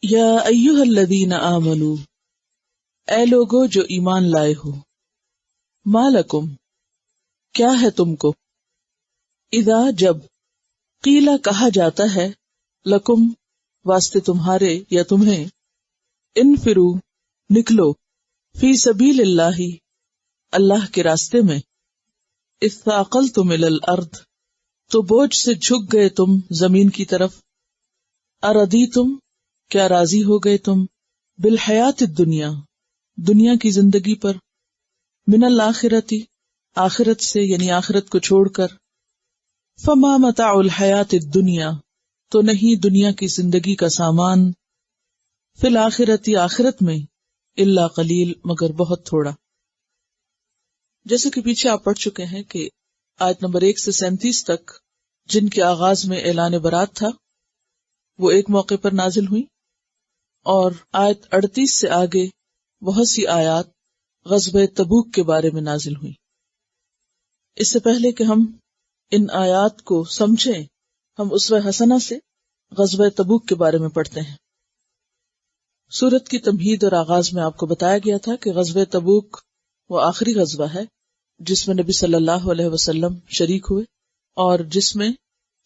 یا ایھا الذین آمنوا، اے لوگو جو ایمان لائے ہو، ما لکم کیا ہے تم کو، اذا جب قیلا کہا جاتا ہے، لکم واسطے تمہارے یا تمہیں، انفرو نکلو، فی سبیل اللہ اللہ کے راستے میں، اثاقلتم الی الارض تو بوجھ سے جھک گئے تم زمین کی طرف، اردیتم کیا راضی ہو گئے تم، بالحیات الدنیا دنیا کی زندگی پر، من الآخرتی آخرت سے یعنی آخرت کو چھوڑ کر، فما متاع الحیات الدنیا تو نہیں دنیا کی زندگی کا سامان، فی الآخرتی آخرت میں، الا قلیل مگر بہت تھوڑا۔ جیسے کہ پیچھے آپ پڑھ چکے ہیں کہ آیت نمبر 1 سے 37 تک جن کے آغاز میں اعلان برات تھا وہ ایک موقع پر نازل ہوئی، اور آیت 38 سے آگے بہت سی آیات غزوہ تبوک کے بارے میں نازل ہوئی۔ اس سے پہلے کہ ہم ان آیات کو سمجھیں، ہم اسوہ حسنہ سے غزوہ تبوک کے بارے میں پڑھتے ہیں۔ سورت کی تمہید اور آغاز میں آپ کو بتایا گیا تھا کہ غزوہ تبوک وہ آخری غزوہ ہے جس میں نبی صلی اللہ علیہ وسلم شریک ہوئے اور جس میں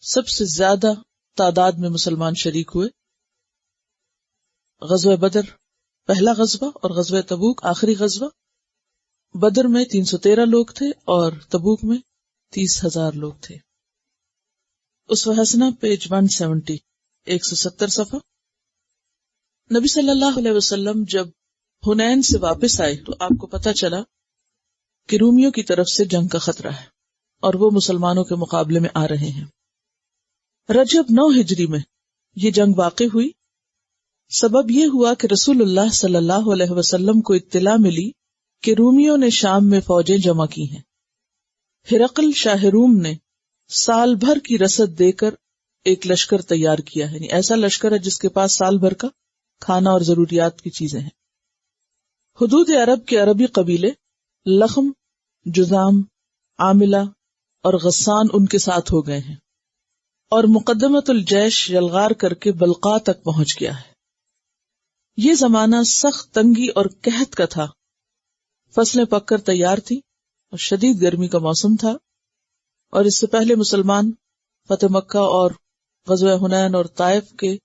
سب سے زیادہ تعداد میں مسلمان شریک ہوئے۔ غزوہ بدر پہلا غزوہ اور غزوہ تبوک آخری غزوہ۔ بدر میں 313 لوگ تھے اور تبوک میں 30,000 لوگ تھے۔ اسوہ حسنہ پیج 170 170 صفحہ۔ نبی صلی اللہ علیہ وسلم جب حنین سے واپس آئے تو آپ کو پتہ چلا کہ رومیوں کی طرف سے جنگ کا خطرہ ہے اور وہ مسلمانوں کے مقابلے میں آ رہے ہیں۔ رجب 9 ہجری میں یہ جنگ واقع ہوئی۔ سبب یہ ہوا کہ رسول اللہ صلی اللہ علیہ وسلم کو اطلاع ملی کہ رومیوں نے شام میں فوجیں جمع کی ہیں۔ ہرقل شاہ روم نے سال بھر کی رسد دے کر ایک لشکر تیار کیا ہے، یعنی ایسا لشکر ہے جس کے پاس سال بھر کا کھانا اور ضروریات کی چیزیں ہیں۔ حدود عرب کے عربی قبیلے لخم، جذام، عاملہ اور غسان ان کے ساتھ ہو گئے ہیں، اور مقدمت الجیش یلغار کر کے بلقاء تک پہنچ گیا ہے۔ یہ زمانہ سخت تنگی اور قحط کا تھا، فصلیں پک کر تیار تھیں اور شدید گرمی کا موسم تھا، اور اس سے پہلے مسلمان فتح مکہ اور غزوہ حنین اور طائف کے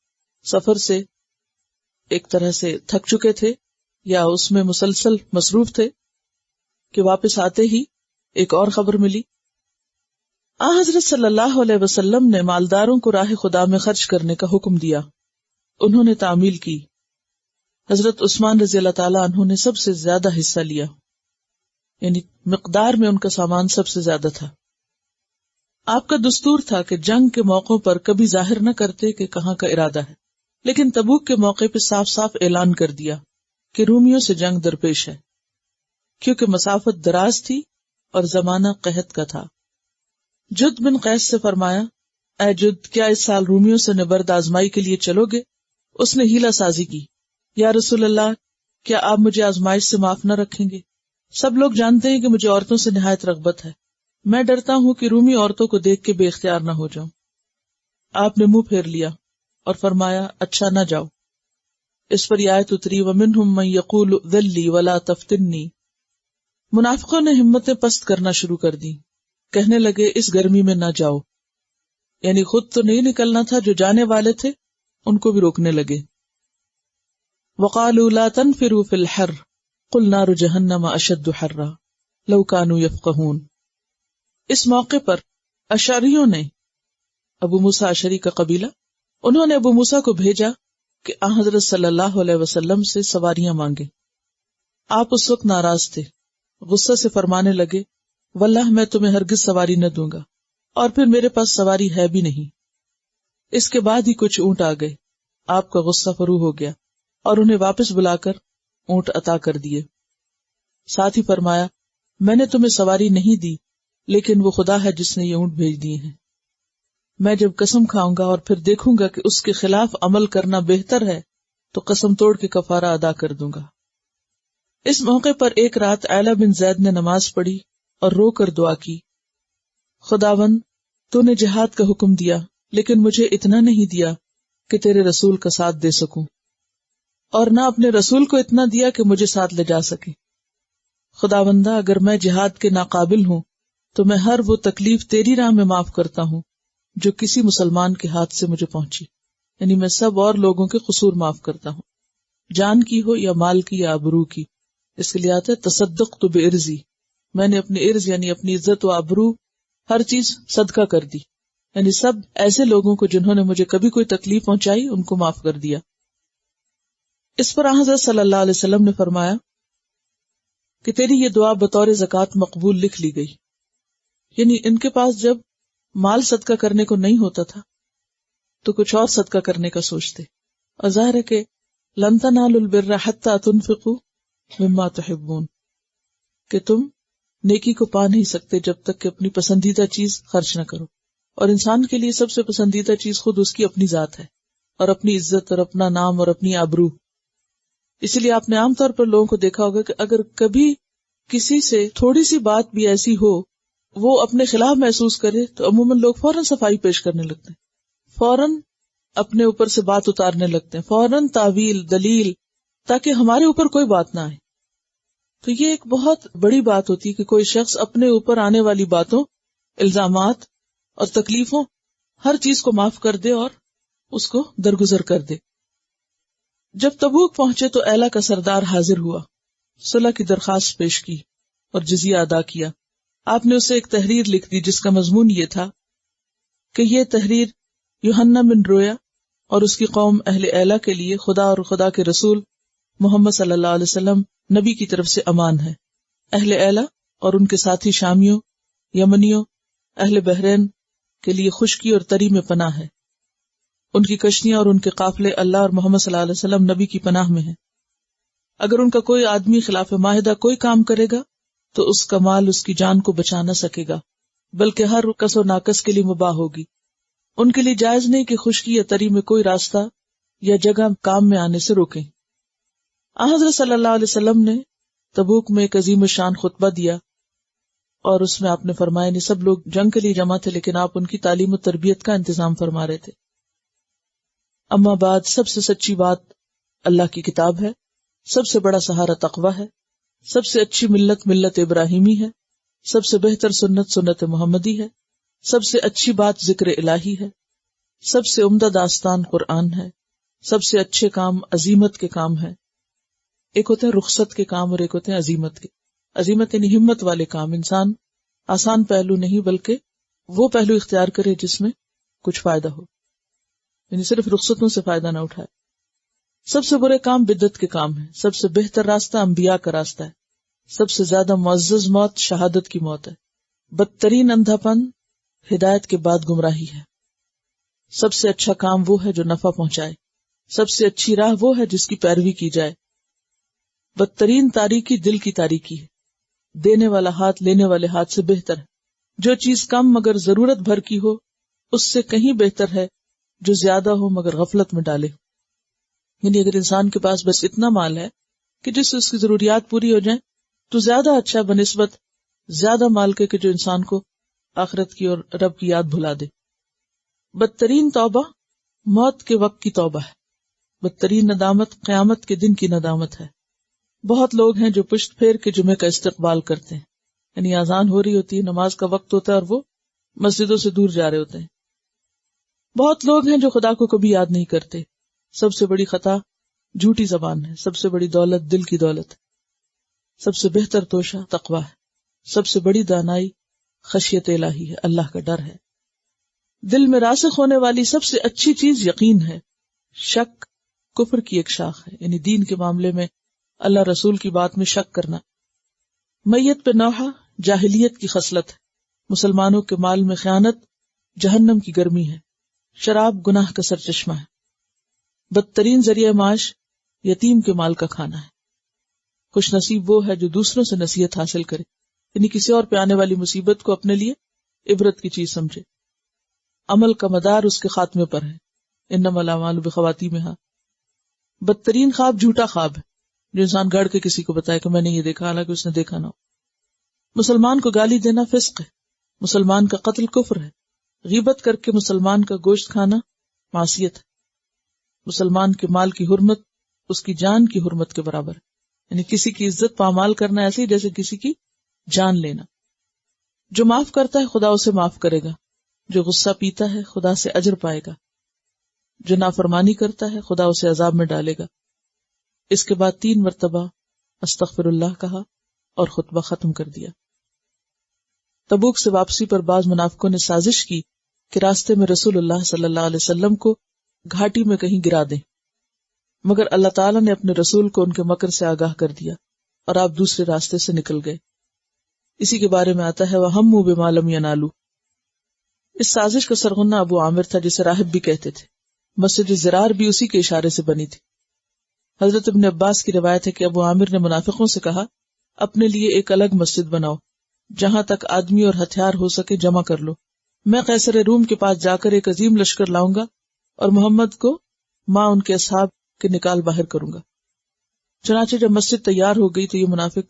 سفر سے ایک طرح سے تھک چکے تھے یا اس میں مسلسل مصروف تھے کہ واپس آتے ہی ایک اور خبر ملی۔ حضرت صلی اللہ علیہ وسلم نے مالداروں کو راہ خدا میں خرچ کرنے کا حکم دیا، انہوں نے تعمیل کی۔ حضرت عثمان رضی اللہ تعالیٰ عنہ نے سب سے زیادہ حصہ لیا، یعنی مقدار میں ان کا سامان سب سے زیادہ تھا۔ آپ کا دستور تھا کہ جنگ کے موقعوں پر کبھی ظاہر نہ کرتے کہ کہاں کا ارادہ ہے، لیکن تبوک کے موقع پہ صاف صاف اعلان کر دیا کہ رومیوں سے جنگ درپیش ہے، کیونکہ مسافت دراز تھی اور زمانہ قحط کا تھا۔ جد بن قیس سے فرمایا، اے جد، کیا اس سال رومیوں سے نبرد آزمائی کے لیے چلو گے؟ اس نے حیلہ سازی کی، یا رسول اللہ، کیا آپ مجھے آزمائش سے معاف نہ رکھیں گے؟ سب لوگ جانتے ہیں کہ مجھے عورتوں سے نہایت رغبت ہے، میں ڈرتا ہوں کہ رومی عورتوں کو دیکھ کے بے اختیار نہ ہو جاؤں۔ آپ نے منہ پھیر لیا اور فرمایا، اچھا نہ جاؤ۔ اس پر یہ آیت اتری، وَمِنْهُمْ مَنْ يَقُولُ ذَلِّي وَلَا تَفْتِنِّي۔ منافقوں نے ہمتیں پست کرنا شروع کر دی، کہنے لگے اس گرمی میں نہ جاؤ، یعنی خود تو نہیں نکلنا تھا، جو جانے والے تھے ان کو بھی روکنے لگے۔ وَقَالُوا لَا تَنْفِرُوا فِي الْحَرِّ قُلْ نَارُ جَهَنَّمَ أَشَدُّ حَرًّا لَوْ كَانُوا يَفْقَهُونَ۔ اس موقع پر اشعریوں نے، ابو موسیٰ اشعری کا قبیلہ، انہوں نے ابو موسیٰ کو بھیجا کہ حضرت صلی اللہ علیہ وسلم سے سواریاں مانگے۔ آپ اس وقت ناراض تھے، غصہ سے فرمانے لگے، واللہ میں تمہیں ہرگز سواری نہ دوں گا، اور پھر میرے پاس سواری ہے بھی نہیں۔ اس کے بعد ہی کچھ اونٹ آ گئے، آپ کا غصہ فرو ہو گیا اور انہیں واپس بلا کر اونٹ عطا کر دیے۔ ساتھ ہی فرمایا، میں نے تمہیں سواری نہیں دی، لیکن وہ خدا ہے جس نے یہ اونٹ بھیج دیے ہیں۔ میں جب قسم کھاؤں گا اور پھر دیکھوں گا کہ اس کے خلاف عمل کرنا بہتر ہے تو قسم توڑ کے کفارہ ادا کر دوں گا۔ اس موقع پر ایک رات عیلہ بن زید نے نماز پڑھی اور رو کر دعا کی، خداوند تو نے جہاد کا حکم دیا، لیکن مجھے اتنا نہیں دیا کہ تیرے رسول کا ساتھ دے سکوں۔ اور نہ اپنے رسول کو اتنا دیا کہ مجھے ساتھ لے جا سکے۔ خداوندہ اگر میں جہاد کے ناقابل ہوں تو میں ہر وہ تکلیف تیری راہ میں معاف کرتا ہوں جو کسی مسلمان کے ہاتھ سے مجھے پہنچی، یعنی میں سب اور لوگوں کے قصور معاف کرتا ہوں، جان کی ہو یا مال کی یا آبرو کی۔ اس کے لیے آتا ہے تصدقت بعرضی، میں نے اپنی عرض یعنی اپنی عزت و آبرو ہر چیز صدقہ کر دی، یعنی سب ایسے لوگوں کو جنہوں نے مجھے کبھی کوئی تکلیف پہنچائی ان کو معاف کر دیا۔ اس پر حضرت صلی اللہ علیہ وسلم نے فرمایا کہ تیری یہ دعا بطور زکوٰۃ مقبول لکھ لی گئی، یعنی ان کے پاس جب مال صدقہ کرنے کو نہیں ہوتا تھا تو کچھ اور صدقہ کرنے کا سوچتے، اور ظاہر ہے کہ لن تنالوا البر حتی تنفقوا مما تحبون، کہ تم نیکی کو پا نہیں سکتے جب تک کہ اپنی پسندیدہ چیز خرچ نہ کرو، اور انسان کے لیے سب سے پسندیدہ چیز خود اس کی اپنی ذات ہے، اور اپنی عزت اور اپنا نام اور اپنی آبرو۔ اسی لیے آپ نے عام طور پر لوگوں کو دیکھا ہوگا کہ اگر کبھی کسی سے تھوڑی سی بات بھی ایسی ہو وہ اپنے خلاف محسوس کرے تو عموماً لوگ فوراً صفائی پیش کرنے لگتے ہیں، فوراً اپنے اوپر سے بات اتارنے لگتے ہیں، فوراً تعویل دلیل، تاکہ ہمارے اوپر کوئی بات نہ آئے۔ تو یہ ایک بہت بڑی بات ہوتی ہے کہ کوئی شخص اپنے اوپر آنے والی باتوں، الزامات اور تکلیفوں ہر چیز کو معاف کر دے اور اس کو درگزر کر دے۔ جب تبوک پہنچے تو ایلا کا سردار حاضر ہوا، صلح کی درخواست پیش کی اور جزیہ ادا کیا۔ آپ نے اسے ایک تحریر لکھ دی جس کا مضمون یہ تھا کہ یہ تحریر یوحنا بن رویا اور اس کی قوم اہل ایلا کے لیے خدا اور خدا کے رسول محمد صلی اللہ علیہ وسلم نبی کی طرف سے امان ہے۔ اہل ایلا اور ان کے ساتھی شامیوں، یمنیوں، اہل بحرین کے لیے خشکی اور تری میں پناہ ہے۔ ان کی کشتیاں اور ان کے قافلے اللہ اور محمد صلی اللہ علیہ وسلم نبی کی پناہ میں ہیں۔ اگر ان کا کوئی آدمی خلاف معاہدہ کوئی کام کرے گا تو اس کا مال اس کی جان کو بچا نہ سکے گا، بلکہ ہر کس و ناقص کے لیے مباح ہوگی۔ ان کے لیے جائز نہیں کہ خشکی یا تری میں کوئی راستہ یا جگہ کام میں آنے سے روکیں۔ حضرت صلی اللہ علیہ وسلم نے تبوک میں ایک عظیم الشان خطبہ دیا اور اس میں آپ نے فرمایا نہیں سب لوگ جنگ کے لیے جمع تھے لیکن آپ ان کی تعلیم و تربیت کا انتظام فرما رہے تھے۔ اما بعد، سب سے سچی بات اللہ کی کتاب ہے، سب سے بڑا سہارا تقوی ہے، سب سے اچھی ملت ملت ابراہیمی ہے، سب سے بہتر سنت سنت محمدی ہے، سب سے اچھی بات ذکر الہی ہے، سب سے عمدہ داستان قرآن ہے، سب سے اچھے کام عزیمت کے کام ہے۔ ایک ہوتے ہیں رخصت کے کام اور ایک ہوتے ہیں عزیمت کے۔ عزیمت یعنی ہمت والے کام، انسان آسان پہلو نہیں بلکہ وہ پہلو اختیار کرے جس میں کچھ فائدہ ہو، یعنی صرف رخصتوں سے فائدہ نہ اٹھائے۔ سب سے برے کام بدعت کے کام ہیں، سب سے بہتر راستہ انبیاء کا راستہ ہے، سب سے زیادہ معزز موت شہادت کی موت ہے، بدترین اندھا پن ہدایت کے بعد گمراہی ہے، سب سے اچھا کام وہ ہے جو نفع پہنچائے، سب سے اچھی راہ وہ ہے جس کی پیروی کی جائے، بدترین تاریکی دل کی تاریکی ہے، دینے والا ہاتھ لینے والے ہاتھ سے بہتر ہے، جو چیز کم مگر ضرورت بھر کی ہو اس سے کہیں بہتر ہے جو زیادہ ہو مگر غفلت میں ڈالے۔ یعنی اگر انسان کے پاس بس اتنا مال ہے کہ جس سے اس کی ضروریات پوری ہو جائیں تو زیادہ اچھا بنسبت زیادہ مال کے جو انسان کو آخرت کی اور رب کی یاد بھلا دے۔ بدترین توبہ موت کے وقت کی توبہ ہے، بدترین ندامت قیامت کے دن کی ندامت ہے۔ بہت لوگ ہیں جو پشت پھیر کے جمعے کا استقبال کرتے ہیں، یعنی اذان ہو رہی ہوتی ہے، نماز کا وقت ہوتا ہے اور وہ مسجدوں سے دور جا رہے ہوتے ہیں۔ بہت لوگ ہیں جو خدا کو کبھی یاد نہیں کرتے۔ سب سے بڑی خطا جھوٹی زبان ہے، سب سے بڑی دولت دل کی دولت ہے، سب سے بہتر توشہ تقویٰ ہے، سب سے بڑی دانائی خشیت الہی ہے، اللہ کا ڈر ہے۔ دل میں راسخ ہونے والی سب سے اچھی چیز یقین ہے، شک کفر کی ایک شاخ ہے، یعنی دین کے معاملے میں اللہ رسول کی بات میں شک کرنا۔ میت پہ نوحہ جاہلیت کی خصلت ہے، مسلمانوں کے مال میں خیانت جہنم کی گرمی ہے، شراب گناہ کا سرچشمہ ہے، بدترین ذریعہ معاش یتیم کے مال کا کھانا ہے۔ خوش نصیب وہ ہے جو دوسروں سے نصیحت حاصل کرے، یعنی کسی اور پہ آنے والی مصیبت کو اپنے لیے عبرت کی چیز سمجھے۔ عمل کا مدار اس کے خاتمے پر ہے، انما الاعمال بخواتیمہا۔ بدترین خواب جھوٹا خواب ہے جو انسان گڑھ کے کسی کو بتائے کہ میں نے یہ دیکھا حالانکہ اس نے دیکھا نہ ہو۔ مسلمان کو گالی دینا فسق ہے، مسلمان کا قتل کفر ہے، غیبت کر کے مسلمان کا گوشت کھانا معصیت ہے، مسلمان کے مال کی حرمت اس کی جان کی حرمت کے برابر، یعنی کسی کی عزت پامال کرنا ایسے ہی جیسے کسی کی جان لینا۔ جو معاف کرتا ہے خدا اسے معاف کرے گا، جو غصہ پیتا ہے خدا سے اجر پائے گا، جو نافرمانی کرتا ہے خدا اسے عذاب میں ڈالے گا۔ اس کے بعد 3 مرتبہ استغفر اللہ کہا اور خطبہ ختم کر دیا۔ تبوک سے واپسی پر بعض منافقوں نے سازش کی کہ راستے میں رسول اللہ صلی اللہ علیہ وسلم کو گھاٹی میں کہیں گرا دیں، مگر اللہ تعالیٰ نے اپنے رسول کو ان کے مکر سے آگاہ کر دیا اور آپ دوسرے راستے سے نکل گئے۔ اسی کے بارے میں آتا ہے وَهَمُّوا بِمَا لَمْ يَنَالُوا۔ اس سازش کا سرغنہ ابو عامر تھا جسے راہب بھی کہتے تھے۔ مسجد زرار بھی اسی کے اشارے سے بنی تھی۔ حضرت ابن عباس کی روایت ہے کہ ابو عامر نے منافقوں سے کہا اپنے لیے ایک الگ مسجد بناؤ، جہاں تک آدمی اور ہتھیار ہو سکے جمع کر لو، میں قیصر روم کے پاس جا کر ایک عظیم لشکر لاؤں گا اور محمد کو ماں ان کے اصحاب کے نکال باہر کروں گا۔ چنانچہ جب مسجد تیار ہو گئی تو یہ منافق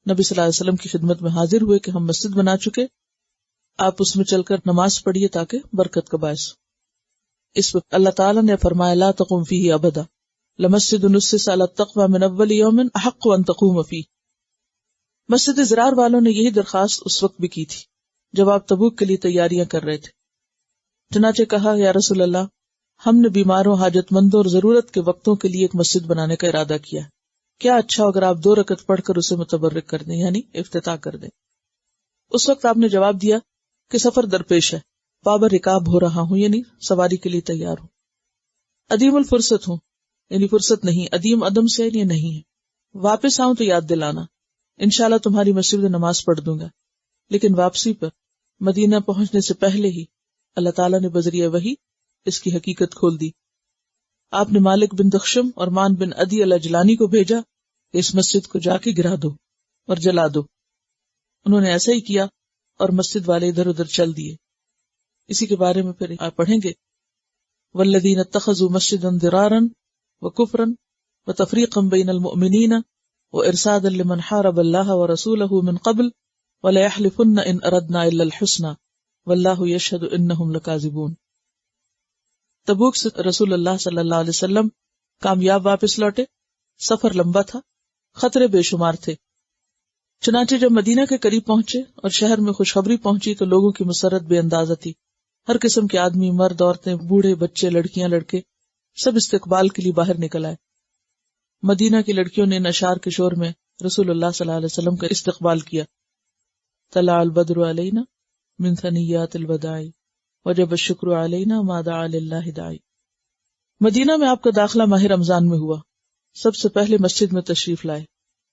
نبی صلی اللہ علیہ وسلم کی خدمت میں حاضر ہوئے کہ ہم مسجد بنا چکے، آپ اس میں چل کر نماز پڑھیے تاکہ برکت کا باعث ہو۔ اس وقت اللہ تعالیٰ نے فرمایا لا تقم فیہ ابدا لمسجد اسس علی التقوی من اول یوم احق ان تقوم فیہ۔ مسجد زرار والوں نے یہی درخواست اس وقت بھی کی تھی جب آپ تبوک کے لیے تیاریاں کر رہے تھے۔ چنانچہ کہا یا رسول اللہ، ہم نے بیماروں، حاجت مندوں اور ضرورت کے وقتوں کے لیے ایک مسجد بنانے کا ارادہ کیا، کیا اچھا اگر آپ 2 رکعت پڑھ کر اسے متبرک کر دیں، یعنی افتتاح کر دیں۔ اس وقت آپ نے جواب دیا کہ سفر درپیش ہے، بابر رکاب ہو رہا ہوں، یعنی سواری کے لیے تیار ہوں، عدیم الفرصت ہوں، یعنی فرصت نہیں، عدیم عدم سے یعنی نہیں ہے، واپس آؤں تو یاد دلانا، انشاءاللہ تمہاری مسجد میں نماز پڑھ دوں گا۔ لیکن واپسی پر مدینہ پہنچنے سے پہلے ہی اللہ تعالیٰ نے بذریعہ وحی اس کی حقیقت کھول دی۔ آپ نے مالک بن دخشم اور مان بن عدی الجلانی کو بھیجا کہ اس مسجد کو جا کے گرا دو اور جلا دو۔ انہوں نے ایسا ہی کیا اور مسجد والے ادھر ادھر چل دیے۔ اسی کے بارے میں پھر آپ پڑھیں گے والذین اتخذوا مسجدا ضرارا وکفرا وتفریقا بین المؤمنین وارصادا لمن حارب اللہ ورسولہ من قبل ولیحلفن ان اردنا الا الحسنى واللہ یشہد انہم لکاذبون۔ تبوک سے رسول اللہ صلی اللہ علیہ وسلم کامیاب واپس لوٹے۔ سفر لمبا تھا، خطرے بے شمار تھے۔ چنانچہ جب مدینہ کے قریب پہنچے اور شہر میں خوشخبری پہنچی تو لوگوں کی مسرت بے اندازہ تھی۔ ہر قسم کے آدمی، مرد، عورتیں، بوڑھے، بچے، لڑکیاں، لڑکے سب استقبال کے لیے باہر نکل آئے۔ مدینہ کی لڑکیوں نے نشار کے شور میں رسول اللہ صلی اللہ علیہ وسلم کا استقبال کیا۔ طلع البدر علینا من ثنیات الوداع وجب الشکر علینا ما دعا للہ داعی۔ مدینہ میں آپ کا داخلہ ماہ رمضان میں ہوا۔ سب سے پہلے مسجد میں تشریف لائے،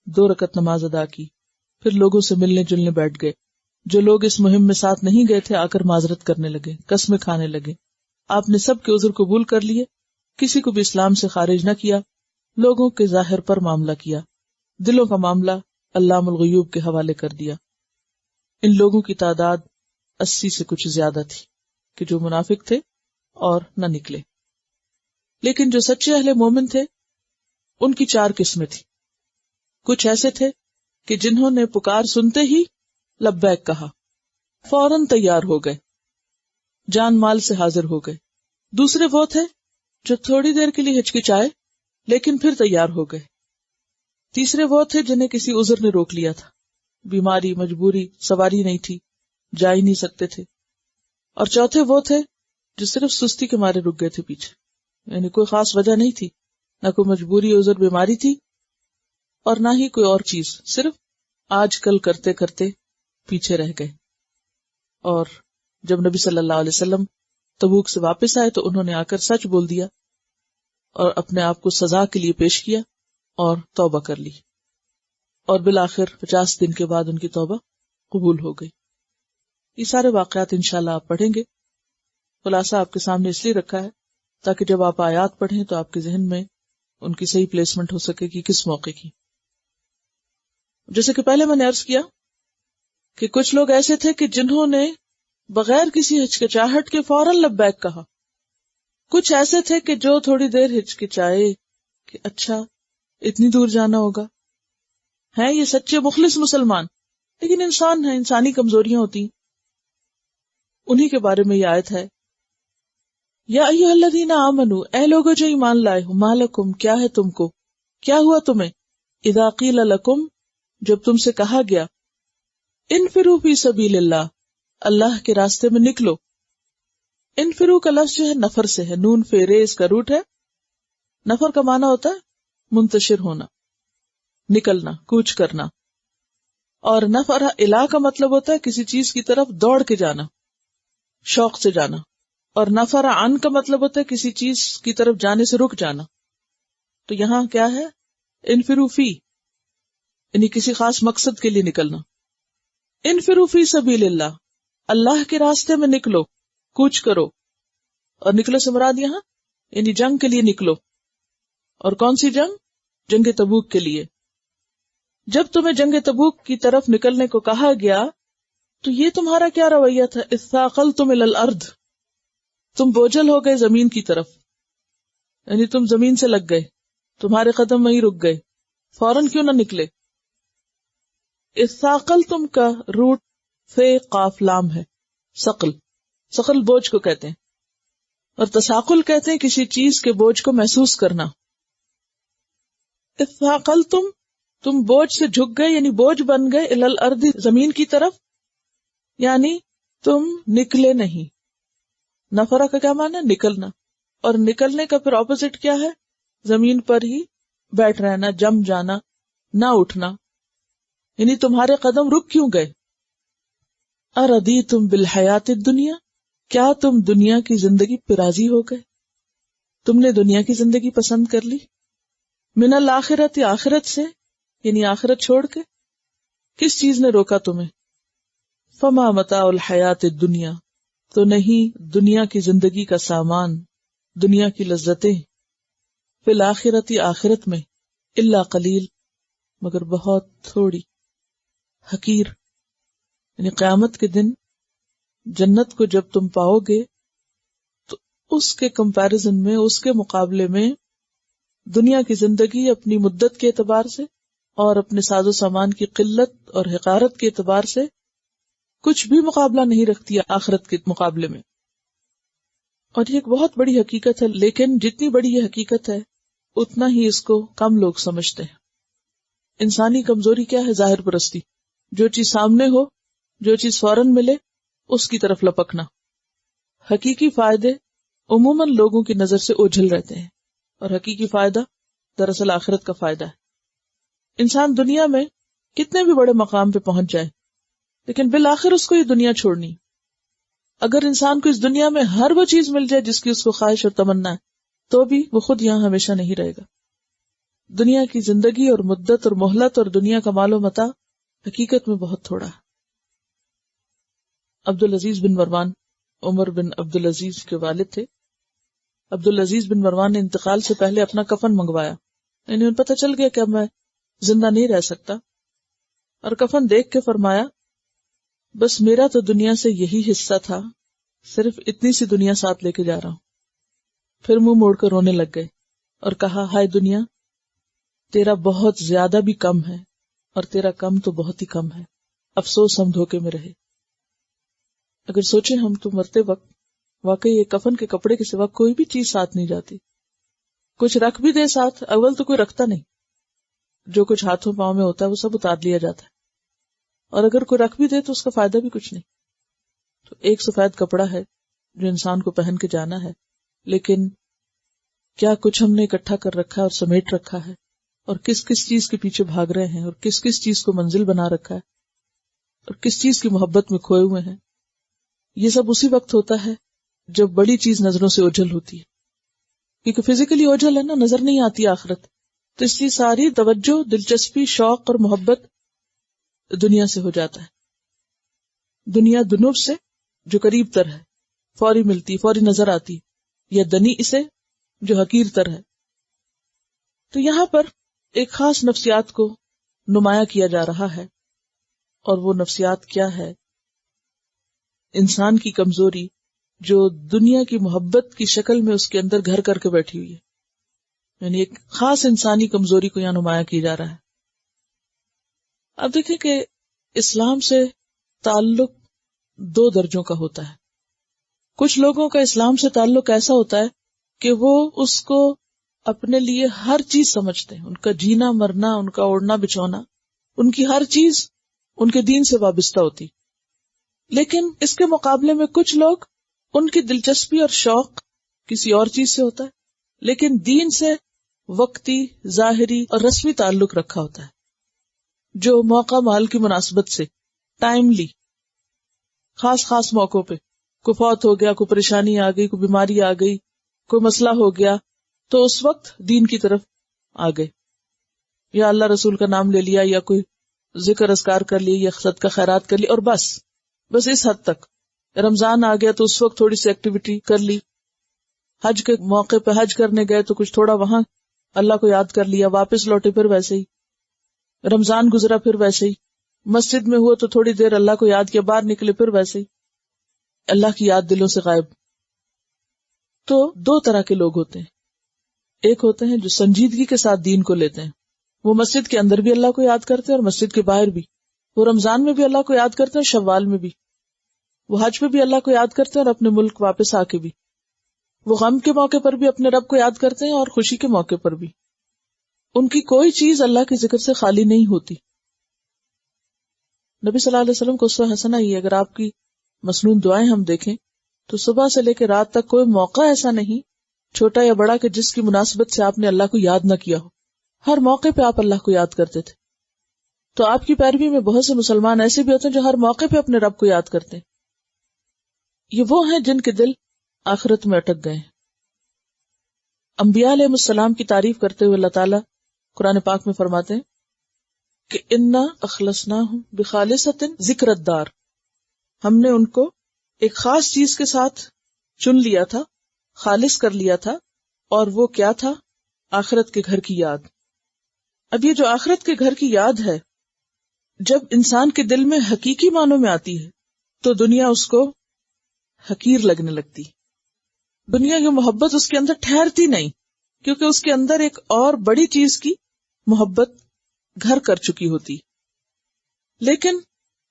2 رکعت نماز ادا کی، پھر لوگوں سے ملنے جلنے بیٹھ گئے۔ جو لوگ اس مہم میں ساتھ نہیں گئے تھے آ کر معذرت کرنے لگے، قسمیں کھانے لگے۔ آپ نے سب کے عذر قبول کر لیے، کسی کو بھی اسلام سے خارج نہ کیا، لوگوں کے ظاہر پر معاملہ کیا، دلوں کا معاملہ علام الغیوب کے حوالے کر دیا۔ ان لوگوں کی تعداد 80 سے کچھ زیادہ تھی کہ جو منافق تھے اور نہ نکلے۔ لیکن جو سچے اہل مومن تھے ان کی 4 قسمیں تھیں۔ کچھ ایسے تھے کہ جنہوں نے پکار سنتے ہی لبیک کہا، فوراً تیار ہو گئے، جان مال سے حاضر ہو گئے۔ دوسرے وہ تھے جو تھوڑی دیر کے لیے ہچکچائے لیکن پھر تیار ہو گئے۔ تیسرے وہ تھے جنہیں کسی عذر نے روک لیا تھا، بیماری، مجبوری، سواری نہیں تھی، جا ہی نہیں سکتے تھے۔ اور چوتھے وہ تھے جو صرف سستی کے مارے رک گئے تھے پیچھے، یعنی کوئی خاص وجہ نہیں تھی، نہ کوئی مجبوری، عذر، بیماری تھی اور نہ ہی کوئی اور چیز، صرف آج کل کرتے کرتے پیچھے رہ گئے۔ اور جب نبی صلی اللہ علیہ وسلم تبوک سے واپس آئے تو انہوں نے آ کر سچ بول دیا اور اپنے آپ کو سزا کے لیے پیش کیا اور توبہ کر لی، اور بالآخر 50 دن کے بعد ان کی توبہ قبول ہو گئی۔ یہ سارے واقعات انشاءاللہ آپ پڑھیں گے۔ خلاصہ آپ کے سامنے اس لیے رکھا ہے تاکہ جب آپ آیات پڑھیں تو آپ کے ذہن میں ان کی صحیح پلیسمنٹ ہو سکے کہ کس موقع کی۔ جیسے کہ پہلے میں نے عرض کیا کہ کچھ لوگ ایسے تھے کہ جنہوں نے بغیر کسی ہچکچاہٹ کے فوراً لبیک کہا۔ کچھ ایسے تھے کہ جو تھوڑی دیر ہچکچائے کہ اچھا اتنی دور جانا ہوگا، ہیں یہ سچے مخلص مسلمان، لیکن انسان ہیں، انسانی کمزوریاں ہوتی ہیں۔ انہی کے بارے میں یہ آیت ہے، یا ایھا الذین آمنوا، اے لوگو جو ایمان لائے ہو، ما لکم، کیا ہے تم کو، کیا ہوا تمہیں؟ اذا قیل لکم، جب تم سے کہا گیا، انفروا فی سبیل اللہ، اللہ کے راستے میں نکلو۔ انفروا کا لفظ جو ہے نفر سے ہے، نون فیرے اس کا روٹ ہے۔ نفر کا معنی ہوتا ہے منتشر ہونا، نکلنا، کوچ کرنا، اور نفر الا کا مطلب ہوتا ہے کسی چیز کی طرف دوڑ کے جانا، شوق سے جانا، اور نفر عن کا مطلب ہوتا ہے کسی چیز کی طرف جانے سے رک جانا۔ تو یہاں کیا ہے؟ انفروا فی، یعنی کسی خاص مقصد کے لیے نکلنا۔ انفروا فی سبیل اللہ، اللہ کے راستے میں نکلو، کوچ کرو۔ اور نکلو سے مراد یہاں یعنی جنگ کے لیے نکلو۔ اور کون سی جنگ؟ جنگ تبوک کے لیے۔ جب تمہیں جنگ تبوک کی طرف نکلنے کو کہا گیا تو یہ تمہارا کیا رویہ تھا؟ اثاقلتم الی الارض، تم بوجھل ہو گئے زمین کی طرف، یعنی تم زمین سے لگ گئے، تمہارے قدم وہیں رک گئے، فوراً کیوں نہ نکلے۔ اثاقلتم کا روٹ فے قاف لام ہے، ثقل، ثقل بوجھ کو کہتے ہیں، اور تثاقل کہتے ہیں کسی چیز کے بوجھ کو محسوس کرنا۔ اثاقلتم، تم بوجھ سے جھک گئے یعنی بوجھ بن گئے، الی الارض، زمین کی طرف، یعنی تم نکلے نہیں۔ نفرہ کا کیا معنی ہے؟ نکلنا، اور نکلنے کا پھر اپوزٹ کیا ہے؟ زمین پر ہی بیٹھ رہنا، جم جانا، نہ اٹھنا، یعنی تمہارے قدم رک کیوں گئے؟ اردیتم بالحیات الدنیا، کیا تم دنیا کی زندگی پہ راضی ہو گئے؟ تم نے دنیا کی زندگی پسند کر لی؟ من الآخرت، آخرت سے، یعنی آخرت چھوڑ کے؟ کس چیز نے روکا تمہیں؟ فما متاع الحیات الدنیا، تو نہیں دنیا کی زندگی کا سامان، دنیا کی لذتیں، فی الآخرت، آخرت میں، الا قلیل، مگر بہت تھوڑی، حقیر۔ یعنی قیامت کے دن جنت کو جب تم پاؤ گے تو اس کے کمپیرزن میں، اس کے مقابلے میں دنیا کی زندگی اپنی مدت کے اعتبار سے اور اپنے ساز و سامان کی قلت اور حقارت کے اعتبار سے کچھ بھی مقابلہ نہیں رکھتی آخرت کے مقابلے میں۔ اور یہ ایک بہت بڑی حقیقت ہے، لیکن جتنی بڑی یہ حقیقت ہے اتنا ہی اس کو کم لوگ سمجھتے ہیں۔ انسانی کمزوری کیا ہے؟ ظاہر پرستی، جو چیز سامنے ہو، جو چیز فوراً ملے، اس کی طرف لپکنا۔ حقیقی فائدے عموماً لوگوں کی نظر سے اوجھل رہتے ہیں، اور حقیقی فائدہ دراصل آخرت کا فائدہ ہے۔ انسان دنیا میں کتنے بھی بڑے مقام پہ پہنچ جائے، لیکن بالآخر اس کو یہ دنیا چھوڑنی۔ اگر انسان کو اس دنیا میں ہر وہ چیز مل جائے جس کی اس کو خواہش اور تمنا ہے، تو بھی وہ خود یہاں ہمیشہ نہیں رہے گا۔ دنیا کی زندگی اور مدت اور مہلت اور دنیا کا مال و متاع حقیقت میں بہت تھوڑا ہے۔ عبدالعزیز بن مروان عمر بن عبدالعزیز کے والد تھے۔ عبدالعزیز بن مروان نے انتقال سے پہلے اپنا کفن منگوایا، یعنی انہیں پتہ چل گیا کہ اب میں زندہ نہیں رہ سکتا، اور کفن دیکھ کے فرمایا، بس میرا تو دنیا سے یہی حصہ تھا، صرف اتنی سی دنیا ساتھ لے کے جا رہا ہوں۔ پھر منہ موڑ کر رونے لگ گئے اور کہا، ہائے دنیا، تیرا بہت زیادہ بھی کم ہے اور تیرا کم تو بہت ہی کم ہے، افسوس ہم دھوکے میں رہے۔ اگر سوچیں ہم تو مرتے وقت واقعی یہ کفن کے کپڑے کے سوا کوئی بھی چیز ساتھ نہیں جاتی۔ کچھ رکھ بھی دے ساتھ، اول تو کوئی رکھتا نہیں، جو کچھ ہاتھوں پاؤں میں ہوتا ہے وہ سب اتار لیا جاتا ہے، اور اگر کوئی رکھ بھی دے تو اس کا فائدہ بھی کچھ نہیں۔ تو ایک سفید کپڑا ہے جو انسان کو پہن کے جانا ہے، لیکن کیا کچھ ہم نے اکٹھا کر رکھا ہے اور سمیٹ رکھا ہے، اور کس کس چیز کے پیچھے بھاگ رہے ہیں، اور کس کس چیز کو منزل بنا رکھا ہے، اور کس چیز کی محبت میں کھوئے ہوئے ہیں۔ یہ سب اسی وقت ہوتا ہے جب بڑی چیز نظروں سے اوجھل ہوتی ہے، کیونکہ فزیکلی اوجھل ہے نا، نظر نہیں آتی آخرت، تو اس لیے ساری توجہ، دلچسپی، شوق اور محبت دنیا سے ہو جاتا ہے۔ دنیا دنوب سے جو قریب تر ہے، فوری ملتی، فوری نظر آتی، یا دنی اسے جو حقیر تر ہے۔ تو یہاں پر ایک خاص نفسیات کو نمایاں کیا جا رہا ہے، اور وہ نفسیات کیا ہے؟ انسان کی کمزوری جو دنیا کی محبت کی شکل میں اس کے اندر گھر کر کے بیٹھی ہوئی ہے، یعنی ایک خاص انسانی کمزوری کو یہاں نمایاں کی جا رہا ہے۔ اب دیکھیں کہ اسلام سے تعلق دو درجوں کا ہوتا ہے۔ کچھ لوگوں کا اسلام سے تعلق ایسا ہوتا ہے کہ وہ اس کو اپنے لیے ہر چیز سمجھتے ہیں، ان کا جینا مرنا، ان کا اوڑھنا بچھونا، ان کی ہر چیز ان کے دین سے وابستہ ہوتی. لیکن اس کے مقابلے میں کچھ لوگ، ان کی دلچسپی اور شوق کسی اور چیز سے ہوتا ہے، لیکن دین سے وقتی، ظاہری اور رسمی تعلق رکھا ہوتا ہے، جو موقع مال کی مناسبت سے ٹائملی خاص موقعوں پہ کوئی فوت ہو گیا، کوئی پریشانی آ گئی، کوئی بیماری آ گئی، کوئی مسئلہ ہو گیا، تو اس وقت دین کی طرف آ گئے، یا اللہ رسول کا نام لے لیا، یا کوئی ذکر اذکار کر لی، یا صدقہ خیرات کر لی، اور بس اس حد تک. رمضان آ گیا تو اس وقت تھوڑی سی ایکٹیویٹی کر لی، حج کے موقع پہ حج کرنے گئے تو کچھ تھوڑا وہاں اللہ کو یاد کر لیا، واپس لوٹے پھر ویسے ہی، رمضان گزرا پھر ویسے ہی، مسجد میں ہوا تو تھوڑی دیر اللہ کو یاد کیا، باہر نکلے پھر ویسے ہی، اللہ کی یاد دلوں سے غائب. تو دو طرح کے لوگ ہوتے ہیں، ایک ہوتے ہیں جو سنجیدگی کے ساتھ دین کو لیتے ہیں، وہ مسجد کے اندر بھی اللہ کو یاد کرتے ہیں اور مسجد کے باہر بھی، وہ رمضان میں بھی اللہ کو یاد کرتے ہیں اور شوال میں بھی، وہ حج میں بھی اللہ کو یاد کرتے ہیں اور اپنے ملک واپس آ کے بھی، وہ غم کے موقع پر بھی اپنے رب کو یاد کرتے ہیں اور خوشی کے موقع پر بھی. ان کی کوئی چیز اللہ کے ذکر سے خالی نہیں ہوتی. نبی صلی اللہ علیہ وسلم کو اسوہ حسنہ ہی، اگر آپ کی مسنون دعائیں ہم دیکھیں تو صبح سے لے کے رات تک کوئی موقع ایسا نہیں، چھوٹا یا بڑا، کہ جس کی مناسبت سے آپ نے اللہ کو یاد نہ کیا ہو. ہر موقع پہ آپ اللہ کو یاد کرتے تھے. تو آپ کی پیروی میں بہت سے مسلمان ایسے بھی ہوتے ہیں جو ہر موقع پہ اپنے رب کو یاد کرتے ہیں. یہ وہ ہیں جن کے دل آخرت میں اٹک گئے ہیں. انبیاء علیہ السلام کی تعریف کرتے ہوئے اللہ تعالیٰ قرآن پاک میں فرماتے ہیں کہ انا اخلصناہم بخالصۃ ذکر الدار، ہم نے ان کو ایک خاص چیز کے ساتھ چن لیا تھا، خالص کر لیا تھا، اور وہ کیا تھا؟ آخرت کے گھر کی یاد. اب یہ جو آخرت کے گھر کی یاد ہے، جب انسان کے دل میں حقیقی معنوں میں آتی ہے تو دنیا اس کو حقیر لگنے لگتی. دنیا کی محبت اس کے اندر ٹھہرتی نہیں، کیونکہ اس کے اندر ایک اور بڑی چیز کی محبت گھر کر چکی ہوتی. لیکن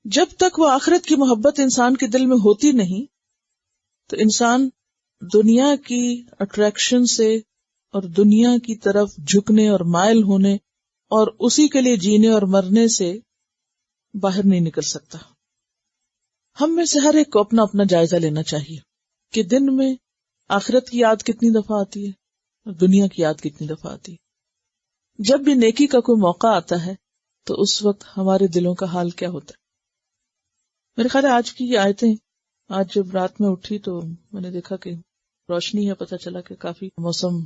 جب تک وہ آخرت کی محبت انسان کے دل میں ہوتی نہیں تو انسان دنیا کی اٹریکشن سے اور دنیا کی طرف جھکنے اور مائل ہونے اور اسی کے لیے جینے اور مرنے سے باہر نہیں نکل سکتا. ہم میں سے ہر ایک کو اپنا اپنا جائزہ لینا چاہیے کہ دن میں آخرت کی یاد کتنی دفعہ آتی ہے اور دنیا کی یاد کتنی دفعہ آتی ہے. جب بھی نیکی کا کوئی موقع آتا ہے تو اس وقت ہمارے دلوں کا حال کیا ہوتا ہے؟ میرے خیال ہے آج کی یہ آیتیں، آج جب رات میں اٹھی تو میں نے دیکھا کہ روشنی ہے، پتہ چلا کہ کافی موسم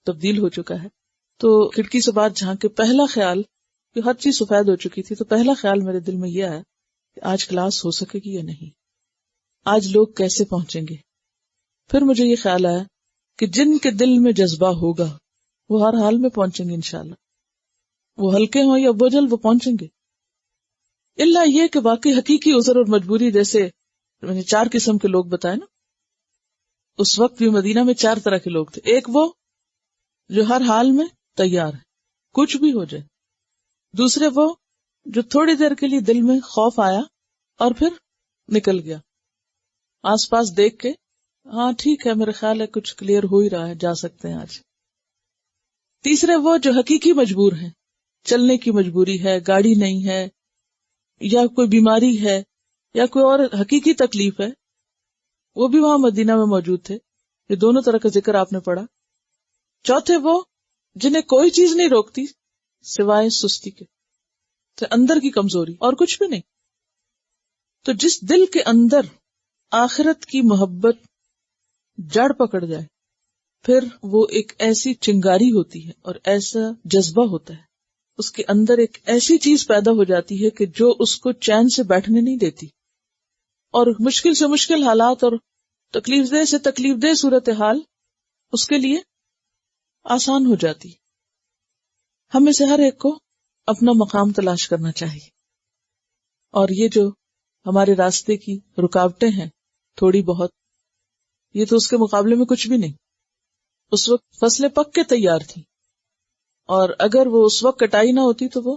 تبدیل ہو چکا ہے. تو کھڑکی سے باہر جھانک کے پہلا خیال، کہ ہر چیز سفید ہو چکی تھی، تو پہلا خیال میرے دل میں یہ آیا کہ آج کلاس ہو سکے گی یا نہیں، آج لوگ کیسے پہنچیں گے. پھر مجھے یہ خیال آیا کہ جن کے دل میں جذبہ ہوگا وہ ہر حال میں پہنچیں گے انشاءاللہ، وہ ہلکے ہوں یا بوجھل، وہ پہنچیں گے. الا یہ کہ باقی حقیقی عذر اور مجبوری، جیسے میں نے 4 قسم کے لوگ بتائے نا، اس وقت بھی مدینہ میں 4 طرح کے لوگ تھے. ایک وہ جو ہر حال میں تیار ہے، کچھ بھی ہو جائے. دوسرے وہ جو تھوڑی دیر کے لیے دل میں خوف آیا اور پھر نکل گیا، آس پاس دیکھ کے ہاں ٹھیک ہے، میرے خیال ہے کچھ کلیئر ہو ہی رہا ہے، جا سکتے ہیں آج. تیسرے وہ جو حقیقی مجبور ہیں، چلنے کی مجبوری ہے، گاڑی نہیں ہے، یا کوئی بیماری ہے، یا کوئی اور حقیقی تکلیف ہے، وہ بھی وہاں مدینہ میں موجود تھے. یہ دونوں طرح کا ذکر آپ نے پڑھا. چوتھے وہ جنہیں کوئی چیز نہیں روکتی سوائے سستی کے، تو اندر کی کمزوری اور کچھ بھی نہیں. تو جس دل کے اندر آخرت کی محبت جڑ پکڑ جائے، پھر وہ ایک ایسی چنگاری ہوتی ہے اور ایسا جذبہ ہوتا ہے، اس کے اندر ایک ایسی چیز پیدا ہو جاتی ہے کہ جو اس کو چین سے بیٹھنے نہیں دیتی، اور مشکل سے مشکل حالات اور تکلیف دہ سے تکلیف دہ صورتحال اس کے لیے آسان ہو جاتی. ہمیں سے ہر ایک کو اپنا مقام تلاش کرنا چاہیے، اور یہ جو ہمارے راستے کی رکاوٹیں ہیں تھوڑی بہت، یہ تو اس کے مقابلے میں کچھ بھی نہیں. اس وقت فصلیں پک کے تیار تھیں، اور اگر وہ اس وقت کٹائی نہ ہوتی تو وہ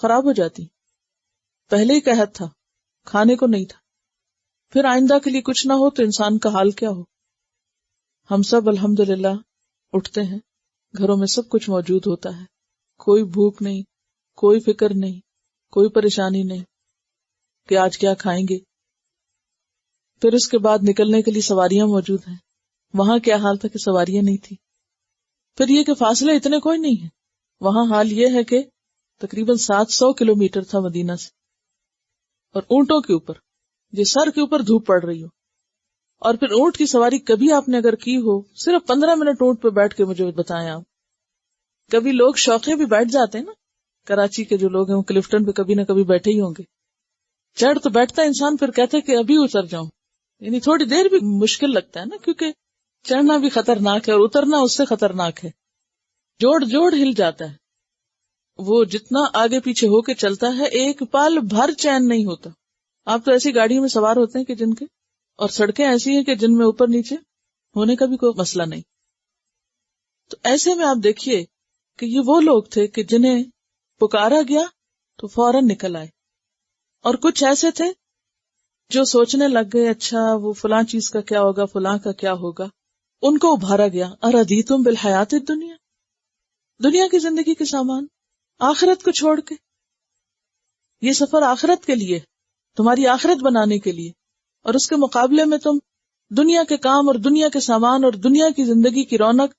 خراب ہو جاتی. پہلے ہی قحط تھا، کھانے کو نہیں تھا، پھر آئندہ کے لیے کچھ نہ ہو تو انسان کا حال کیا ہو. ہم سب الحمدللہ اٹھتے ہیں، گھروں میں سب کچھ موجود ہوتا ہے، کوئی بھوک نہیں، کوئی فکر نہیں، کوئی پریشانی نہیں کہ آج کیا کھائیں گے. پھر اس کے بعد نکلنے کے لیے سواریاں موجود ہیں. وہاں کیا حال تھا کہ سواریاں نہیں تھی. پھر یہ کہ فاصلے اتنے کوئی نہیں ہیں. وہاں حال یہ ہے کہ تقریباً 700 کلومیٹر تھا مدینہ سے، اور اونٹوں کے اوپر، جو سر کے اوپر دھوپ پڑ رہی ہو. اور پھر اونٹ کی سواری کبھی آپ نے اگر کی ہو، صرف 15 منٹ اونٹ پہ بیٹھ کے مجھے بتائیں آپ. کبھی لوگ شوقے بھی بیٹھ جاتے ہیں نا، کراچی کے جو لوگ ہیں وہ کلفٹن پہ کبھی نہ کبھی بیٹھے ہی ہوں گے. چڑھ تو بیٹھتا ہے انسان، پھر کہتا ہے کہ ابھی اتر جاؤں. یعنی تھوڑی دیر بھی مشکل لگتا ہے نا، کیونکہ چڑھنا بھی خطرناک ہے اور اترنا اس سے خطرناک ہے. جوڑ جوڑ ہل جاتا ہے. وہ جتنا آگے پیچھے ہو کے چلتا ہے ایک پل بھر چین نہیں ہوتا. آپ تو ایسی گاڑیوں میں سوار ہوتے ہیں کہ جن کے، اور سڑکیں ایسی ہیں کہ جن میں اوپر نیچے ہونے کا بھی کوئی مسئلہ نہیں. تو ایسے میں آپ دیکھیے کہ یہ وہ لوگ تھے کہ جنہیں پکارا گیا تو فوراً نکل آئے. اور کچھ ایسے تھے جو سوچنے لگ گئے اچھا وہ فلاں چیز کا کیا ہوگا، فلاں کا کیا ہوگا. ان کو ابھارا گیا، اردیتم بالحیات الدنیا، دنیا کی زندگی کے سامان، آخرت کو چھوڑ کے. یہ سفر آخرت کے لیے، تمہاری آخرت بنانے کے لیے، اور اس کے مقابلے میں تم دنیا کے کام اور دنیا کے سامان اور دنیا کی زندگی کی رونق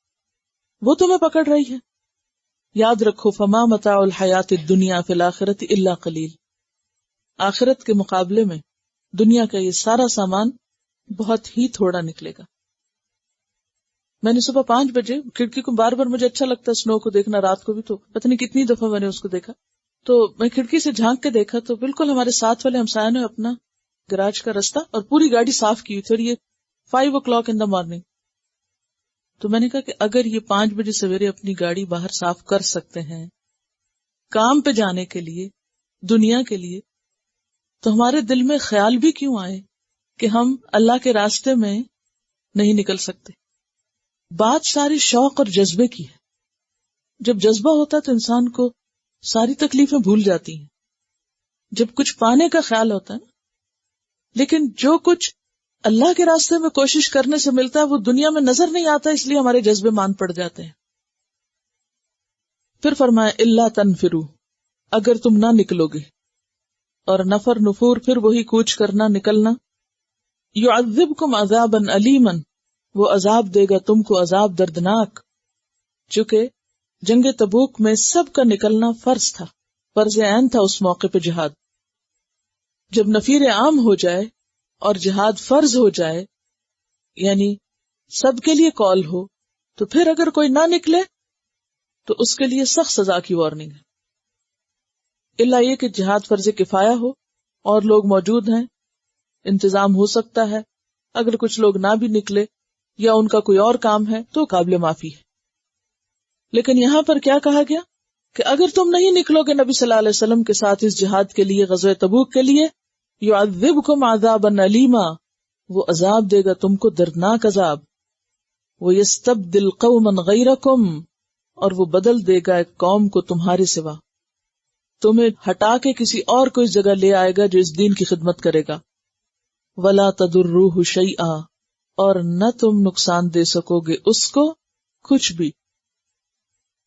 وہ تمہیں پکڑ رہی ہے. یاد رکھو فما متاع الحیات الدنیا فی الآخرۃ الا قلیل. آخرت کے مقابلے میں دنیا کا یہ سارا سامان بہت ہی تھوڑا نکلے گا. میں نے صبح 5 بجے کھڑکی کو، بار بار مجھے اچھا لگتا ہے سنو کو دیکھنا، رات کو بھی تو پتہ نہیں کتنی دفعہ میں نے اس کو دیکھا. تو میں کھڑکی سے جھانک کے دیکھا تو بالکل ہمارے ساتھ والے ہمسایوں نے اپنا گراج کا رستہ اور پوری گاڑی صاف کی تھی، اور یہ 5 o'clock in the morning. تو میں نے کہا کہ اگر یہ 5 بجے سویرے اپنی گاڑی باہر صاف کر سکتے ہیں کام پہ جانے کے لیے، دنیا کے لیے، تو ہمارے دل میں خیال بھی کیوں آئے کہ ہم اللہ کے راستے میں نہیں نکل سکتے. بات ساری شوق اور جذبے کی ہے. جب جذبہ ہوتا ہے تو انسان کو ساری تکلیفیں بھول جاتی ہیں. جب کچھ پانے کا خیال ہوتا ہے نا، لیکن جو کچھ اللہ کے راستے میں کوشش کرنے سے ملتا ہے وہ دنیا میں نظر نہیں آتا، اس لیے ہمارے جذبے مان پڑ جاتے ہیں. پھر فرمایا الا تنفروا، اگر تم نہ نکلو گے. اور نفر نفور پھر وہی کوچ کرنا، نکلنا. یعذبکم عذابا علیما، وہ عذاب دے گا تم کو عذاب دردناک. چونکہ جنگ تبوک میں سب کا نکلنا فرض تھا، فرض عین تھا اس موقع پہ جہاد. جب نفیر عام ہو جائے اور جہاد فرض ہو جائے، یعنی سب کے لیے کال ہو، تو پھر اگر کوئی نہ نکلے تو اس کے لیے سخت سزا کی وارننگ ہے. الا یہ کہ جہاد فرض کفایہ ہو اور لوگ موجود ہیں، انتظام ہو سکتا ہے، اگر کچھ لوگ نہ بھی نکلے یا ان کا کوئی اور کام ہے تو قابل معافی ہے. لیکن یہاں پر کیا کہا گیا کہ اگر تم نہیں نکلو گے نبی صلی اللہ علیہ وسلم کے ساتھ اس جہاد کے لیے، غزوہ تبوک کے لیے، یعذبکم عذابا علیما، وہ عذاب دے گا تم کو دردناک عذاب. ویستبدل قوما غیرکم، اور وہ بدل دے گا ایک قوم کو تمہارے سوا، تمہیں ہٹا کے کسی اور کو اس جگہ لے آئے گا جو اس دین کی خدمت کرے گا. ولا تضروہ شیئا، اور نہ تم نقصان دے سکو گے اس کو کچھ بھی.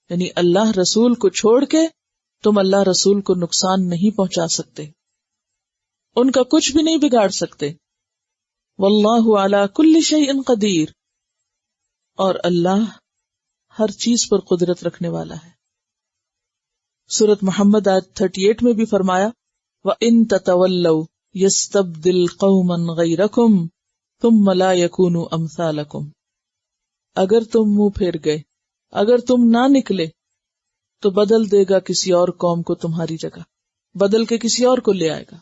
یعنی اللہ رسول کو چھوڑ کے تم اللہ رسول کو نقصان نہیں پہنچا سکتے، ان کا کچھ بھی نہیں بگاڑ سکتے. واللہ علی کل شیء قدیر، اور اللہ ہر چیز پر قدرت رکھنے والا ہے. سورۃ محمد آیت 38 میں بھی فرمایا وَإِن تَتَوَلَّوْا يَسْتَبْدِلْ قَوْمًا غَيْرَكُمْ ثُمَّ لَا يَكُونُوا أَمْثَالَكُمْ. اگر تم منہ پھیر گئے، اگر تم نہ نکلے تو بدل دے گا کسی اور قوم کو تمہاری جگہ، بدل کے کسی اور کو لے آئے گا.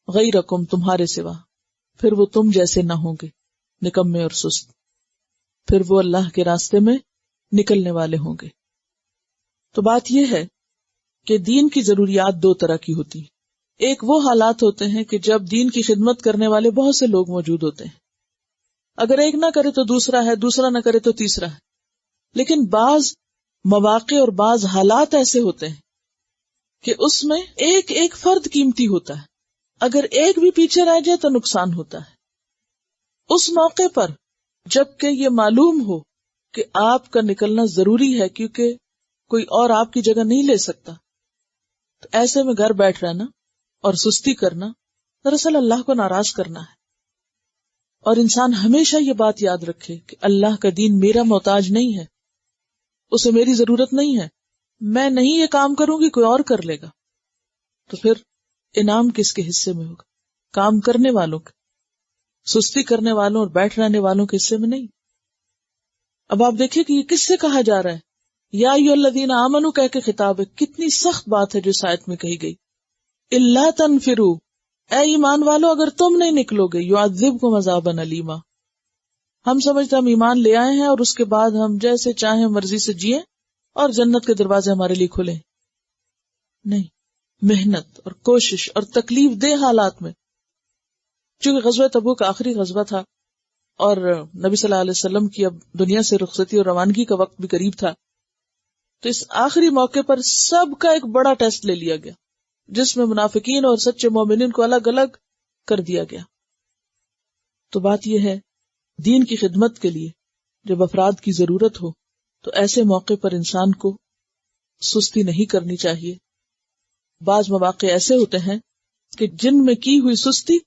غیرکم، تمہارے سوا، پھر وہ تم جیسے نہ ہوں گے، نکمے اور سست. پھر وہ اللہ کے راستے میں نکلنے والے ہوں گے. تو بات یہ ہے کہ دین کی ضروریات 2 طرح کی ہوتی ہیں. ایک وہ حالات ہوتے ہیں کہ جب دین کی خدمت کرنے والے بہت سے لوگ موجود ہوتے ہیں، اگر ایک نہ کرے تو دوسرا ہے، دوسرا نہ کرے تو تیسرا ہے. لیکن بعض مواقع اور بعض حالات ایسے ہوتے ہیں کہ اس میں ایک ایک فرد قیمتی ہوتا ہے، اگر ایک بھی پیچھے رہ جائے تو نقصان ہوتا ہے. اس موقع پر جب کہ یہ معلوم ہو کہ آپ کا نکلنا ضروری ہے کیونکہ کوئی اور آپ کی جگہ نہیں لے سکتا، تو ایسے میں گھر بیٹھ رہنا اور سستی کرنا دراصل اللہ کو ناراض کرنا ہے۔ اور انسان ہمیشہ یہ بات یاد رکھے کہ اللہ کا دین میرا محتاج نہیں ہے، اسے میری ضرورت نہیں ہے، میں نہیں یہ کام کروں گی کوئی اور کر لے گا، تو پھر انعام کس کے حصے میں ہوگا؟ کام کرنے والوں کے، سستی کرنے والوں اور بیٹھ رہنے والوں کے حصے میں نہیں۔ اب آپ دیکھیں کہ یہ کس سے کہا جا رہا ہے؟ یا ایھا الذین آمنوا کہہ کے خطاب ہے، کتنی سخت بات ہے جو اس آیت میں کہی گئی۔ الا تنفروا، اے ایمان والو اگر تم نہیں نکلو گے، یعذبکم عذابا الیما، ہم سمجھتے ہم ایمان لے آئے ہیں اور اس کے بعد ہم جیسے چاہیں مرضی سے جیئیں اور جنت کے دروازے ہمارے لیے کھلیں، نہیں، محنت اور کوشش اور تکلیف دہ حالات میں۔ چونکہ غزوہ تبوک آخری غزوہ تھا اور نبی صلی اللہ علیہ وسلم کی اب دنیا سے رخصتی اور روانگی کا وقت بھی قریب تھا، تو اس آخری موقع پر سب کا ایک بڑا ٹیسٹ لے لیا گیا، جس میں منافقین اور سچے مومنین کو الگ الگ کر دیا گیا۔ تو بات یہ ہے، دین کی خدمت کے لیے جب افراد کی ضرورت ہو تو ایسے موقع پر انسان کو سستی نہیں کرنی چاہیے۔ بعض مواقع ایسے ہوتے ہیں کہ جن میں کی ہوئی سستی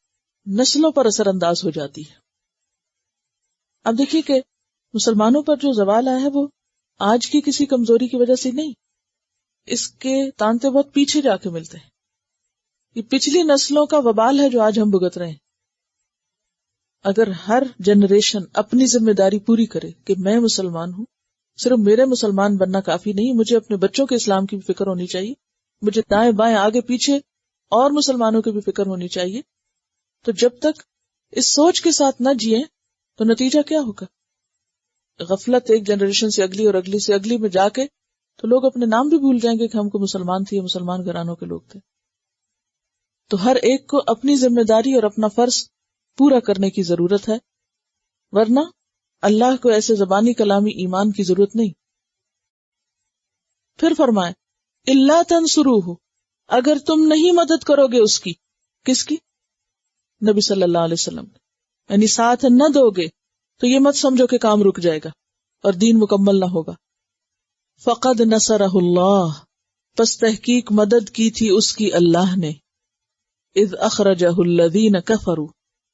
نسلوں پر اثر انداز ہو جاتی ہے۔ اب دیکھیے کہ مسلمانوں پر جو زوال آیا ہے وہ آج کی کسی کمزوری کی وجہ سے نہیں، اس کے تانتے بہت پیچھے جا کے ملتے ہیں۔ یہ پچھلی نسلوں کا وبال ہے جو آج ہم بھگت رہے ہیں۔ اگر ہر جنریشن اپنی ذمہ داری پوری کرے کہ میں مسلمان ہوں، صرف میرے مسلمان بننا کافی نہیں، مجھے اپنے بچوں کے اسلام کی بھی فکر ہونی چاہیے، مجھے دائیں بائیں آگے پیچھے اور مسلمانوں کی بھی فکر ہونی چاہیے، تو جب تک اس سوچ کے ساتھ نہ جئیں تو نتیجہ کیا ہوگا؟ غفلت ایک جنریشن سے اگلی اور اگلی سے اگلی میں جا کے تو لوگ اپنے نام بھی بھول جائیں گے کہ ہم کو مسلمان تھے، مسلمان گھرانوں کے لوگ تھے۔ تو ہر ایک کو اپنی ذمہ داری اور اپنا فرض پورا کرنے کی ضرورت ہے، ورنہ اللہ کو ایسے زبانی کلامی ایمان کی ضرورت نہیں۔ پھر فرمائے الا تنصروہ، اگر تم نہیں مدد کرو گے اس کی، کس کی؟ نبی صلی اللہ علیہ وسلم، یعنی ساتھ نہ دو گے تو یہ مت سمجھو کہ کام رک جائے گا اور دین مکمل نہ ہوگا۔ فقد نصرہ اللہ، پس تحقیق مدد کی تھی اس کی اللہ نے، اذ اخرجہ الذین کفروا،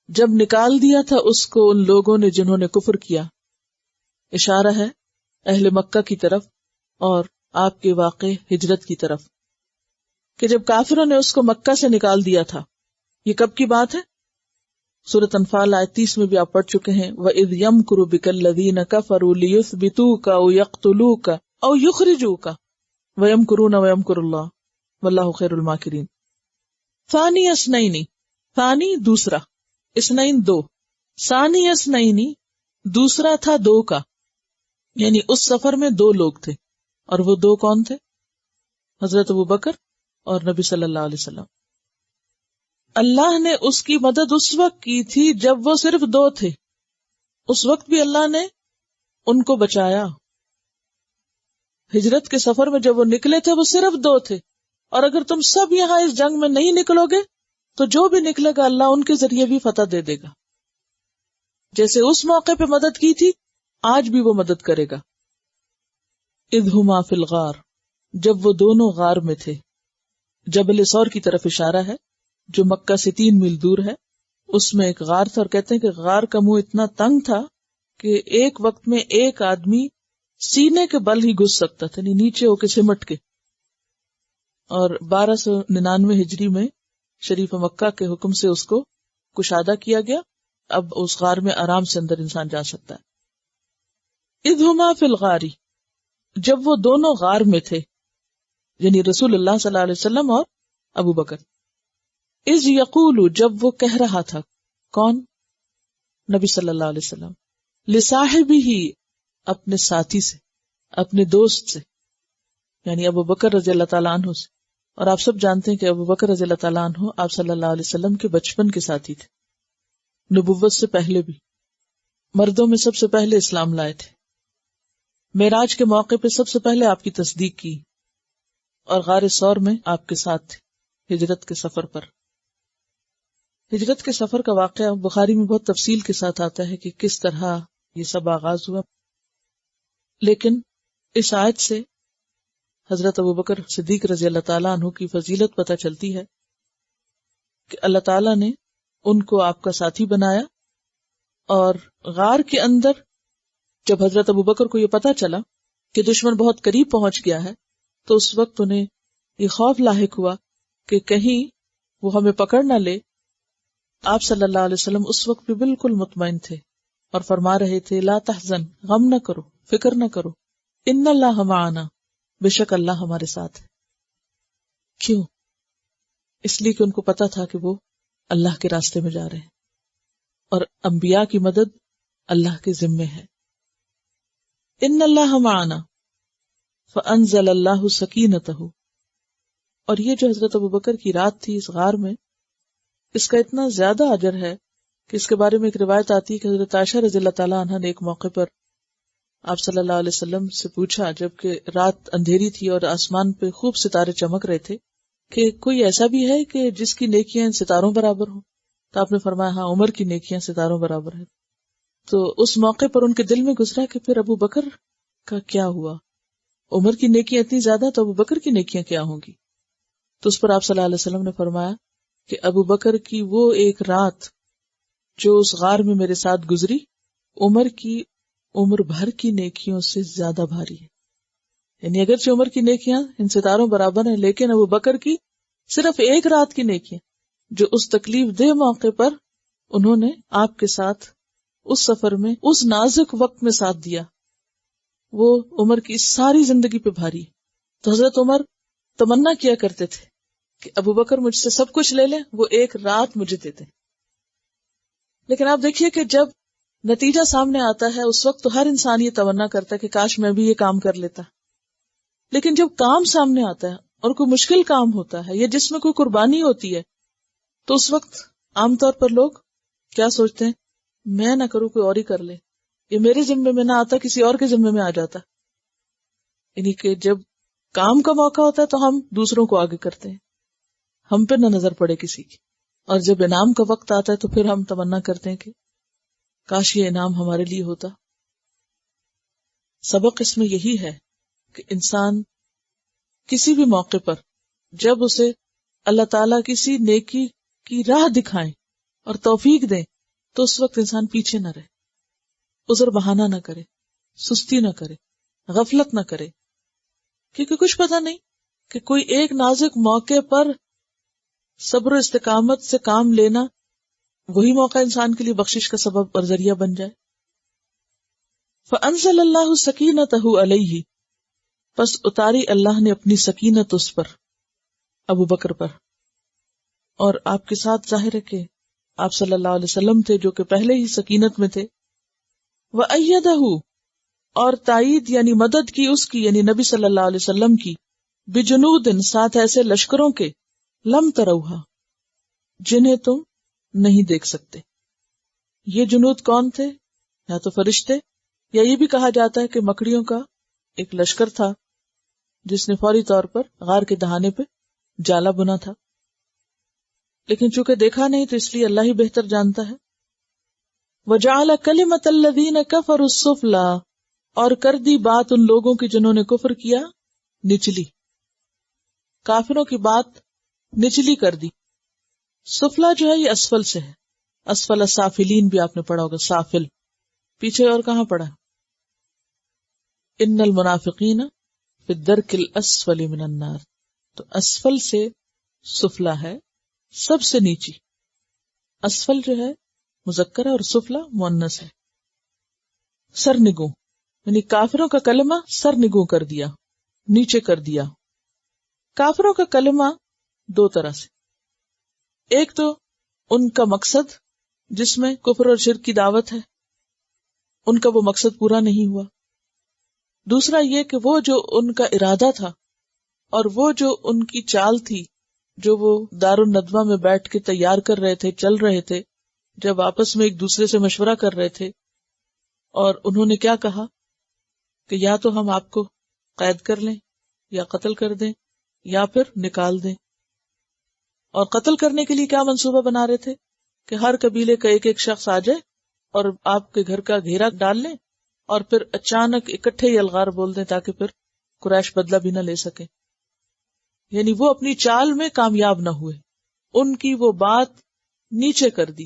جب نکال دیا تھا اس کو ان لوگوں نے جنہوں نے کفر کیا۔ اشارہ ہے اہل مکہ کی طرف اور آپ کے واقع ہجرت کی طرف، کہ جب کافروں نے اس کو مکہ سے نکال دیا تھا۔ یہ کب کی بات ہے؟ سورۃ انفال آیت 30 میں بھی آپ پڑھ چکے ہیں، وَإِذْ يَمْكُرُ بِكَ الَّذِينَ كَفَرُوا لِيُثْبِتُوكَ أَوْ يَقْتُلُوكَ أَوْ يُخْرِجُوكَ وَيَمْكُرُونَ وَيَمْكُرُ اللَّهُ وَاللَّهُ خَيْرُ الْمَاكِرِينَ۔ ثانی اثنین، ثانی دوسرا، اثنین دو، ثانی اثنین دوسرا تھا دو کا، یعنی اس سفر میں دو لوگ تھے، اور وہ دو کون تھے؟ حضرت ابوبکر اور نبی صلی اللہ علیہ وسلم۔ اللہ نے اس کی مدد اس وقت کی تھی جب وہ صرف دو تھے، اس وقت بھی اللہ نے ان کو بچایا۔ ہجرت کے سفر میں جب وہ نکلے تھے وہ صرف دو تھے، اور اگر تم سب یہاں اس جنگ میں نہیں نکلو گے تو جو بھی نکلے گا اللہ ان کے ذریعے بھی فتح دے دے گا۔ جیسے اس موقع پہ مدد کی تھی آج بھی وہ مدد کرے گا۔ اذ ہما فی الغار، جب وہ دونوں غار میں تھے، جبل سور کی طرف اشارہ ہے جو مکہ سے 3 میل دور ہے۔ اس میں ایک غار تھا، اور کہتے ہیں کہ غار کا منہ اتنا تنگ تھا کہ ایک وقت میں ایک آدمی سینے کے بل ہی گھس سکتا تھا، یعنی نیچے ہو کے سمٹ کے۔ اور 1299 ہجری میں شریف مکہ کے حکم سے اس کو کشادہ کیا گیا، اب اس غار میں آرام سے اندر انسان جا سکتا ہے۔ اذ ہما فی الغار، جب وہ دونوں غار میں تھے، یعنی رسول اللہ صلی اللہ علیہ وسلم اور ابو بکر۔ اذ یقول، جب وہ کہہ رہا تھا، کون؟ نبی صلی اللہ علیہ وسلم، لصاحبہ، اپنے ساتھی سے، اپنے دوست سے، یعنی ابو بکر رضی اللہ تعالیٰ عنہ سے۔ اور آپ سب جانتے ہیں کہ ابو بکر رضی اللہ تعالیٰ عنہ آپ صلی اللہ علیہ وسلم کے بچپن کے ساتھی تھے، نبوت سے پہلے بھی، مردوں میں سب سے پہلے اسلام لائے تھے، معراج کے موقع پہ سب سے پہلے آپ کی تصدیق کی، اور غار ثور میں آپ کے ساتھ تھے ہجرت کے سفر پر۔ ہجرت کے سفر کا واقعہ بخاری میں بہت تفصیل کے ساتھ آتا ہے کہ کس طرح یہ سب آغاز ہوا۔ لیکن اس آیت سے حضرت ابوبکر صدیق رضی اللہ تعالیٰ عنہ کی فضیلت پتہ چلتی ہے کہ اللہ تعالیٰ نے ان کو آپ کا ساتھی بنایا، اور غار کے اندر جب حضرت ابوبکر کو یہ پتہ چلا کہ دشمن بہت قریب پہنچ گیا ہے تو اس وقت انہیں یہ خوف لاحق ہوا کہ کہیں وہ ہمیں پکڑ نہ لے۔ آپ صلی اللہ علیہ وسلم اس وقت بھی بالکل مطمئن تھے اور فرما رہے تھے لا تحزن، غم نہ کرو، فکر نہ کرو، ان اللہ معنا، بے شک اللہ ہمارے ساتھ ہے۔ کیوں؟ اس لیے کہ ان کو پتا تھا کہ وہ اللہ کے راستے میں جا رہے ہیں اور انبیاء کی مدد اللہ کے ذمے ہے۔ ان اللہ معنا فانزل اللہ سکینتہ، اور یہ جو حضرت ابوبکر کی رات تھی اس غار میں، اس کا اتنا زیادہ اجر ہے کہ اس کے بارے میں ایک روایت آتی ہے کہ حضرت عائشہ رضی اللہ تعالیٰ عنہ نے ایک موقع پر آپ صلی اللہ علیہ وسلم سے پوچھا، جبکہ رات اندھیری تھی اور آسمان پہ خوب ستارے چمک رہے تھے، کہ کوئی ایسا بھی ہے کہ جس کی نیکیاں ستاروں برابر ہوں؟ تو آپ نے فرمایا ہاں، عمر کی نیکیاں ستاروں برابر ہیں۔ تو اس موقع پر ان کے دل میں گزرا کہ پھر ابو بکر کا کیا ہوا؟ عمر کی نیکیاں اتنی زیادہ تو ابو بکر کی نیکیاں کیا ہوں گی؟ تو اس پر آپ صلی اللہ علیہ وسلم نے فرمایا کہ ابو بکر کی وہ ایک رات جو اس غار میں میرے ساتھ گزری، عمر کی عمر بھر کی نیکیوں سے زیادہ بھاری ہے۔ یعنی اگرچہ عمر کی نیکیاں ان ستاروں برابر ہیں، لیکن ابو بکر کی صرف ایک رات کی نیکیاں جو اس تکلیف دہ موقع پر انہوں نے آپ کے ساتھ اس سفر میں اس نازک وقت میں ساتھ دیا، وہ عمر کی ساری زندگی پہ بھاری ہے۔ تو حضرت عمر تمنا کیا کرتے تھے کہ ابو بکر مجھ سے سب کچھ لے لیں، وہ ایک رات مجھے دیتے۔ لیکن آپ دیکھیے کہ جب نتیجہ سامنے آتا ہے اس وقت تو ہر انسان یہ تمنا کرتا ہے کہ کاش میں بھی یہ کام کر لیتا، لیکن جب کام سامنے آتا ہے اور کوئی مشکل کام ہوتا ہے یا جس میں کوئی قربانی ہوتی ہے تو اس وقت عام طور پر لوگ کیا سوچتے ہیں، میں نہ کروں کوئی اور ہی کر لے، یہ میرے ذمے میں نہ آتا کسی اور کے ذمے میں آ جاتا۔ یعنی کہ جب کام کا موقع ہوتا ہے تو ہم دوسروں کو آگے کرتے ہیں، ہم پہ نہ نظر پڑے کسی کی، اور جب انعام کا وقت آتا ہے تو پھر ہم تمنا کرتے ہیں کہ کاش یہ انعام ہمارے لیے ہوتا۔ سبق اس میں یہی ہے کہ انسان کسی بھی موقع پر جب اسے اللہ تعالیٰ کسی نیکی کی راہ دکھائیں اور توفیق دیں تو اس وقت انسان پیچھے نہ رہے، عذر بہانہ نہ کرے، سستی نہ کرے، غفلت نہ کرے، کیونکہ کچھ پتہ نہیں کہ کوئی ایک نازک موقع پر صبر و استقامت سے کام لینا وہی موقع انسان کے لیے بخشش کا سبب اور ذریعہ بن جائے۔ فَأَنزَلَ اللَّهُ سَكِينَتَهُ عَلَيْهِ، پس اتاری اللہ نے اپنی سکینت اس پر، ابو بکر پر، اور آپ کے ساتھ ظاہر ہے کہ آپ صلی اللہ علیہ وسلم تھے جو کہ پہلے ہی سکینت میں تھے۔ وَأَيَّدَهُ، اور تائید یعنی مدد کی اس کی، یعنی نبی صلی اللہ علیہ وسلم کی، بِجُنُودٍ، ساتھ ایسے لشکروں کے، لم تروہا، جنہیں تم نہیں دیکھ سکتے۔ یہ جنود کون تھے؟ یا تو فرشتے، یا یہ بھی کہا جاتا ہے کہ مکڑیوں کا ایک لشکر تھا جس نے فوری طور پر غار کے دہانے پہ جالا بنا تھا، لیکن چونکہ دیکھا نہیں تو اس لیے اللہ ہی بہتر جانتا ہے۔ وَجَعَلَ كَلِمَةَ الَّذِينَ كَفَرُوا السُّفْلَىٰ، اور کر دی بات ان لوگوں کی جنہوں نے کفر کیا نچلی، کافروں کی بات نچلی کر دی۔ سفلا جو ہے یہ اسفل سے ہے، اسفل السافلین بھی آپ نے پڑھا ہوگا، سافل پیچھے اور کہاں پڑھا؟ ان المنافقین فی الدرک الاسفل من النار، تو اسفل سے سفلا ہے سب سے نیچی، اسفل جو ہے مذکر ہے اور سفلا مؤنث ہے۔ سرنگوں یعنی کافروں کا کلمہ سرنگوں کر دیا، نیچے کر دیا۔ کافروں کا کلمہ دو طرح سے، ایک تو ان کا مقصد جس میں کفر اور شرک کی دعوت ہے، ان کا وہ مقصد پورا نہیں ہوا۔ دوسرا یہ کہ وہ جو ان کا ارادہ تھا اور وہ جو ان کی چال تھی جو وہ دار الندوہ میں بیٹھ کے تیار کر رہے تھے، چل رہے تھے، جب آپس میں ایک دوسرے سے مشورہ کر رہے تھے، اور انہوں نے کیا کہا کہ یا تو ہم آپ کو قید کر لیں یا قتل کر دیں یا پھر نکال دیں۔ اور قتل کرنے کے لیے کیا منصوبہ بنا رہے تھے کہ ہر قبیلے کا ایک ایک شخص آ جائے اور آپ کے گھر کا گھیرا ڈال لیں اور پھر اچانک اکٹھے ہی الغار بول دیں تاکہ پھر قریش بدلہ بھی نہ لے سکے. یعنی وہ اپنی چال میں کامیاب نہ ہوئے، ان کی وہ بات نیچے کر دی.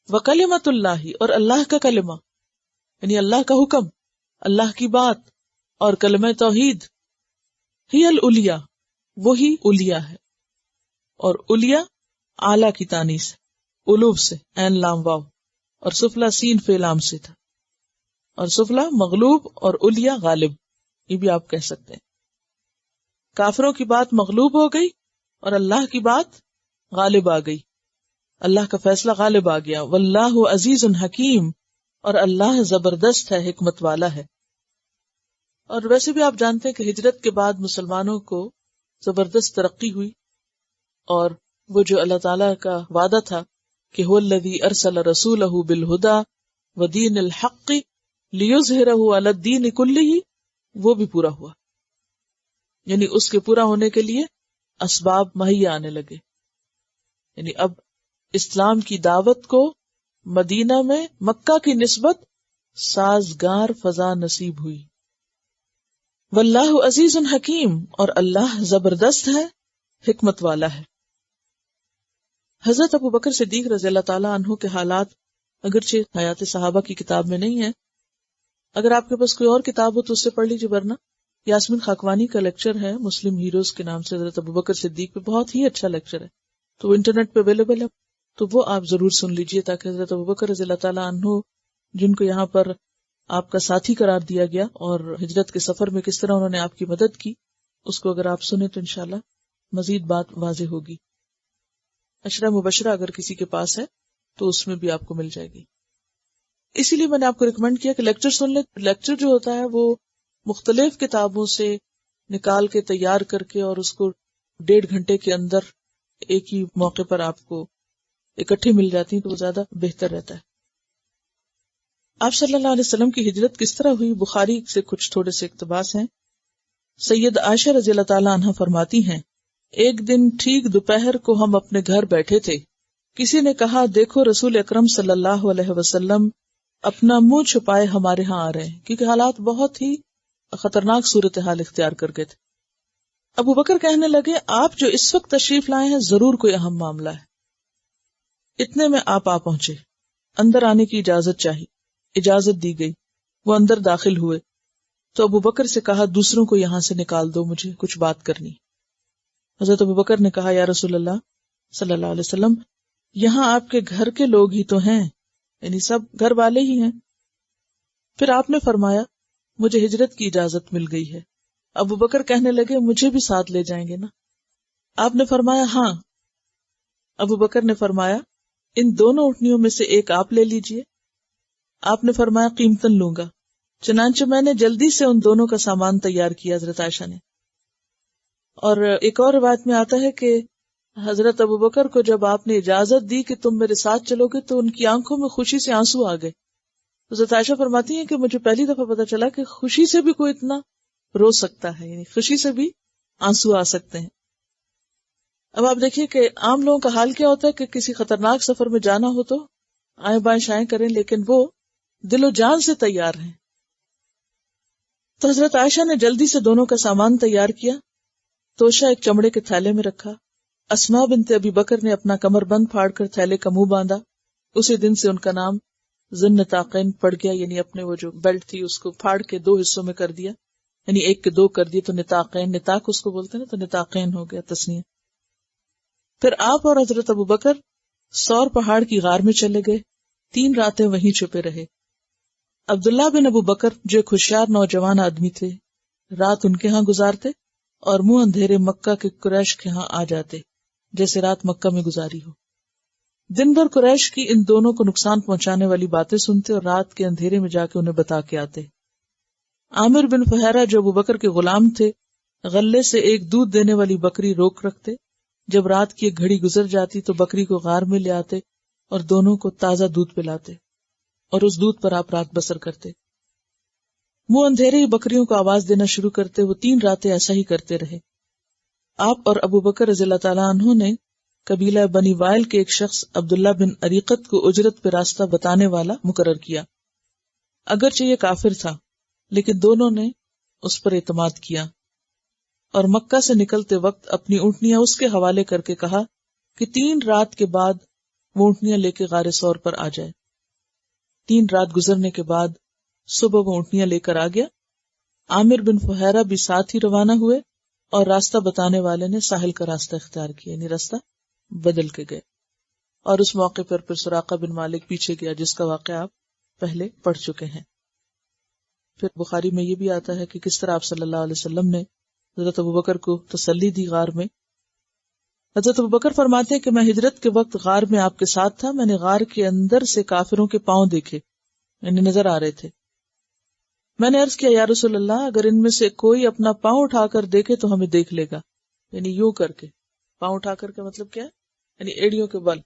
وَكَلِمَةُ اللَّهِ، اور اللہ کا کلمہ یعنی اللہ کا حکم، اللہ کی بات اور کلمہ توحید، ہی العلیٰ، وہی علیٰ ہے. اور علیٰ اعلیٰ کی تانیث ہے، علوب سے عین لام واو، اور سفلا سین فے لام سے تھا، اور سفلا مغلوب اور علیٰ غالب، یہ بھی آپ کہہ سکتے ہیں. کافروں کی بات مغلوب ہو گئی اور اللہ کی بات غالب آ گئی، اللہ کا فیصلہ غالب آ گیا. واللہ عزیز حکیم، اور اللہ زبردست ہے، حکمت والا ہے. اور ویسے بھی آپ جانتے ہیں کہ ہجرت کے بعد مسلمانوں کو زبردست ترقی ہوئی، اور وہ جو اللہ تعالیٰ کا وعدہ تھا کہ هو الذی ارسل رسولہ بالہدی ودین الحق لیظہرہ علی الدین کلہ، وہ بھی پورا ہوا. یعنی اس کے پورا ہونے کے لیے اسباب مہیا آنے لگے. یعنی اب اسلام کی دعوت کو مدینہ میں مکہ کی نسبت سازگار فضا نصیب ہوئی. واللہ عزیز حکیم، اور اللہ زبردست ہے، حکمت والا ہے. حضرت ابو بکر صدیق رضی اللہ تعالیٰ عنہ کے حالات اگرچہ حیات صحابہ کی کتاب میں نہیں ہے، اگر آپ کے پاس کوئی اور کتاب ہو تو اس سے پڑھ لیجیے، ورنہ یاسمین خاکوانی کا لیکچر ہے مسلم ہیروز کے نام سے حضرت ابو بکر صدیق پہ، بہت ہی اچھا لیکچر ہے، تو وہ انٹرنیٹ پہ اویلیبل ہے، تو وہ آپ ضرور سن لیجیے تاکہ حضرت ابو بکر رضی اللہ تعالیٰ عنہ جن کو یہاں پر آپ کا ساتھی قرار دیا گیا اور ہجرت کے سفر میں کس طرح انہوں نے آپ کی مدد کی، اس کو اگر آپ سنیں تو انشاءاللہ مزید بات واضح ہوگی. عشرہ مبشرہ اگر کسی کے پاس ہے تو اس میں بھی آپ کو مل جائے گی. اسی لیے میں نے آپ کو ریکمینڈ کیا کہ لیکچر سن لیں. لیکچر جو ہوتا ہے وہ مختلف کتابوں سے نکال کے تیار کر کے اور اس کو 1.5 گھنٹے کے اندر ایک ہی موقع پر آپ کو اکٹھے مل جاتی ہیں تو وہ زیادہ بہتر رہتا ہے. آپ صلی اللہ علیہ وسلم کی ہجرت کس طرح ہوئی؟ بخاری سے کچھ تھوڑے سے اقتباس ہیں. سید عائشہ رضی اللہ تعالیٰ عنہ فرماتی ہیں، ایک دن ٹھیک دوپہر کو ہم اپنے گھر بیٹھے تھے، کسی نے کہا دیکھو رسول اکرم صلی اللہ علیہ وسلم اپنا منہ چھپائے ہمارے ہاں آ رہے ہیں، کیونکہ حالات بہت ہی خطرناک صورتحال اختیار کر گئے تھے. ابو بکر کہنے لگے آپ جو اس وقت تشریف لائے ہیں ضرور کوئی اہم معاملہ ہے. اتنے میں آپ آ پہنچے، اندر آنے کی اجازت چاہی، اجازت دی گئی، وہ اندر داخل ہوئے تو ابو بکر سے کہا دوسروں کو یہاں سے نکال دو، مجھے کچھ بات کرنی. حضرت ابو بکر نے کہا یا رسول اللہ صلی اللہ علیہ وسلم یہاں آپ کے گھر کے لوگ ہی تو ہیں، یعنی سب گھر والے ہی ہیں. پھر آپ نے فرمایا مجھے ہجرت کی اجازت مل گئی ہے. ابو بکر کہنے لگے مجھے بھی ساتھ لے جائیں گے نا؟ آپ نے فرمایا ہاں. ابو بکر نے فرمایا ان دونوں اونٹنیوں میں سے ایک آپ لے لیجئے. آپ نے فرمایا قیمتاً لوں گا. چنانچہ میں نے جلدی سے ان دونوں کا سامان تیار کیا حضرت عائشہ نے. اور ایک اور روایت میں آتا ہے کہ حضرت ابو بکر کو جب آپ نے اجازت دی کہ تم میرے ساتھ چلو گے تو ان کی آنکھوں میں خوشی سے آنسو آ گئے. حضرت عائشہ فرماتی ہیں کہ مجھے پہلی دفعہ پتا چلا کہ خوشی سے بھی کوئی اتنا رو سکتا ہے، یعنی خوشی سے بھی آنسو آ سکتے ہیں. اب آپ دیکھیے کہ عام لوگوں کا حال کیا ہوتا ہے کہ کسی خطرناک سفر میں جانا ہو تو آئیں بائیں شائیں کریں، لیکن وہ دل و جان سے تیار ہیں. تو حضرت عائشہ نے جلدی سے دونوں کا سامان تیار کیا، توشہ ایک چمڑے کے تھیلے میں رکھا. اسماء بنت ابی بکر نے اپنا کمر بند پھاڑ کر تھیلے کا منہ باندھا. اسی دن سے ان کا نام ذن نطاقین پڑ گیا، یعنی اپنے وہ جو بیلٹ تھی اس کو پھاڑ کے 2 حصوں میں کر دیا، یعنی ایک کے 2 کر دیے تو نطاقین، نطاق اس کو بولتے ہیں نا، تو نطاقین ہو گیا تسنیہ. پھر آپ اور حضرت ابو بکر سور پہاڑ کی غار میں چلے گئے، 3 راتیں وہیں چھپے رہے. عبداللہ بن ابو بکر جو ایک ہوشیار نوجوان آدمی تھے، رات ان کے ہاں گزارتے اور منہ اندھیرے مکہ کے قریش کے ہاں آ جاتے، جیسے رات مکہ میں گزاری ہو. دن بھر قریش کی ان دونوں کو نقصان پہنچانے والی باتیں سنتے اور رات کے اندھیرے میں جا کے انہیں بتا کے آتے. عامر بن فہرہ جو ابو بکر کے غلام تھے، غلے سے ایک دودھ دینے والی بکری روک رکھتے. جب رات کی ایک گھڑی گزر جاتی تو بکری کو غار میں لے آتے اور دونوں کو تازہ دودھ پلاتے اور اس دودھ پر آپ رات بسر کرتے. منہ اندھیرے ہی بکریوں کو آواز دینا شروع کرتے. وہ 3 راتیں ایسا ہی کرتے رہے. آپ اور ابو بکر رضی اللہ تعالیٰ عنہ نے قبیلہ بنی وائل کے ایک شخص عبداللہ بن عریقت کو اجرت پہ راستہ بتانے والا مقرر کیا. اگرچہ یہ کافر تھا لیکن دونوں نے اس پر اعتماد کیا، اور مکہ سے نکلتے وقت اپنی اونٹنیاں اس کے حوالے کر کے کہا کہ 3 رات کے بعد وہ اونٹنیاں لے کے غار ثور پر آ جائے۔ 3 رات گزرنے کے بعد صبح وہ اونٹنیاں لے کر آ گیا۔ عامر بن فہیرہ بھی ساتھ ہی روانہ ہوئے، اور راستہ بتانے والے نے ساحل کا راستہ اختیار کیا، یعنی راستہ بدل کے گئے، اور اس موقع پر پھر سراقہ بن مالک پیچھے گیا، جس کا واقعہ آپ پہلے پڑھ چکے ہیں۔ پھر بخاری میں یہ بھی آتا ہے کہ کس طرح آپ صلی اللہ علیہ وسلم نے حضرت ابوبکر کو تسلی دی غار میں۔ حضرت ابوبکر فرماتے ہیں کہ میں ہجرت کے وقت غار میں آپ کے ساتھ تھا، میں نے غار کے اندر سے کافروں کے پاؤں دیکھے، یعنی نظر آ رہے تھے۔ میں نے عرض کیا یا رسول اللہ، اگر ان میں سے کوئی اپنا پاؤں اٹھا کر دیکھے تو ہمیں دیکھ لے گا، یعنی یوں کر کے، پاؤں اٹھا کر کے مطلب کیا ہے، یعنی ایڑیوں کے بل۔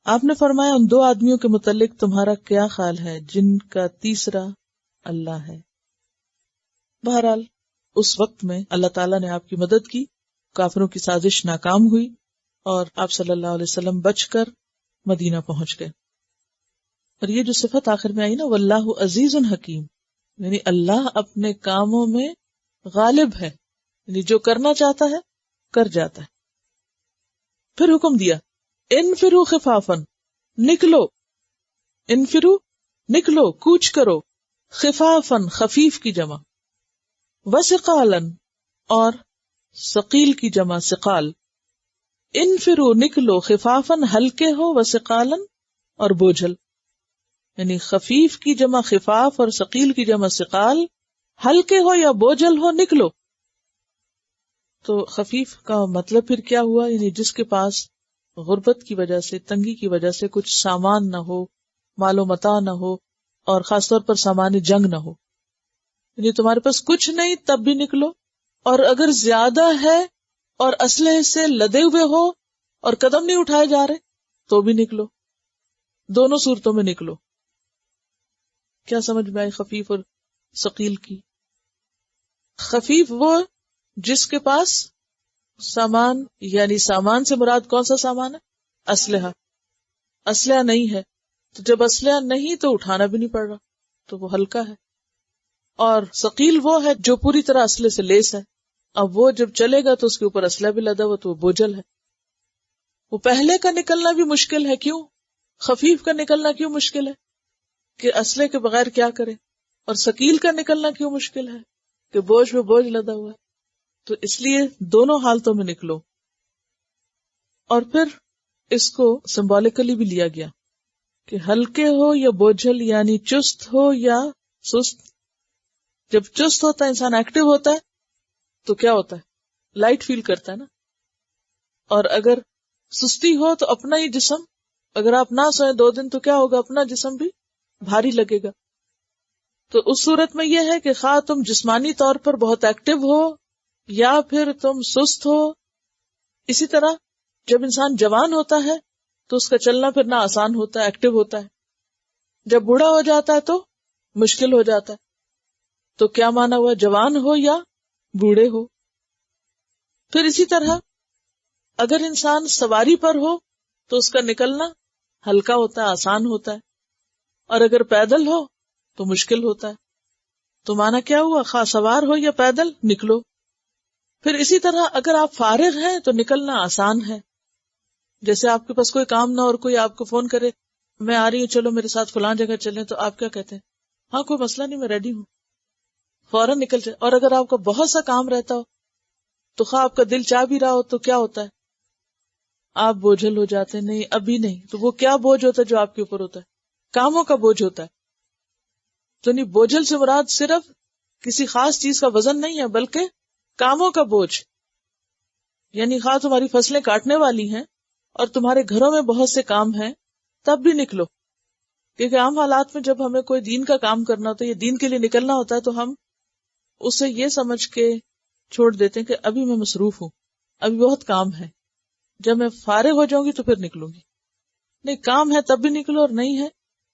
آپ نے فرمایا ان 2 آدمیوں کے متعلق تمہارا کیا خیال ہے جن کا تیسرا اللہ ہے؟ بہرحال اس وقت میں اللہ تعالیٰ نے آپ کی مدد کی، کافروں کی سازش ناکام ہوئی، اور آپ صلی اللہ علیہ وسلم بچ کر مدینہ پہنچ گئے۔ اور یہ جو صفت آخر میں آئی نا، واللہ عزیز حکیم، یعنی اللہ اپنے کاموں میں غالب ہے، یعنی جو کرنا چاہتا ہے کر جاتا ہے۔ پھر حکم دیا انفروا خفافا، نکلو، انفروا نکلو، کوچ کرو، خفافا خفیف کی جمع، وثقالا اور ثقیل کی جمع ثقال۔ انفروا نکلو، خفافا ہلکے ہو، وثقالا اور بوجھل، یعنی خفیف کی جمع خفاف اور ثقیل کی جمع ثقال، ہلکے ہو یا بوجھل ہو نکلو۔ تو خفیف کا مطلب پھر کیا ہوا، یعنی جس کے پاس غربت کی وجہ سے، تنگی کی وجہ سے کچھ سامان نہ ہو، مال و متاع نہ ہو، اور خاص طور پر سامان جنگ نہ ہو، یعنی تمہارے پاس کچھ نہیں تب بھی نکلو، اور اگر زیادہ ہے اور اسلحے سے لدے ہوئے ہو اور قدم نہیں اٹھائے جا رہے تو بھی نکلو، دونوں صورتوں میں نکلو۔ کیا سمجھ میں آئی خفیف اور ثقیل کی؟ خفیف وہ جس کے پاس سامان، یعنی سامان سے مراد کون سا سامان ہے؟ اسلحہ۔ اسلحہ نہیں ہے تو جب اسلحہ نہیں تو اٹھانا بھی نہیں پڑ رہا تو وہ ہلکا ہے۔ اور ثقیل وہ ہے جو پوری طرح اسلحے سے لیس ہے، اب وہ جب چلے گا تو اس کے اوپر اسلحہ بھی لدا ہوا تو وہ بوجھل ہے۔ وہ پہلے کا نکلنا بھی مشکل ہے، کیوں؟ خفیف کا نکلنا کیوں مشکل ہے کہ اسلحے کے بغیر کیا کرے، اور ثقیل کا نکلنا کیوں مشکل ہے کہ بوجھ پہ بوجھ لدا ہوا ہے۔ تو اس لیے دونوں حالتوں میں نکلو۔ اور پھر اس کو سمبولیکلی بھی لیا گیا کہ ہلکے ہو یا بوجھل، یعنی چست ہو یا سست۔ جب چست ہوتا ہے، انسان ایکٹیو ہوتا ہے تو کیا ہوتا ہے؟ لائٹ فیل کرتا ہے نا۔ اور اگر سستی ہو تو اپنا ہی جسم، اگر آپ نہ سوئیں 2 دن تو کیا ہوگا؟ اپنا جسم بھی بھاری لگے گا۔ تو اس صورت میں یہ ہے کہ خواہ تم جسمانی طور پر بہت ایکٹیو ہو یا پھر تم سست ہو۔ اسی طرح جب انسان جوان ہوتا ہے تو اس کا چلنا پھرنا آسان ہوتا ہے، ایکٹیو ہوتا ہے۔ جب بوڑھا ہو جاتا ہے تو مشکل ہو جاتا ہے۔ تو کیا مانا ہوا؟ جوان ہو یا بوڑھے ہو۔ پھر اسی طرح اگر انسان سواری پر ہو تو اس کا نکلنا ہلکا ہوتا ہے، آسان ہوتا ہے، اور اگر پیدل ہو تو مشکل ہوتا ہے۔ تو مانا کیا ہوا؟ خواہ سوار ہو یا پیدل نکلو۔ پھر اسی طرح اگر آپ فارغ ہیں تو نکلنا آسان ہے۔ جیسے آپ کے پاس کوئی کام نہ اور کوئی آپ کو فون کرے میں آ رہی ہوں، چلو میرے ساتھ فلاں جگہ چلیں، تو آپ کیا کہتے ہیں؟ ہاں کوئی مسئلہ نہیں، میں ریڈی ہوں، فوراً نکل جائے۔ اور اگر آپ کا بہت سا کام رہتا ہو تو خواہ آپ کا دل چاہ بھی رہا ہو تو کیا ہوتا ہے؟ آپ بوجھل ہو جاتے ہیں، نہیں ابھی نہیں۔ تو وہ کیا بوجھ ہوتا ہے جو آپ کے اوپر ہوتا ہے؟ کاموں کا بوجھ ہوتا ہے۔ تو نہیں، بوجھل سے مراد صرف کسی خاص چیز کا وزن نہیں ہے بلکہ کاموں کا بوجھ، یعنی خواہ تمہاری فصلیں کاٹنے والی ہیں اور تمہارے گھروں میں بہت سے کام ہیں تب بھی نکلو۔ کیونکہ عام حالات میں جب ہمیں کوئی دین کا کام کرنا ہوتا ہے یا دین کے لیے نکلنا ہوتا ہے تو ہم اسے یہ سمجھ کے چھوڑ دیتے ہیں کہ ابھی میں مصروف ہوں، ابھی بہت کام ہے، جب میں فارغ ہو جاؤں گی تو پھر نکلوں گی۔ نہیں، کام ہے تب بھی نکلو اور نہیں ہے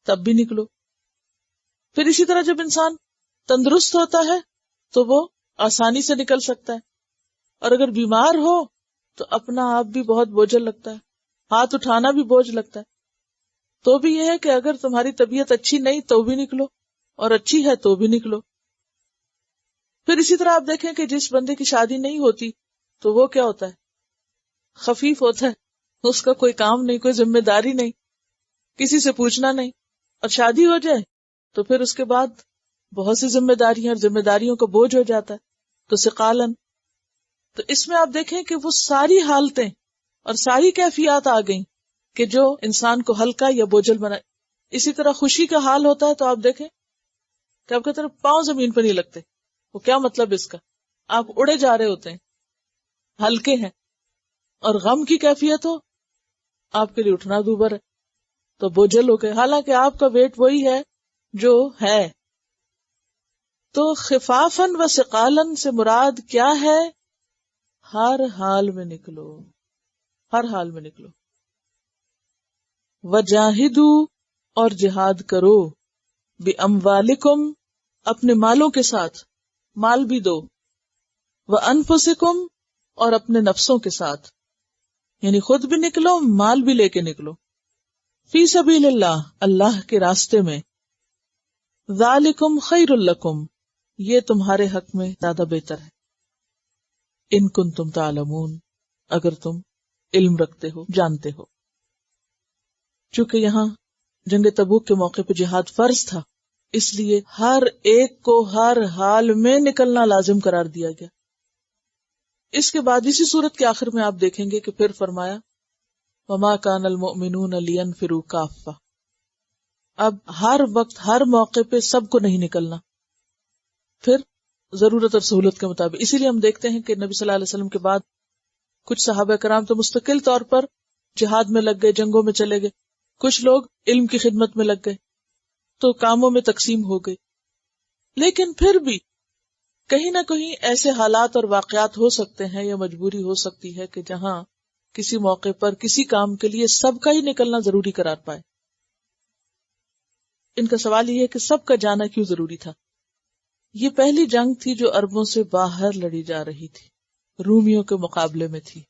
تب بھی نکلو۔ پھر اسی طرح جب انسان تندرست ہوتا ہے تو وہ آسانی سے نکل سکتا ہے، اور اگر بیمار ہو تو اپنا آپ بھی بہت بوجھل لگتا ہے، ہاتھ اٹھانا بھی بوجھ لگتا ہے۔ تو بھی یہ ہے کہ اگر تمہاری طبیعت اچھی نہیں تو بھی نکلو، اور اچھی ہے تو بھی نکلو۔ پھر اسی طرح آپ دیکھیں کہ جس بندے کی شادی نہیں ہوتی تو وہ کیا ہوتا ہے؟ خفیف ہوتا ہے، اس کا کوئی کام نہیں، کوئی ذمہ داری نہیں، کسی سے پوچھنا نہیں، اور شادی ہو جائے تو پھر اس کے بعد بہت سی ذمہ داریاں اور ذمہ داریوں کا بوجھ ہو جاتا ہے، تو ثقالن۔ تو اس میں آپ دیکھیں کہ وہ ساری حالتیں اور ساری کیفیات آ گئیں کہ جو انسان کو ہلکا یا بوجھل بنائے۔ اسی طرح خوشی کا حال ہوتا ہے تو آپ دیکھیں کہ آپ کہتے ہیں پاؤں زمین پر نہیں لگتے، وہ کیا مطلب اس کا؟ آپ اڑے جا رہے ہوتے ہیں، ہلکے ہیں۔ اور غم کی کیفیت ہو، آپ کے لیے اٹھنا دوبر ہے تو بوجھل ہو گئے، حالانکہ آپ کا ویٹ وہی ہے جو ہے۔ تو خفافاً و ثقالاً سے مراد کیا ہے؟ ہر حال میں نکلو، ہر حال میں نکلو۔ وجاہدوا، اور جہاد کرو، باموالکم، اپنے مالوں کے ساتھ، مال بھی دو، وانفسکم، اور اپنے نفسوں کے ساتھ، یعنی خود بھی نکلو، مال بھی لے کے نکلو، فی سبیل اللہ، اللہ کے راستے میں، ذالکم خیر لکم، یہ تمہارے حق میں زیادہ بہتر ہے، ان کنتم تعلمون، اگر تم علم رکھتے ہو، جانتے ہو۔ چونکہ یہاں جنگ تبوک کے موقع پہ جہاد فرض تھا، اس لیے ہر ایک کو ہر حال میں نکلنا لازم قرار دیا گیا۔ اس کے بعد اسی صورت کے آخر میں آپ دیکھیں گے کہ پھر فرمایا وَمَا كَانَ الْمُؤْمِنُونَ لِيَنْفِرُوا كَافَّةً، اب ہر وقت ہر موقع پہ سب کو نہیں نکلنا، پھر ضرورت اور سہولت کے مطابق۔ اسی لیے ہم دیکھتے ہیں کہ نبی صلی اللہ علیہ وسلم کے بعد کچھ صحابہ کرام تو مستقل طور پر جہاد میں لگ گئے، جنگوں میں چلے گئے، کچھ لوگ علم کی خدمت میں لگ گئے، تو کاموں میں تقسیم ہو گئی۔ لیکن پھر بھی کہیں نہ کہیں ایسے حالات اور واقعات ہو سکتے ہیں یا مجبوری ہو سکتی ہے کہ جہاں کسی موقع پر کسی کام کے لیے سب کا ہی نکلنا ضروری قرار پائے۔ ان کا سوال یہ ہے کہ سب کا جانا کیوں ضروری تھا؟ یہ پہلی جنگ تھی جو عربوں سے باہر لڑی جا رہی تھی، رومیوں کے مقابلے میں تھی،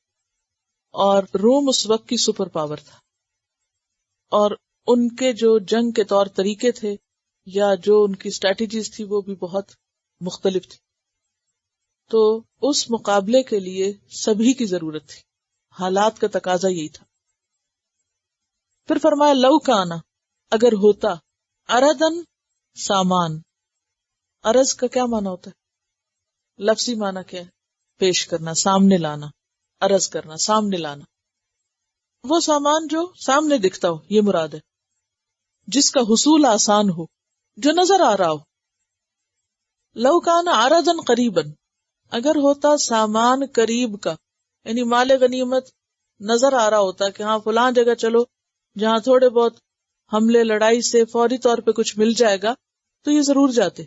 اور روم اس وقت کی سپر پاور تھا، اور ان کے جو جنگ کے طور طریقے تھے یا جو ان کی اسٹریٹجیز تھی وہ بھی بہت مختلف تھی، تو اس مقابلے کے لیے سبھی کی ضرورت تھی، حالات کا تقاضا یہی تھا۔ پھر فرمایا لو کانا، اگر ہوتا، اردن، سامان۔ عرض کا کیا معنی ہوتا ہے؟ لفظی معنی کیا ہے؟ پیش کرنا، سامنے لانا، عرض کرنا، سامنے لانا، وہ سامان جو سامنے دکھتا ہو، یہ مراد ہے، جس کا حصول آسان ہو، جو نظر آ رہا ہو۔ لو کان عرضاً قریباً، اگر ہوتا سامان قریب کا، یعنی مال غنیمت نظر آ رہا ہوتا کہ ہاں فلاں جگہ چلو جہاں تھوڑے بہت حملے لڑائی سے فوری طور پہ کچھ مل جائے گا، تو یہ ضرور جاتے۔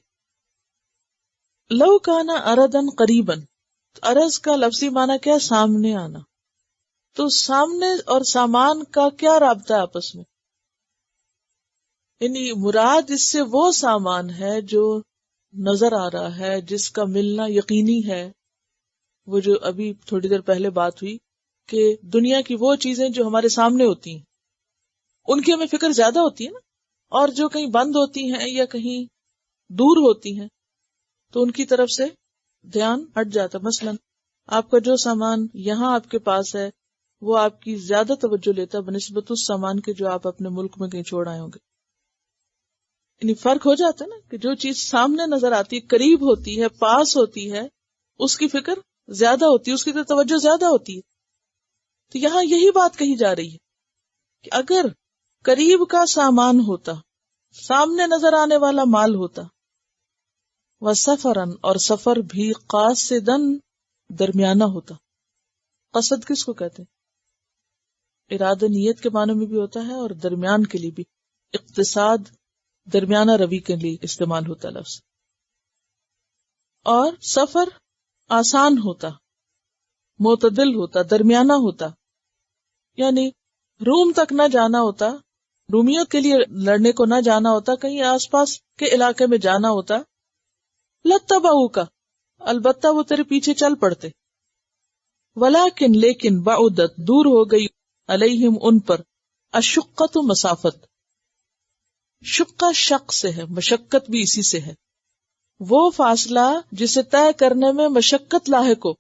لو کان عرضاً قریباً، عرض کا لفظی معنی کیا؟ سامنے آنا۔ تو سامنے اور سامان کا کیا رابطہ ہے آپس میں؟ یعنی مراد اس سے وہ سامان ہے جو نظر آ رہا ہے، جس کا ملنا یقینی ہے۔ وہ جو ابھی تھوڑی دیر پہلے بات ہوئی کہ دنیا کی وہ چیزیں جو ہمارے سامنے ہوتی ہیں ان کی ہمیں فکر زیادہ ہوتی ہے نا، اور جو کہیں بند ہوتی ہیں یا کہیں دور ہوتی ہیں تو ان کی طرف سے دھیان ہٹ جاتا۔ مثلا آپ کا جو سامان یہاں آپ کے پاس ہے وہ آپ کی زیادہ توجہ لیتا بنسبت اس سامان کے جو آپ اپنے ملک میں کہیں چھوڑ آئے ہوں گے۔ یعنی فرق ہو جاتا ہے نا کہ جو چیز سامنے نظر آتی ہے، قریب ہوتی ہے، پاس ہوتی ہے، اس کی فکر زیادہ ہوتی ہے، اس کی طرف توجہ زیادہ ہوتی ہے۔ تو یہاں یہی بات کہی جا رہی ہے کہ اگر قریب کا سامان ہوتا، سامنے نظر آنے والا مال ہوتا، وَسَفَرًا، اور سفر بھی قاصداً، درمیانہ ہوتا۔ قصد کس کو کہتے ہیں؟ ارادہ، نیت کے معنی میں بھی ہوتا ہے اور درمیان کے لیے بھی، اقتصاد، درمیانہ روی کے لیے استعمال ہوتا لفظ۔ اور سفر آسان ہوتا، معتدل ہوتا، درمیانہ ہوتا، یعنی روم تک نہ جانا ہوتا، رومیوں کے لیے لڑنے کو نہ جانا ہوتا، کہیں آس پاس کے علاقے میں جانا ہوتا، لَتَّبَعُوكَ، البتہ وہ تیرے پیچھے چل پڑتے، ولیکن، لیکن، بعدت، دور ہو گئی، علیہم، ان پر، اشقت، مسافت، شقہ شق سے ہے، مشقت بھی اسی سے ہے، وہ فاصلہ جسے طے کرنے میں مشقت لاحق ہو۔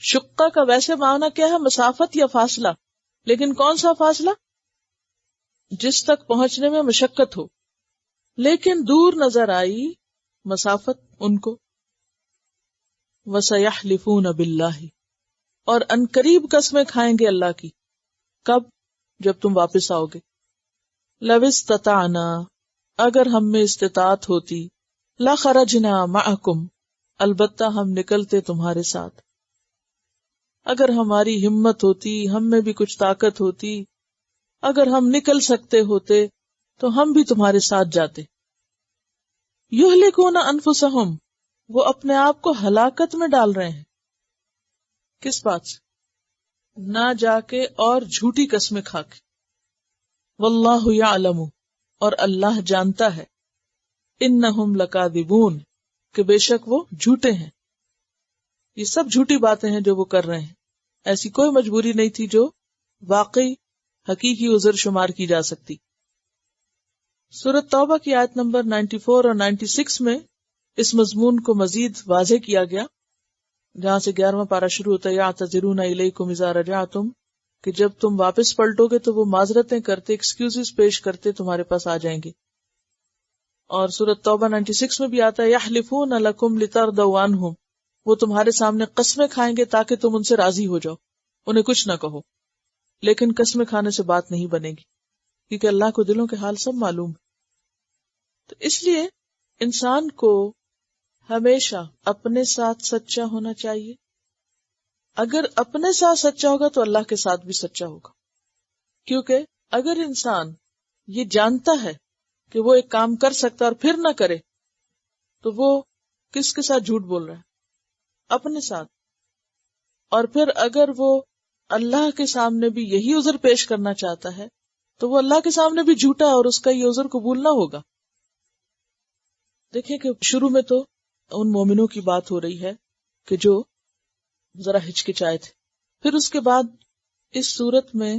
شقہ کا ویسے معنی کیا ہے؟ مسافت یا فاصلہ، لیکن کون سا فاصلہ؟ جس تک پہنچنے میں مشقت ہو، لیکن دور نظر آئی مسافت ان کو۔ وَسَيَحْلِفُونَ بِاللَّهِ، اور عنقریب قسمیں کھائیں گے اللہ کی۔ کب؟ جب تم واپس آؤ گے۔ لَوِ اسْتَطَعْنَا، اگر ہم میں استطاعت ہوتی، لَخَرَجْنَا مَعَكُمْ، البتہ ہم نکلتے تمہارے ساتھ۔ اگر ہماری ہمت ہوتی، ہم میں بھی کچھ طاقت ہوتی، اگر ہم نکل سکتے ہوتے تو ہم بھی تمہارے ساتھ جاتے۔ یہلکون انفسہم، وہ اپنے آپ کو ہلاکت میں ڈال رہے ہیں۔ کس بات سے؟ نہ جا کے اور جھوٹی قسمیں کھا کے۔ واللہ یعلم، اور اللہ جانتا ہے، انہم لکاذبون، کہ بے شک وہ جھوٹے ہیں۔ یہ سب جھوٹی باتیں ہیں جو وہ کر رہے ہیں، ایسی کوئی مجبوری نہیں تھی جو واقعی حقیقی عذر شمار کی جا سکتی۔ سورۃ توبہ کی آیت نمبر 94 اور 96 میں اس مضمون کو مزید واضح کیا گیا، جہاں سے 11واں پارہ شروع ہوتا ہے، یعتذرون الیکم اذا رجعتم، کہ جب تم واپس پلٹو گے تو وہ معذرتیں کرتے، ایکسکیوزز پیش کرتے تمہارے پاس آ جائیں گے۔ اور سورۃ توبہ 96 میں بھی آتا ہے، یحلفون لکم لترضوا عنہم، وہ تمہارے سامنے قسمیں کھائیں گے تاکہ تم ان سے راضی ہو جاؤ، انہیں کچھ نہ کہو، لیکن قسمیں کھانے سے بات نہیں بنے گی، کیونکہ اللہ کو دلوں کے حال سب معلوم ہے۔ تو اس لیے انسان کو ہمیشہ اپنے ساتھ سچا ہونا چاہیے۔ اگر اپنے ساتھ سچا ہوگا تو اللہ کے ساتھ بھی سچا ہوگا، کیونکہ اگر انسان یہ جانتا ہے کہ وہ ایک کام کر سکتا اور پھر نہ کرے تو وہ کس کے ساتھ جھوٹ بول رہا ہے؟ اپنے ساتھ۔ اور پھر اگر وہ اللہ کے سامنے بھی یہی عذر پیش کرنا چاہتا ہے تو وہ اللہ کے سامنے بھی جھوٹا اور اس کا یہ عذر قبول نہ ہوگا۔ دیکھیں کہ شروع میں تو ان مومنوں کی بات ہو رہی ہے کہ جو ذرا ہچکچائے تھے، پھر اس کے بعد اس صورت میں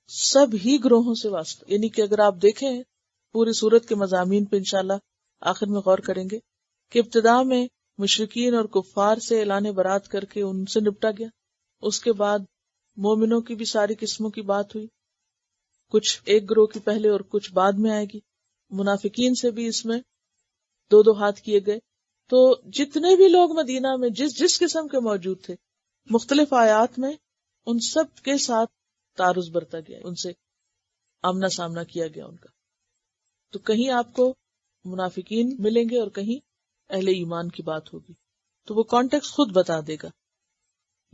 سب ہی گروہوں سے واسطہ، یعنی کہ اگر آپ دیکھیں پوری صورت کے مضامین پہ انشاءاللہ آخر میں غور کریں گے کہ ابتدا میں مشرکین اور کفار سے اعلان برات کر کے ان سے نپٹا گیا، اس کے بعد مومنوں کی بھی ساری قسموں کی بات ہوئی، کچھ ایک گروہ کی پہلے اور کچھ بعد میں آئے گی، منافقین سے بھی اس میں دو دو ہاتھ کیے گئے۔ تو جتنے بھی لوگ مدینہ میں جس قسم کے موجود تھے، مختلف آیات میں ان سب کے ساتھ تعارض برتا گیا، ان سے آمنا سامنا کیا گیا ان کا۔ تو کہیں آپ کو منافقین ملیں گے اور کہیں اہل ایمان کی بات ہوگی، تو وہ کانٹیکسٹ خود بتا دے گا۔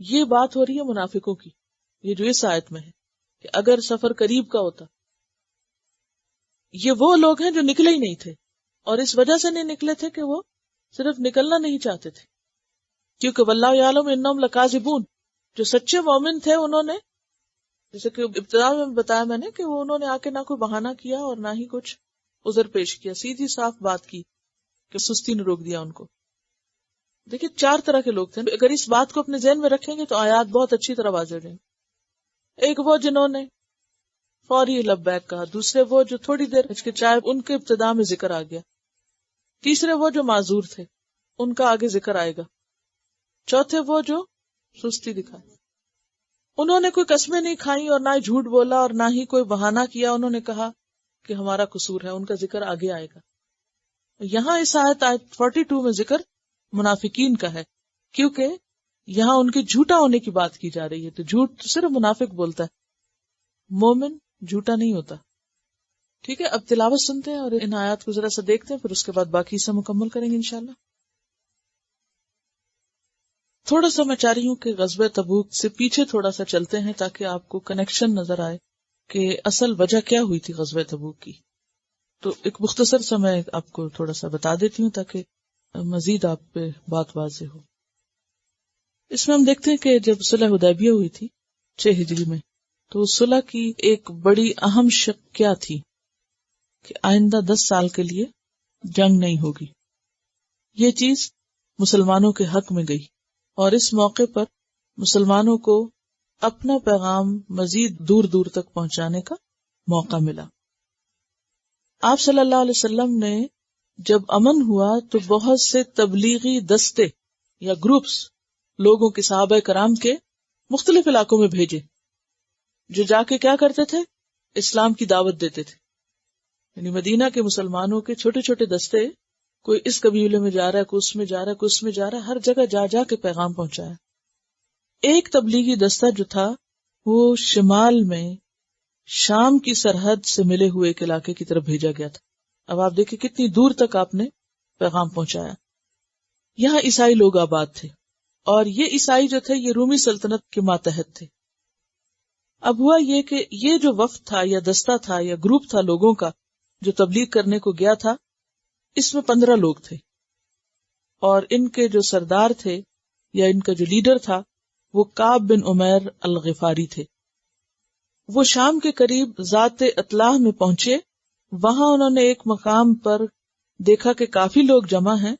یہ بات ہو رہی ہے منافقوں کی، یہ جو اس آیت میں ہے کہ اگر سفر قریب کا ہوتا، یہ وہ لوگ ہیں جو نکلے ہی نہیں تھے، اور اس وجہ سے نہیں نکلے تھے کہ وہ صرف نکلنا نہیں چاہتے تھے، کیونکہ واللہ یعلم انہم لکاذبون، جو سچے مومن تھے انہوں نے، جیسے کہ ابتدا میں بتایا میں نے، کہ وہ انہوں نے آ کے نہ کوئی بہانہ کیا اور نہ ہی کچھ عذر پیش کیا، سیدھی صاف بات کی کہ سستی نے روک دیا ان کو۔ دیکھیں 4 طرح کے لوگ تھے، اگر اس بات کو اپنے ذہن میں رکھیں گے تو آیات بہت اچھی طرح واضح ہو جائیں گے۔ ایک وہ جنہوں نے فوری لبیک کہا، دوسرے وہ جو تھوڑی دیر ہچکچائے، ان کے ابتدا میں ذکر آ گیا، تیسرے وہ جو معذور تھے، ان کا آگے ذکر آئے گا، چوتھے وہ جو سستی دکھائے، انہوں نے کوئی قسمیں نہیں کھائیں اور نہ ہی جھوٹ بولا اور نہ ہی کوئی بہانہ کیا، انہوں نے کہا کہ ہمارا قصور ہے، ان کا ذکر آگے آئے گا۔ یہاں اس آیت 42 میں ذکر منافقین کا ہے، کیونکہ یہاں ان کے جھوٹا ہونے کی بات کی جا رہی ہے، تو جھوٹ تو صرف منافق بولتا ہے، مومن جھوٹا نہیں ہوتا۔ ٹھیک ہے، اب تلاوت سنتے ہیں اور ان آیات کو ذرا سا دیکھتے ہیں، پھر اس کے بعد باقی سے مکمل کریں گے انشاءاللہ۔ تھوڑا سا میں چاہ رہی ہوں کہ غزوہ تبوک سے پیچھے تھوڑا سا چلتے ہیں تاکہ آپ کو کنیکشن نظر آئے کہ اصل وجہ کیا ہوئی تھی غزوہ تبوک کی۔ تو ایک مختصر سا میں آپ کو تھوڑا سا بتا دیتی ہوں تاکہ مزید آپ پہ بات واضح ہو۔ اس میں ہم دیکھتے ہیں کہ جب صلح حدیبیہ ہوئی تھی 6 ہجری میں، تو صلح کی ایک بڑی اہم شق کیا تھی کہ آئندہ 10 سال کے لیے جنگ نہیں ہوگی۔ یہ چیز مسلمانوں کے حق میں گئی، اور اس موقع پر مسلمانوں کو اپنا پیغام مزید دور دور تک پہنچانے کا موقع ملا۔ آپ صلی اللہ علیہ وسلم نے جب امن ہوا تو بہت سے تبلیغی دستے یا گروپس لوگوں کے صحابہ کرام کے مختلف علاقوں میں بھیجے، جو جا کے کیا کرتے تھے؟ اسلام کی دعوت دیتے تھے. یعنی مدینہ کے مسلمانوں کے چھوٹے چھوٹے دستے، کوئی اس قبیلے میں جا رہا ہے، کوئی اس میں جا رہا ہے، کوئی اس میں جا رہا ہے، ہر جگہ جا جا کے پیغام پہنچایا. ایک تبلیغی دستہ جو تھا وہ شمال میں شام کی سرحد سے ملے ہوئے ایک علاقے کی طرف بھیجا گیا تھا. اب آپ دیکھیں کتنی دور تک آپ نے پیغام پہنچایا. یہاں عیسائی لوگ آباد تھے، اور یہ عیسائی جو تھے یہ رومی سلطنت کے ماتحت تھے. اب ہوا یہ کہ یہ جو وفد تھا یا دستہ تھا یا گروپ تھا لوگوں کا جو تبلیغ کرنے کو گیا تھا، اس میں 15 لوگ تھے، اور ان کے جو سردار تھے یا ان کا جو لیڈر تھا وہ کعب بن عمیر الغفاری تھے. وہ شام کے قریب ذات اطلاح میں پہنچے. وہاں انہوں نے ایک مقام پر دیکھا کہ کافی لوگ جمع ہیں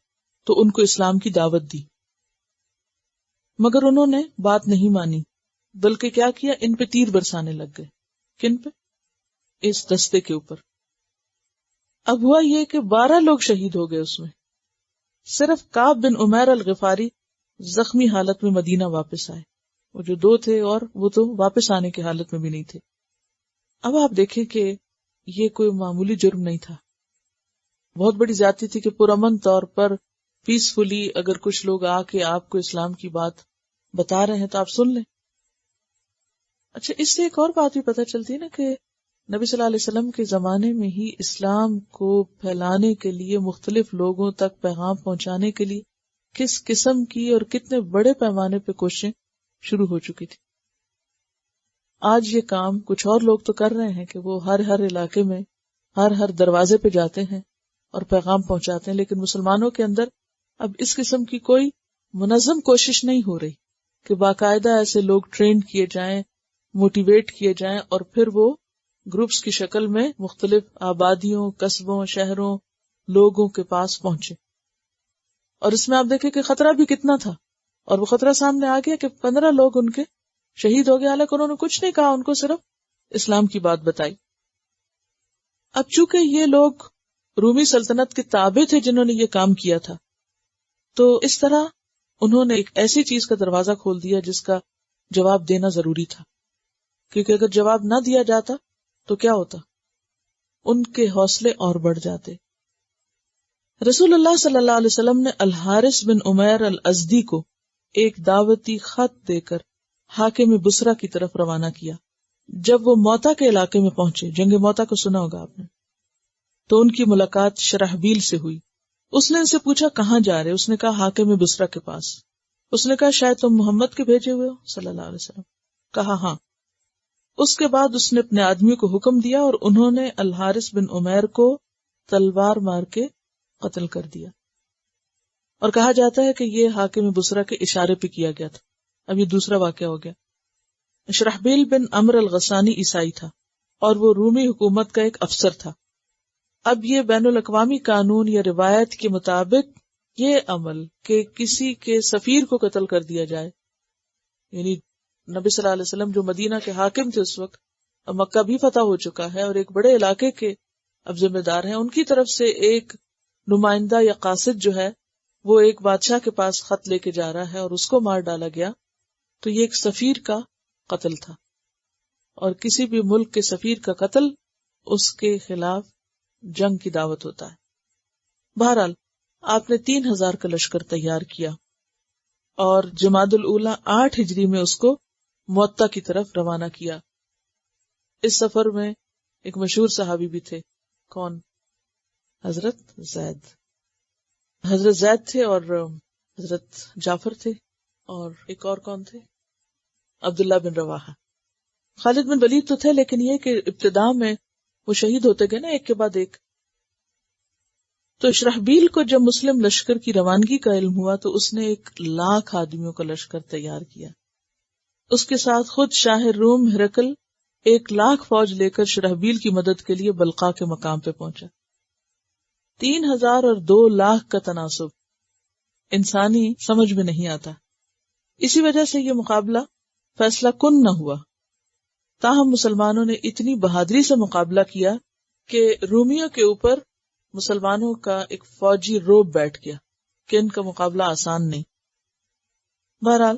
تو ان کو اسلام کی دعوت دی، مگر انہوں نے بات نہیں مانی، بلکہ کیا کیا؟ ان پہ تیر برسانے لگ گئے. کن پہ؟ اس دستے کے اوپر. اب ہوا یہ کہ 12 لوگ شہید ہو گئے. اس میں صرف کعب بن عمیر الغفاری زخمی حالت میں مدینہ واپس آئے. وہ جو 2 تھے اور وہ تو واپس آنے کی حالت میں بھی نہیں تھے. اب آپ دیکھیں کہ یہ کوئی معمولی جرم نہیں تھا، بہت بڑی زیادتی تھی کہ پرامن طور پر پیسفلی اگر کچھ لوگ آ کے آپ کو اسلام کی بات بتا رہے ہیں تو آپ سن لیں. اچھا، اس سے ایک اور بات بھی پتہ چلتی ہے نا کہ نبی صلی اللہ علیہ وسلم کے زمانے میں ہی اسلام کو پھیلانے کے لیے، مختلف لوگوں تک پیغام پہنچانے کے لیے کس قسم کی اور کتنے بڑے پیمانے پہ کوششیں شروع ہو چکی تھی. آج یہ کام کچھ اور لوگ تو کر رہے ہیں کہ وہ ہر علاقے میں ہر دروازے پہ جاتے ہیں اور پیغام پہنچاتے ہیں، لیکن مسلمانوں کے اندر اب اس قسم کی کوئی منظم کوشش نہیں ہو رہی کہ باقاعدہ ایسے لوگ ٹرین کیے جائیں، موٹیویٹ کیے جائیں، اور پھر وہ گروپس کی شکل میں مختلف آبادیوں، قصبوں، شہروں، لوگوں کے پاس پہنچے. اور اس میں آپ دیکھیں کہ خطرہ بھی کتنا تھا، اور وہ خطرہ سامنے آ گیا کہ 15 لوگ ان کے شہید ہو گئے، حالانکہ انہوں نے کچھ نہیں کہا، ان کو صرف اسلام کی بات بتائی. اب چونکہ یہ لوگ رومی سلطنت کے تابع تھے جنہوں نے یہ کام کیا تھا، تو اس طرح انہوں نے ایک ایسی چیز کا دروازہ کھول دیا جس کا جواب دینا ضروری تھا، کیونکہ اگر جواب نہ دیا جاتا تو کیا ہوتا؟ ان کے حوصلے اور بڑھ جاتے. رسول اللہ صلی اللہ علیہ وسلم نے الحارث بن عمیر الازدی کو ایک دعوتی خط دے کر حاکم بصرہ کی طرف روانہ کیا. جب وہ موتا کے علاقے میں پہنچے، جنگ موتا کو سنا ہوگا آپ نے، تو ان کی ملاقات شرحبیل سے ہوئی. اس نے ان سے پوچھا کہاں جا رہے؟ اس نے کہا حاکم بصرہ کے پاس. اس نے کہا شاید تم محمد کے بھیجے ہوئے ہو صلی اللہ علیہ وسلم. کہا ہاں. اس کے بعد اس نے اپنے آدمیوں کو حکم دیا اور انہوں نے الحارث بن عمیر کو تلوار مار کے قتل کر دیا. اور کہا جاتا ہے کہ یہ حاکم بصرہ کے اشارے پہ کیا گیا تھا. اب یہ دوسرا واقعہ ہو گیا. شرحبیل بن عمر الغسانی عیسائی تھا اور وہ رومی حکومت کا ایک افسر تھا. اب یہ بین الاقوامی قانون یا روایت کے مطابق یہ عمل کہ کسی کے سفیر کو قتل کر دیا جائے، یعنی نبی صلی اللہ علیہ وسلم جو مدینہ کے حاکم تھے اس وقت، اب مکہ بھی فتح ہو چکا ہے اور ایک بڑے علاقے کے اب ذمہ دار ہیں، ان کی طرف سے ایک نمائندہ یا قاصد جو ہے وہ ایک بادشاہ کے پاس خط لے کے جا رہا ہے اور اس کو مار ڈالا گیا. تو یہ ایک سفیر کا قتل تھا، اور کسی بھی ملک کے سفیر کا قتل اس کے خلاف جنگ کی دعوت ہوتا ہے. بہرحال آپ نے 3000 کا لشکر تیار کیا اور جمادی الاولیٰ 8 ہجری میں اس کو موتا کی طرف روانہ کیا. اس سفر میں ایک مشہور صحابی بھی تھے. کون؟ حضرت زید تھے، اور حضرت جعفر تھے، اور ایک اور کون تھے؟ عبداللہ بن رواحہ. خالد بن ولید تو تھے، لیکن یہ کہ ابتدا میں وہ شہید ہوتے گئے نا ایک کے بعد ایک. تو شرحبیل کو جب مسلم لشکر کی روانگی کا علم ہوا تو اس نے 1,00,000 آدمیوں کا لشکر تیار کیا. اس کے ساتھ خود شاہ روم ہرقل 1,00,000 فوج لے کر شرحبیل کی مدد کے لیے بلقا کے مقام پہ پہنچا. 3,000 اور 2,00,000 کا تناسب انسانی سمجھ میں نہیں آتا. اسی وجہ سے یہ مقابلہ فیصلہ کن نہ ہوا. تاہم مسلمانوں نے اتنی بہادری سے مقابلہ کیا کہ رومیوں کے اوپر مسلمانوں کا ایک فوجی روب بیٹھ گیا کہ ان کا مقابلہ آسان نہیں. بہرحال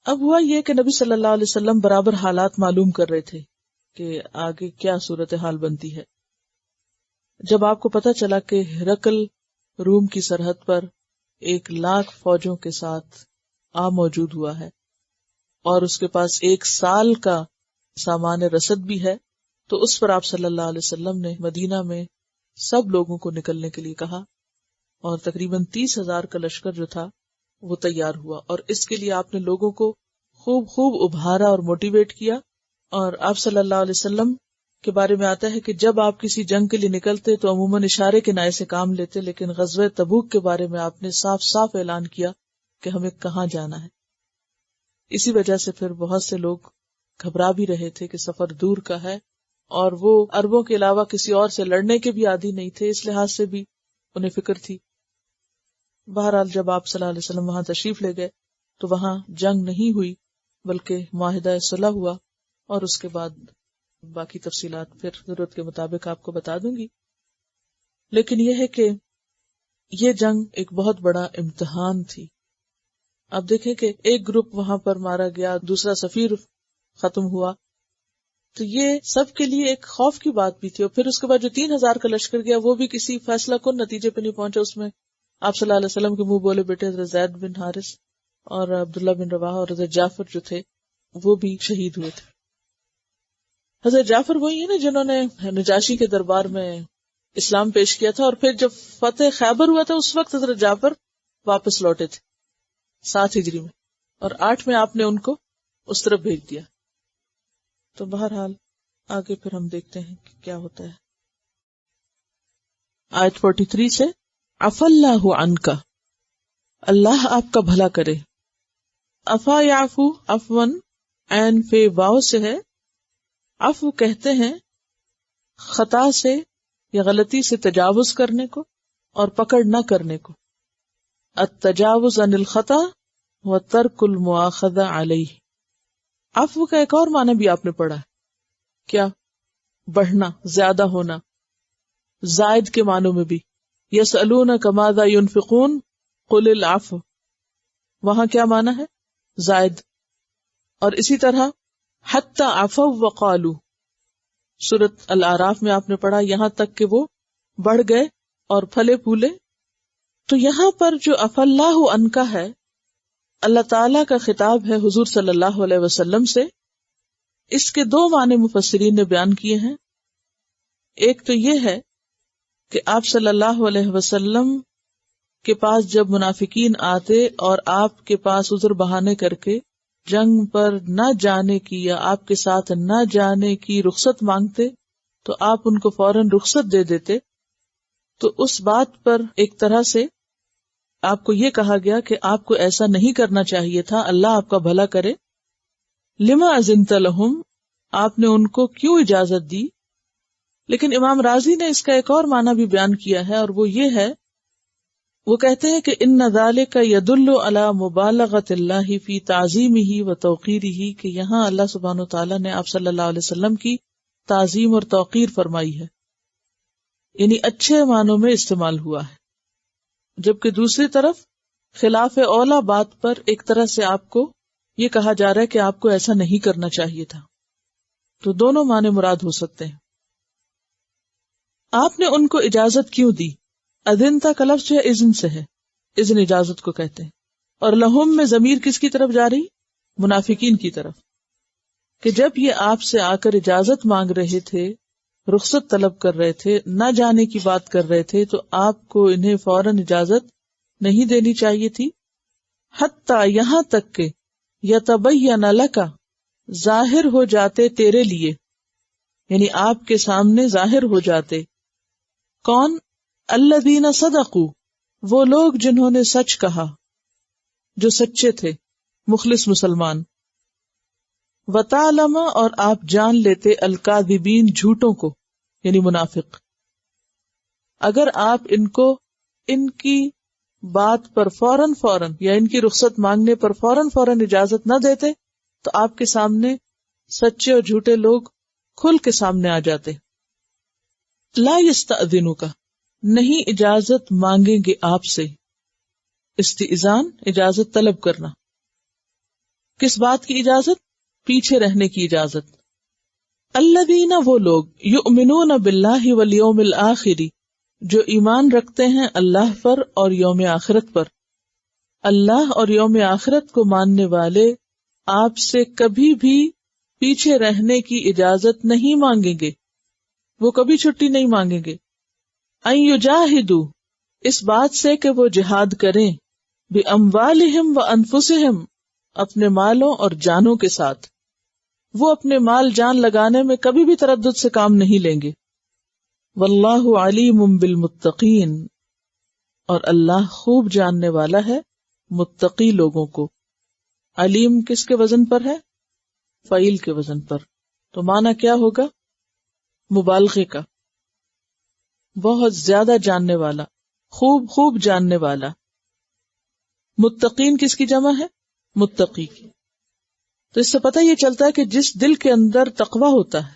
اب ہوا یہ کہ نبی صلی اللہ علیہ وسلم برابر حالات معلوم کر رہے تھے کہ آگے کیا صورتحال بنتی ہے. جب آپ کو پتہ چلا کہ ہرقل روم کی سرحد پر 1,00,000 فوجوں کے ساتھ موجود ہوا ہے اور اس کے پاس 1 سال کا سامان رسد بھی ہے، تو اس پر آپ صلی اللہ علیہ وسلم نے مدینہ میں سب لوگوں کو نکلنے کے لیے کہا اور تقریباً 30,000 کا لشکر جو تھا وہ تیار ہوا. اور اس کے لیے آپ نے لوگوں کو خوب ابھارا اور موٹیویٹ کیا. اور آپ صلی اللہ علیہ وسلم کے بارے میں آتا ہے کہ جب آپ کسی جنگ کے لیے نکلتے تو عموماً اشارے کے نائے سے کام لیتے، لیکن غزوہ تبوک کے بارے میں آپ نے صاف صاف اعلان کیا کہ ہمیں کہاں جانا ہے. اسی وجہ سے پھر بہت سے لوگ گھبرا بھی رہے تھے کہ سفر دور کا ہے، اور وہ عربوں کے علاوہ کسی اور سے لڑنے کے بھی عادی نہیں تھے، اس لحاظ سے بھی انہیں فکر تھی. بہرحال جب آپ صلی اللہ علیہ وسلم وہاں تشریف لے گئے تو وہاں جنگ نہیں ہوئی بلکہ معاہدہ صلح ہوا، اور اس کے بعد باقی تفصیلات پھر ضرورت کے مطابق آپ کو بتا دوں گی. لیکن یہ ہے کہ یہ جنگ ایک بہت بڑا امتحان تھی. اب دیکھیں کہ ایک گروپ وہاں پر مارا گیا، دوسرا سفیر ختم ہوا، تو یہ سب کے لیے ایک خوف کی بات بھی تھی. اور پھر اس کے بعد جو 3,000 کا لشکر گیا وہ بھی کسی فیصلہ کن نتیجے پہ نہیں پہنچا. اس میں آپ صلی اللہ علیہ وسلم کے منہ بولے بیٹے حضرت زید بن حارث اور عبداللہ بن رواحہ اور حضرت جعفر جو تھے وہ بھی شہید ہوئے تھے. حضرت جعفر وہی ہے نا جنہوں نے نجاشی کے دربار میں اسلام پیش کیا تھا، اور پھر جب فتح خیبر ہوا تھا اس وقت حضرت جعفر واپس لوٹے تھے 7 ہجری میں، اور 8 میں آپ نے ان کو اس طرف بھیج دیا. تو بہرحال آگے پھر ہم دیکھتے ہیں کہ کیا ہوتا ہے. آیت 43 سے عفا اللہ عنک، اللہ آپ کا بھلا کرے. عفا یعفو عفون عین فے واو سے ہے. عفو کہتے ہیں خطا سے یا غلطی سے تجاوز کرنے کو اور پکڑ نہ کرنے کو. التجاوز عن الخطا وترک المؤاخذہ علیہ. عفو کا ایک اور معنی بھی آپ نے پڑھا ہے، کیا؟ بڑھنا، زیادہ ہونا، زائد کے معنوں میں بھی. یسألونک ماذا ينفقون قل العفو، وہاں کیا معنی ہے؟ زائد. اور اسی طرح حتی عفوا وقالوا، سورۃ الاعراف میں آپ نے پڑھا یہاں تک کہ وہ بڑھ گئے اور پھلے پھولے. تو یہاں پر جو عفا اللہ عنک ہے، اللہ تعالیٰ کا خطاب ہے حضور صلی اللہ علیہ وسلم سے. اس کے 2 معنی مفسرین نے بیان کیے ہیں. ایک تو یہ ہے کہ آپ صلی اللہ علیہ وسلم کے پاس جب منافقین آتے اور آپ کے پاس عذر بہانے کر کے جنگ پر نہ جانے کی یا آپ کے ساتھ نہ جانے کی رخصت مانگتے تو آپ ان کو فوراً رخصت دے دیتے. تو اس بات پر ایک طرح سے آپ کو یہ کہا گیا کہ آپ کو ایسا نہیں کرنا چاہیے تھا، اللہ آپ کا بھلا کرے. لما اذنت لہم، آپ نے ان کو کیوں اجازت دی. لیکن امام رازی نے اس کا ایک اور معنی بھی بیان کیا ہے، اور وہ یہ ہے، وہ کہتے ہیں کہ ان ذالک یدل علی مبالغۃ اللہ فی تعظیمہ و توقیرہ، کہ یہاں اللہ سبحانہ وتعالی نے آپ صلی اللہ علیہ وسلم کی تعظیم اور توقیر فرمائی ہے، یعنی اچھے معنوں میں استعمال ہوا ہے. جبکہ دوسری طرف خلاف اولا بات پر ایک طرح سے آپ کو یہ کہا جا رہا ہے کہ آپ کو ایسا نہیں کرنا چاہیے تھا. تو دونوں معنی مراد ہو سکتے ہیں. آپ نے ان کو اجازت کیوں دی؟ اذنتا کا لفظ جو ہے اذن سے ہے، اذن اجازت کو کہتے ہیں. اور لہم میں ضمیر کس کی طرف جا رہی؟ منافقین کی طرف، کہ جب یہ آپ سے آ کر اجازت مانگ رہے تھے، رخصت طلب کر رہے تھے، نہ جانے کی بات کر رہے تھے، تو آپ کو انہیں فوراً اجازت نہیں دینی چاہیے تھی. حتیٰ یہاں تک کہ یتبین لک، ظاہر ہو جاتے تیرے لیے، یعنی آپ کے سامنے ظاہر ہو جاتے. کون؟ الذین صدقوا، وہ لوگ جنہوں نے سچ کہا، جو سچے تھے، مخلص مسلمان. وتعلم، اور آپ جان لیتے الکاذبین، جھوٹوں کو، یعنی منافق. اگر آپ ان کو ان کی بات پر فوراً یا ان کی رخصت مانگنے پر فوراً اجازت نہ دیتے تو آپ کے سامنے سچے اور جھوٹے لوگ کھل کے سامنے آ جاتے. لا یستأذنک، نہیں اجازت مانگیں گے آپ سے. استئذان اجازت طلب کرنا. کس بات کی اجازت؟ پیچھے رہنے کی اجازت. الذین، وہ لوگ، یؤمنون باللہ والیوم الآخر، جو ایمان رکھتے ہیں اللہ پر اور یوم آخرت پر. اللہ اور یوم آخرت کو ماننے والے آپ سے کبھی بھی پیچھے رہنے کی اجازت نہیں مانگیں گے، وہ کبھی چھٹی نہیں مانگیں گے. ان یجاہدوا، اس بات سے کہ وہ جہاد کریں، باموالہم وانفسہم، اپنے مالوں اور جانوں کے ساتھ. وہ اپنے مال جان لگانے میں کبھی بھی تردد سے کام نہیں لیں گے. واللہ علیم بالمتقین، اور اللہ خوب جاننے والا ہے متقی لوگوں کو. علیم کس کے وزن پر ہے؟ فعیل کے وزن پر. تو معنی کیا ہوگا؟ مبالغے کا. بہت زیادہ جاننے والا، خوب خوب جاننے والا. متقین کس کی جمع ہے؟ متقی کی. تو اس سے پتہ یہ چلتا ہے کہ جس دل کے اندر تقویٰ ہوتا ہے،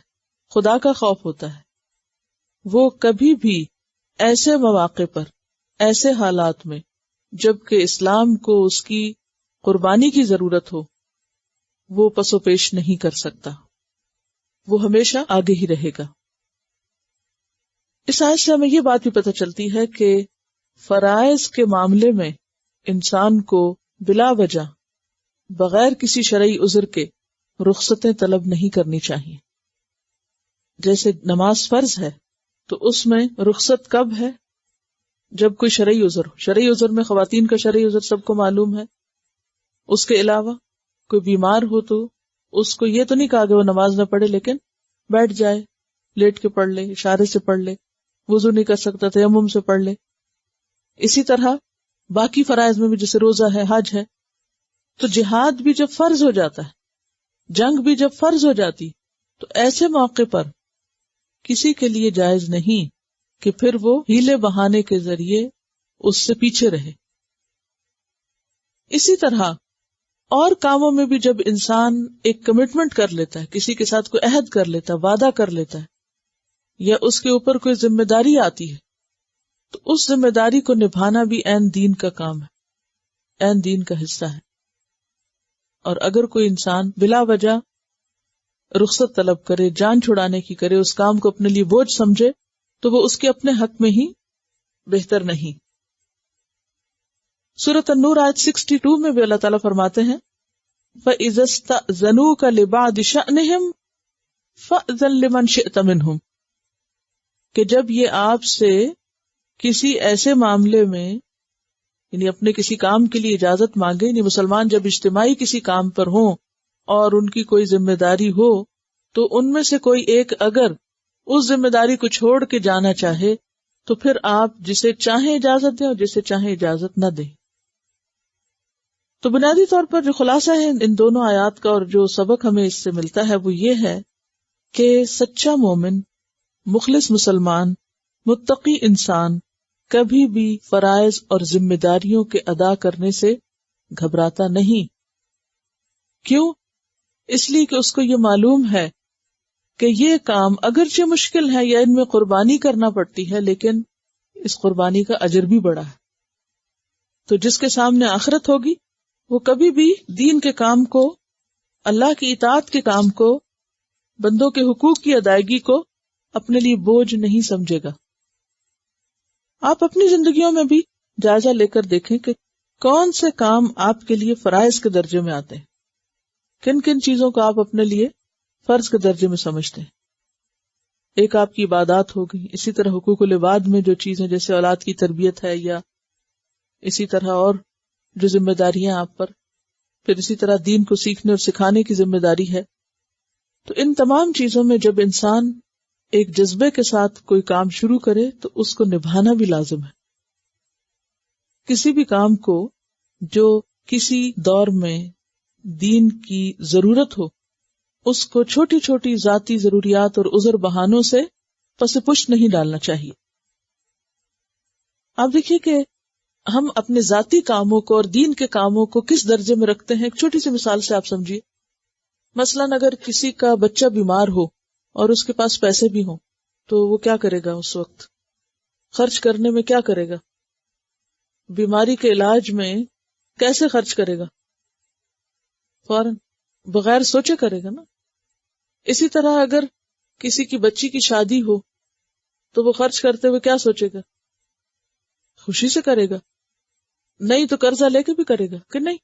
خدا کا خوف ہوتا ہے، وہ کبھی بھی ایسے مواقع پر، ایسے حالات میں جبکہ اسلام کو اس کی قربانی کی ضرورت ہو، وہ پس و پیش نہیں کر سکتا، وہ ہمیشہ آگے ہی رہے گا. اس آیت سے ہمیں یہ بات بھی پتہ چلتی ہے کہ فرائض کے معاملے میں انسان کو بلا وجہ، بغیر کسی شرعی عذر کے رخصتیں طلب نہیں کرنی چاہیے. جیسے نماز فرض ہے تو اس میں رخصت کب ہے؟ جب کوئی شرعی عذر ہو. شرعی عذر میں خواتین کا شرعی عذر سب کو معلوم ہے. اس کے علاوہ کوئی بیمار ہو تو اس کو یہ تو نہیں کہا کہ وہ نماز نہ پڑھے، لیکن بیٹھ جائے، لیٹ کے پڑھ لے، اشارے سے پڑھ لے، وضو نہیں کر سکتا تیمم سے پڑھ لے. اسی طرح باقی فرائض میں بھی، جیسے روزہ ہے، حج ہے. تو جہاد بھی جب فرض ہو جاتا ہے، جنگ بھی جب فرض ہو جاتی، تو ایسے موقع پر کسی کے لیے جائز نہیں کہ پھر وہ ہیلے بہانے کے ذریعے اس سے پیچھے رہے. اسی طرح اور کاموں میں بھی جب انسان ایک کمٹمنٹ کر لیتا ہے، کسی کے ساتھ کوئی عہد کر لیتا ہے، وعدہ کر لیتا ہے، یا اس کے اوپر کوئی ذمہ داری آتی ہے، تو اس ذمہ داری کو نبھانا بھی عین دین کا کام ہے، عین دین کا حصہ ہے. اور اگر کوئی انسان بلا وجہ رخصت طلب کرے، جان چھڑانے کی کرے، اس کام کو اپنے لیے بوجھ سمجھے، تو وہ اس کے اپنے حق میں ہی بہتر نہیں. سورۃ النور آیت 62 میں بھی اللہ تعالیٰ فرماتے ہیں فَإِذَا اسْتَأْذَنُوكَ لِبَعْضِ شَأْنِهِمْ فَأْذَن لِمَنْ شِئْتَ مِنْهُمْ، کہ جب یہ آپ سے کسی ایسے معاملے میں، یعنی اپنے کسی کام کے لیے اجازت مانگے، یعنی مسلمان جب اجتماعی کسی کام پر ہوں اور ان کی کوئی ذمہ داری ہو، تو ان میں سے کوئی ایک اگر اس ذمہ داری کو چھوڑ کے جانا چاہے تو پھر آپ جسے چاہیں اجازت دیں اور جسے چاہیں اجازت نہ دیں. تو بنیادی طور پر جو خلاصہ ہے ان دونوں آیات کا اور جو سبق ہمیں اس سے ملتا ہے وہ یہ ہے کہ سچا مومن، مخلص مسلمان، متقی انسان کبھی بھی فرائض اور ذمہ داریوں کے ادا کرنے سے گھبراتا نہیں. کیوں؟ اس لیے کہ اس کو یہ معلوم ہے کہ یہ کام اگرچہ مشکل ہے یا ان میں قربانی کرنا پڑتی ہے، لیکن اس قربانی کا اجر بھی بڑا ہے. تو جس کے سامنے آخرت ہوگی وہ کبھی بھی دین کے کام کو، اللہ کی اطاعت کے کام کو، بندوں کے حقوق کی ادائیگی کو اپنے لیے بوجھ نہیں سمجھے گا. آپ اپنی زندگیوں میں بھی جائزہ لے کر دیکھیں کہ کون سے کام آپ کے لیے فرائض کے درجے میں آتے ہیں، کن کن چیزوں کو آپ اپنے لیے فرض کے درجے میں سمجھتے ہیں. ایک آپ کی عبادات ہو گئی، اسی طرح حقوق العباد میں جو چیزیں جیسے اولاد کی تربیت ہے، یا اسی طرح اور جو ذمہ داریاں آپ پر، پھر اسی طرح دین کو سیکھنے اور سکھانے کی ذمہ داری ہے. تو ان تمام چیزوں میں جب انسان ایک جذبے کے ساتھ کوئی کام شروع کرے تو اس کو نبھانا بھی لازم ہے. کسی بھی کام کو جو کسی دور میں دین کی ضرورت ہو، اس کو چھوٹی چھوٹی ذاتی ضروریات اور عذر بہانوں سے پس پش نہیں ڈالنا چاہیے. آپ دیکھیے کہ ہم اپنے ذاتی کاموں کو اور دین کے کاموں کو کس درجے میں رکھتے ہیں. ایک چھوٹی سی مثال سے آپ سمجھیے. مثلاً اگر کسی کا بچہ بیمار ہو اور اس کے پاس پیسے بھی ہوں تو وہ کیا کرے گا اس وقت؟ خرچ کرنے میں کیا کرے گا؟ بیماری کے علاج میں کیسے خرچ کرے گا؟ فوراً بغیر سوچے کرے گا نا. اسی طرح اگر کسی کی بچی کی شادی ہو تو وہ خرچ کرتے ہوئے کیا سوچے گا؟ خوشی سے کرے گا. نہیں تو قرضہ لے کے بھی کرے گا کہ نہیں؟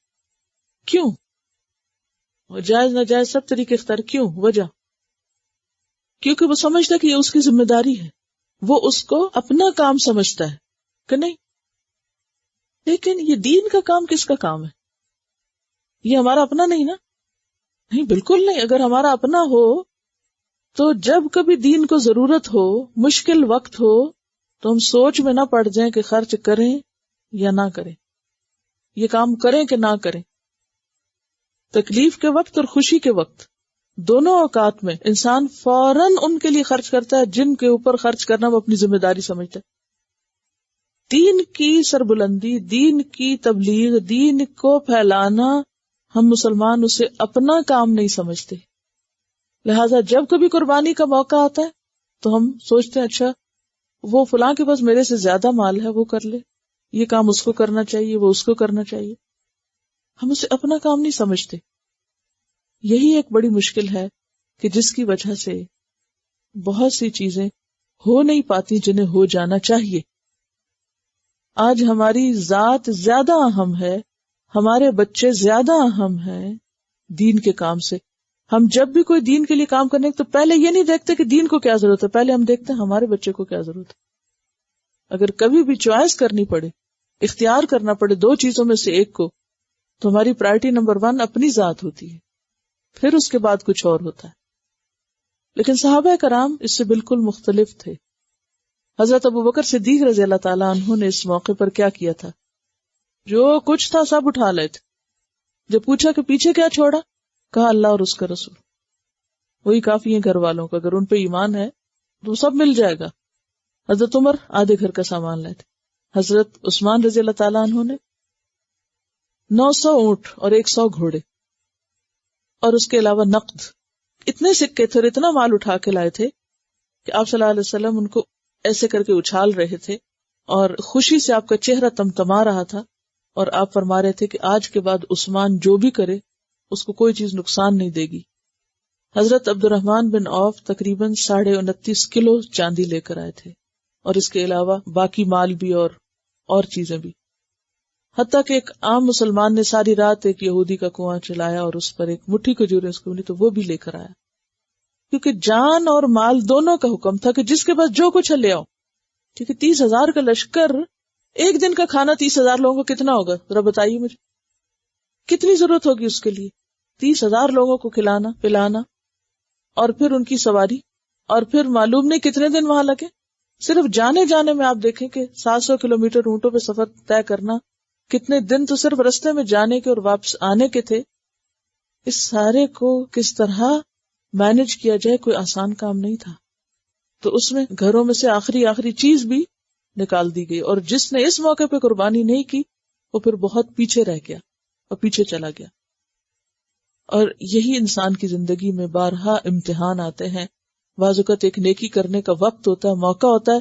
کیوں؟ جائز ناجائز سب طریقے اختیار. کیوں؟ وجہ کیونکہ وہ سمجھتا کہ یہ اس کی ذمہ داری ہے، وہ اس کو اپنا کام سمجھتا ہے کہ نہیں. لیکن یہ دین کا کام کس کا کام ہے؟ یہ ہمارا اپنا نہیں نا. نہیں، بالکل نہیں. اگر ہمارا اپنا ہو تو جب کبھی دین کو ضرورت ہو، مشکل وقت ہو، تو ہم سوچ میں نہ پڑ جائیں کہ خرچ کریں یا نہ کریں، یہ کام کریں کہ نہ کریں. تکلیف کے وقت اور خوشی کے وقت دونوں اوقات میں انسان فوراً ان کے لیے خرچ کرتا ہے جن کے اوپر خرچ کرنا وہ اپنی ذمہ داری سمجھتا ہے. دین کی سربلندی، دین کی تبلیغ، دین کو پھیلانا، ہم مسلمان اسے اپنا کام نہیں سمجھتے. لہذا جب کبھی قربانی کا موقع آتا ہے تو ہم سوچتے ہیں اچھا وہ فلاں کے پاس میرے سے زیادہ مال ہے، وہ کر لے، یہ کام اس کو کرنا چاہیے، وہ اس کو کرنا چاہیے. ہم اسے اپنا کام نہیں سمجھتے. یہی ایک بڑی مشکل ہے کہ جس کی وجہ سے بہت سی چیزیں ہو نہیں پاتی جنہیں ہو جانا چاہیے. آج ہماری ذات زیادہ اہم ہے، ہمارے بچے زیادہ اہم ہیں دین کے کام سے. ہم جب بھی کوئی دین کے لیے کام کرنے تو پہلے یہ نہیں دیکھتے کہ دین کو کیا ضرورت ہے، پہلے ہم دیکھتے ہیں ہمارے بچے کو کیا ضرورت ہے. اگر کبھی بھی چوائس کرنی پڑے، اختیار کرنا پڑے دو چیزوں میں سے ایک کو، تو ہماری پرائرٹی نمبر 1 اپنی ذات ہوتی ہے، پھر اس کے بعد کچھ اور ہوتا ہے. لیکن صحابہ کرام اس سے بالکل مختلف تھے. حضرت ابوبکر صدیق رضی اللہ تعالیٰ عنہ نے اس موقع پر کیا کیا تھا؟ جو کچھ تھا سب اٹھا لے تھے. جب پوچھا کہ پیچھے کیا چھوڑا، کہا اللہ اور اس کا رسول. وہی کافی ہے گھر والوں کا، اگر ان پہ ایمان ہے تو سب مل جائے گا. حضرت عمر آدھے گھر کا سامان لائے تھے. حضرت عثمان رضی اللہ تعالیٰ عنہ نے 900 اونٹ اور 100 گھوڑے اور اس کے علاوہ نقد اتنے سکے تھے اور اتنا مال اٹھا کے لائے تھے کہ آپ صلی اللہ علیہ وسلم ان کو ایسے کر کے اچھال رہے تھے اور خوشی سے آپ کا چہرہ تمتما رہا تھا. اور آپ فرما رہے تھے کہ آج کے بعد عثمان جو بھی کرے اس کو کوئی چیز نقصان نہیں دے گی. حضرت عبد الرحمن بن عوف تقریباً 29.5 کلو چاندی لے کر آئے تھے اور اس کے علاوہ باقی مال بھی اور چیزیں بھی. حتیٰ کہ ایک عام مسلمان نے ساری رات ایک یہودی کا کنواں چلایا اور اس پر ایک مٹھی کھجوریں اس کو ملی تو وہ بھی لے کر آیا، کیونکہ جان اور مال دونوں کا حکم تھا کہ جس کے پاس جو کچھ ہے لے آؤ. کیونکہ 30,000 کا لشکر، ایک دن کا کھانا 30,000 لوگوں کو کتنا ہوگا ذرا بتائیے مجھے، کتنی ضرورت ہوگی اس کے لیے؟ 30,000 لوگوں کو کھلانا پلانا اور پھر ان کی سواری، اور پھر معلوم نہیں کتنے دن وہاں لگے. صرف جانے میں آپ دیکھیں کہ 700 کلومیٹر اونٹوں پہ سفر طے کرنا، کتنے دن تو صرف رستے میں جانے کے اور واپس آنے کے تھے. اس سارے کو کس طرح مینج کیا جائے کوئی آسان کام نہیں تھا. تو اس میں گھروں میں سے آخری چیز بھی نکال دی گئی، اور جس نے اس موقع پہ قربانی نہیں کی وہ پھر بہت پیچھے رہ گیا اور پیچھے چلا گیا. اور یہی انسان کی زندگی میں بارہا امتحان آتے ہیں. بعض اوقات ایک نیکی کرنے کا وقت ہوتا ہے، موقع ہوتا ہے،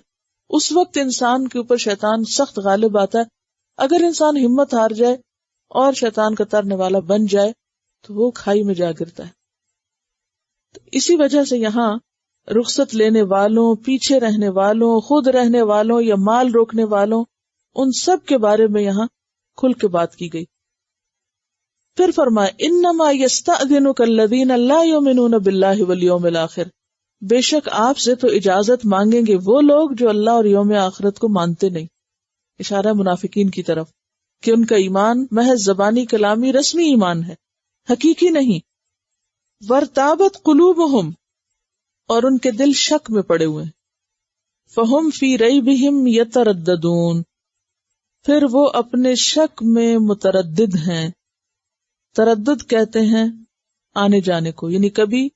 اس وقت انسان کے اوپر شیطان سخت غالب آتا ہے. اگر انسان ہمت ہار جائے اور شیطان کا ترنے والا بن جائے تو وہ کھائی میں جا گرتا ہے. تو اسی وجہ سے یہاں رخصت لینے والوں، پیچھے رہنے والوں، خود رہنے والوں یا مال روکنے والوں، ان سب کے بارے میں یہاں کھل کے بات کی گئی. پھر فرمائے انما یستأذنک الذین لا یؤمنون باللہ والیوم الآخر، بے شک آپ سے تو اجازت مانگیں گے وہ لوگ جو اللہ اور یوم آخرت کو مانتے نہیں. اشارہ منافقین کی طرف کہ ان کا ایمان محض زبانی کلامی رسمی ایمان ہے، حقیقی نہیں. ورتابت قلوبہم، اور ان کے دل شک میں پڑے ہوئے ہیں. فہم فی ریبہم یترددون، پھر وہ اپنے شک میں متردد ہیں. تردد کہتے ہیں آنے جانے کو، یعنی کبھی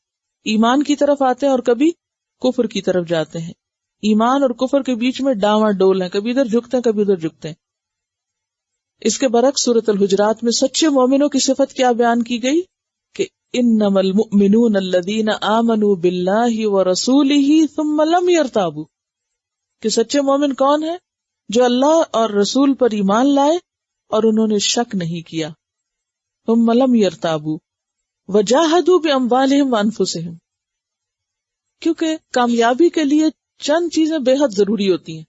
ایمان کی طرف آتے ہیں اور کبھی کفر کی طرف جاتے ہیں. ایمان اور کفر کے بیچ میں ڈاواں ڈول ہیں، کبھی ادھر جھکتے ہیں کبھی ادھر جھکتے ہیں. اس کے برعکس سورۃ الحجرات میں سچے مومنوں کی صفت کیا بیان کی گئی کہ انما المؤمنون الذین آمنوا باللہ ورسولہ ثم لم یرتابوا، کہ سچے مومن کون ہیں؟ جو اللہ اور رسول پر ایمان لائے اور انہوں نے شک نہیں کیا. ثم لم یرتابوا وجاہدوا باموالہم وانفسہم، کیونکہ کامیابی کے لیے چند چیزیں بے حد ضروری ہوتی ہیں.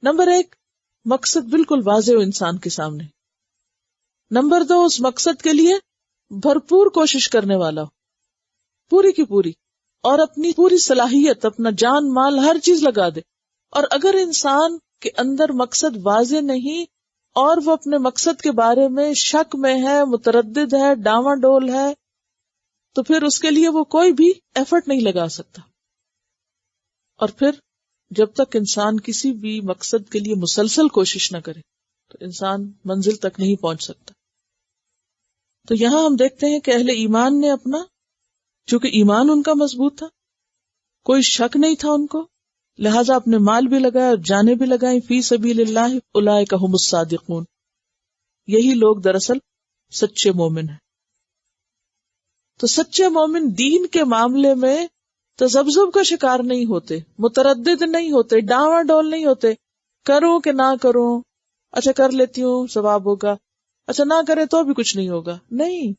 نمبر 1، مقصد بالکل واضح ہو انسان کے سامنے. نمبر 2، اس مقصد کے لیے بھرپور کوشش کرنے والا ہو، پوری کی پوری، اور اپنی پوری صلاحیت، اپنا جان مال ہر چیز لگا دے. اور اگر انسان کے اندر مقصد واضح نہیں اور وہ اپنے مقصد کے بارے میں شک میں ہے، متردد ہے، ڈاواں ڈول ہے، تو پھر اس کے لیے وہ کوئی بھی ایفرٹ نہیں لگا سکتا. اور پھر جب تک انسان کسی بھی مقصد کے لیے مسلسل کوشش نہ کرے تو انسان منزل تک نہیں پہنچ سکتا. تو یہاں ہم دیکھتے ہیں کہ اہل ایمان نے اپنا، چونکہ ایمان ان کا مضبوط تھا، کوئی شک نہیں تھا ان کو، لہذا اپنے مال بھی لگائے اور جانیں بھی لگائیں. فی سبیل اللہ اولئک ھم الصادقون، یہی لوگ دراصل سچے مومن ہیں. تو سچے مومن دین کے معاملے میں تذبذب کا شکار نہیں ہوتے، متردد نہیں ہوتے، ڈاواں ڈول نہیں ہوتے، کروں کہ نہ کروں، اچھا کر لیتی ہوں ثواب ہوگا، اچھا نہ کرے تو بھی کچھ نہیں ہوگا. نہیں،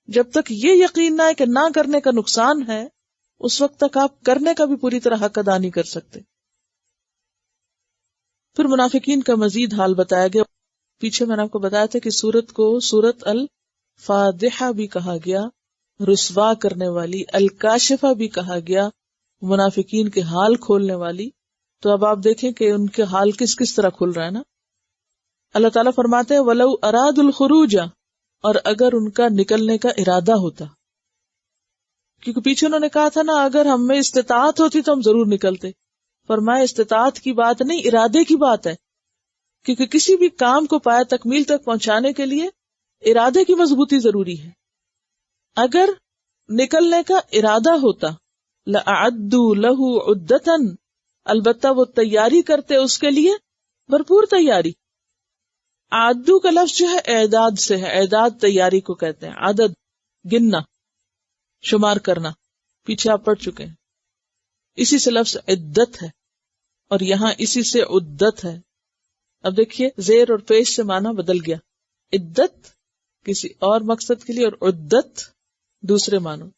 جب تک یہ یقین نہ ہے کہ نہ کرنے کا نقصان ہے، اس وقت تک آپ کرنے کا بھی پوری طرح حق ادا نہیں کر سکتے. پھر منافقین کا مزید حال بتایا گیا. پیچھے میں نے آپ کو بتایا تھا کہ سورت کو سورت الفاضحہ بھی کہا گیا، رسوا کرنے والی، الکاشفہ بھی کہا گیا، منافقین کے حال کھولنے والی. تو اب آپ دیکھیں کہ ان کے حال کس کس طرح کھل رہا ہے نا. اللہ تعالیٰ فرماتے ہیں وَلَوْ أَرَادُوا الْخُرُوجَ، اور اگر ان کا نکلنے کا ارادہ ہوتا، کیونکہ پیچھے انہوں نے کہا تھا نا اگر ہم میں استطاعت ہوتی تو ہم ضرور نکلتے. فرمایا استطاعت کی بات نہیں، ارادے کی بات ہے، کیونکہ کسی بھی کام کو پایہ تکمیل تک پہنچانے کے لیے ارادے کی مضبوطی ضروری ہے. اگر نکلنے کا ارادہ ہوتا لَأَعَدُّوا لَهُ عُدَّةً، البتہ وہ تیاری کرتے اس کے لیے بھرپور تیاری. عدو کا لفظ جو ہے اعداد سے ہے، اعداد تیاری کو کہتے ہیں، عدد گننا، شمار کرنا، پیچھے آپ پڑھ چکے ہیں. اسی سے لفظ عدت ہے اور یہاں اسی سے عدت ہے. اب دیکھیے زیر اور پیش سے معنی بدل گیا، عدت کسی اور مقصد کے لیے اور عدت دوسرے معنوں.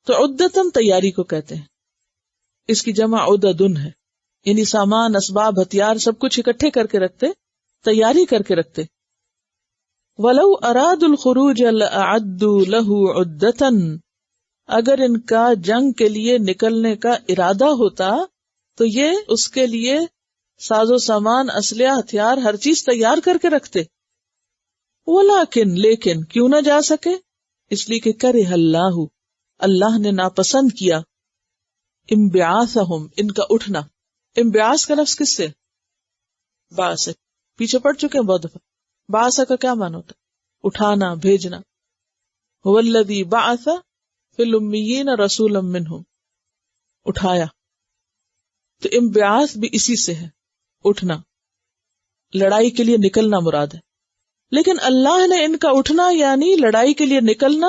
تو عدتن تیاری کو کہتے ہیں، اس کی جمع عددن ہے، یعنی سامان، اسباب، ہتھیار سب کچھ اکٹھے کر کے رکھتے، تیاری کر کے رکھتے. وَلَوْ أَرَادُوا الْخُرُوجَ لَأَعَدُّوا لَهُ عُدَّةً، اگر ان کا جنگ کے لیے نکلنے کا ارادہ ہوتا تو یہ اس کے لیے ساز و سامان، اسلحہ، ہتھیار، ہر چیز تیار کر کے رکھتے. وَلَكِن، لیکن کیوں نہ جا سکے؟ اس لیے کہ کرہ اللہ، اللہ نے ناپسند کیا، انبعاثہم، ان کا اٹھنا. انبعاث کا لفظ کس سے؟ باعث ہے، پیچھے پڑھ چکے ہیں بہت دفعہ. باعث کا کیا معنی ہوتا ہے؟ اٹھانا، بھیجنا. هو الذی بعث فی الامیین رسولا منہم، اٹھایا. تو انبعاث بھی اسی سے ہے، اٹھنا، لڑائی کے لیے نکلنا مراد ہے. لیکن اللہ نے ان کا اٹھنا یعنی لڑائی کے لیے نکلنا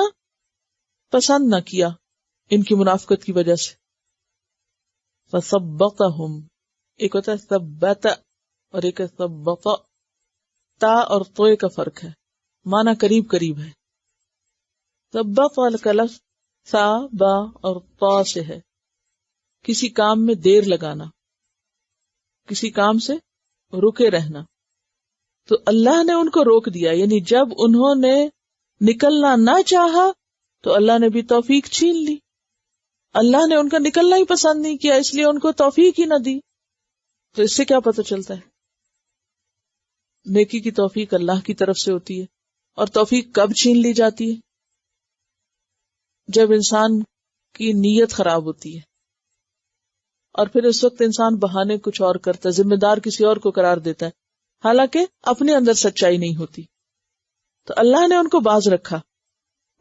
پسند نہ کیا ان کی منافقت کی وجہ سے. فثبطہم، ایک ہوتا ہے ثبت اور ایک ہے ثبط. تا اور طوئے کا فرق ہے، معنی قریب قریب ہے. ثبت کا لفظ سا، با اور طا سے ہے، کسی کام میں دیر لگانا، کسی کام سے رکے رہنا. تو اللہ نے ان کو روک دیا، یعنی جب انہوں نے نکلنا نہ چاہا تو اللہ نے بھی توفیق چھین لی. اللہ نے ان کا نکلنا ہی پسند نہیں کیا، اس لیے ان کو توفیق ہی نہ دی. تو اس سے کیا پتہ چلتا ہے؟ نیکی کی توفیق اللہ کی طرف سے ہوتی ہے. اور توفیق کب چھین لی جاتی ہے؟ جب انسان کی نیت خراب ہوتی ہے، اور پھر اس وقت انسان بہانے کچھ اور کرتا ہے، ذمہ دار کسی اور کو قرار دیتا ہے، حالانکہ اپنے اندر سچائی نہیں ہوتی. تو اللہ نے ان کو باز رکھا.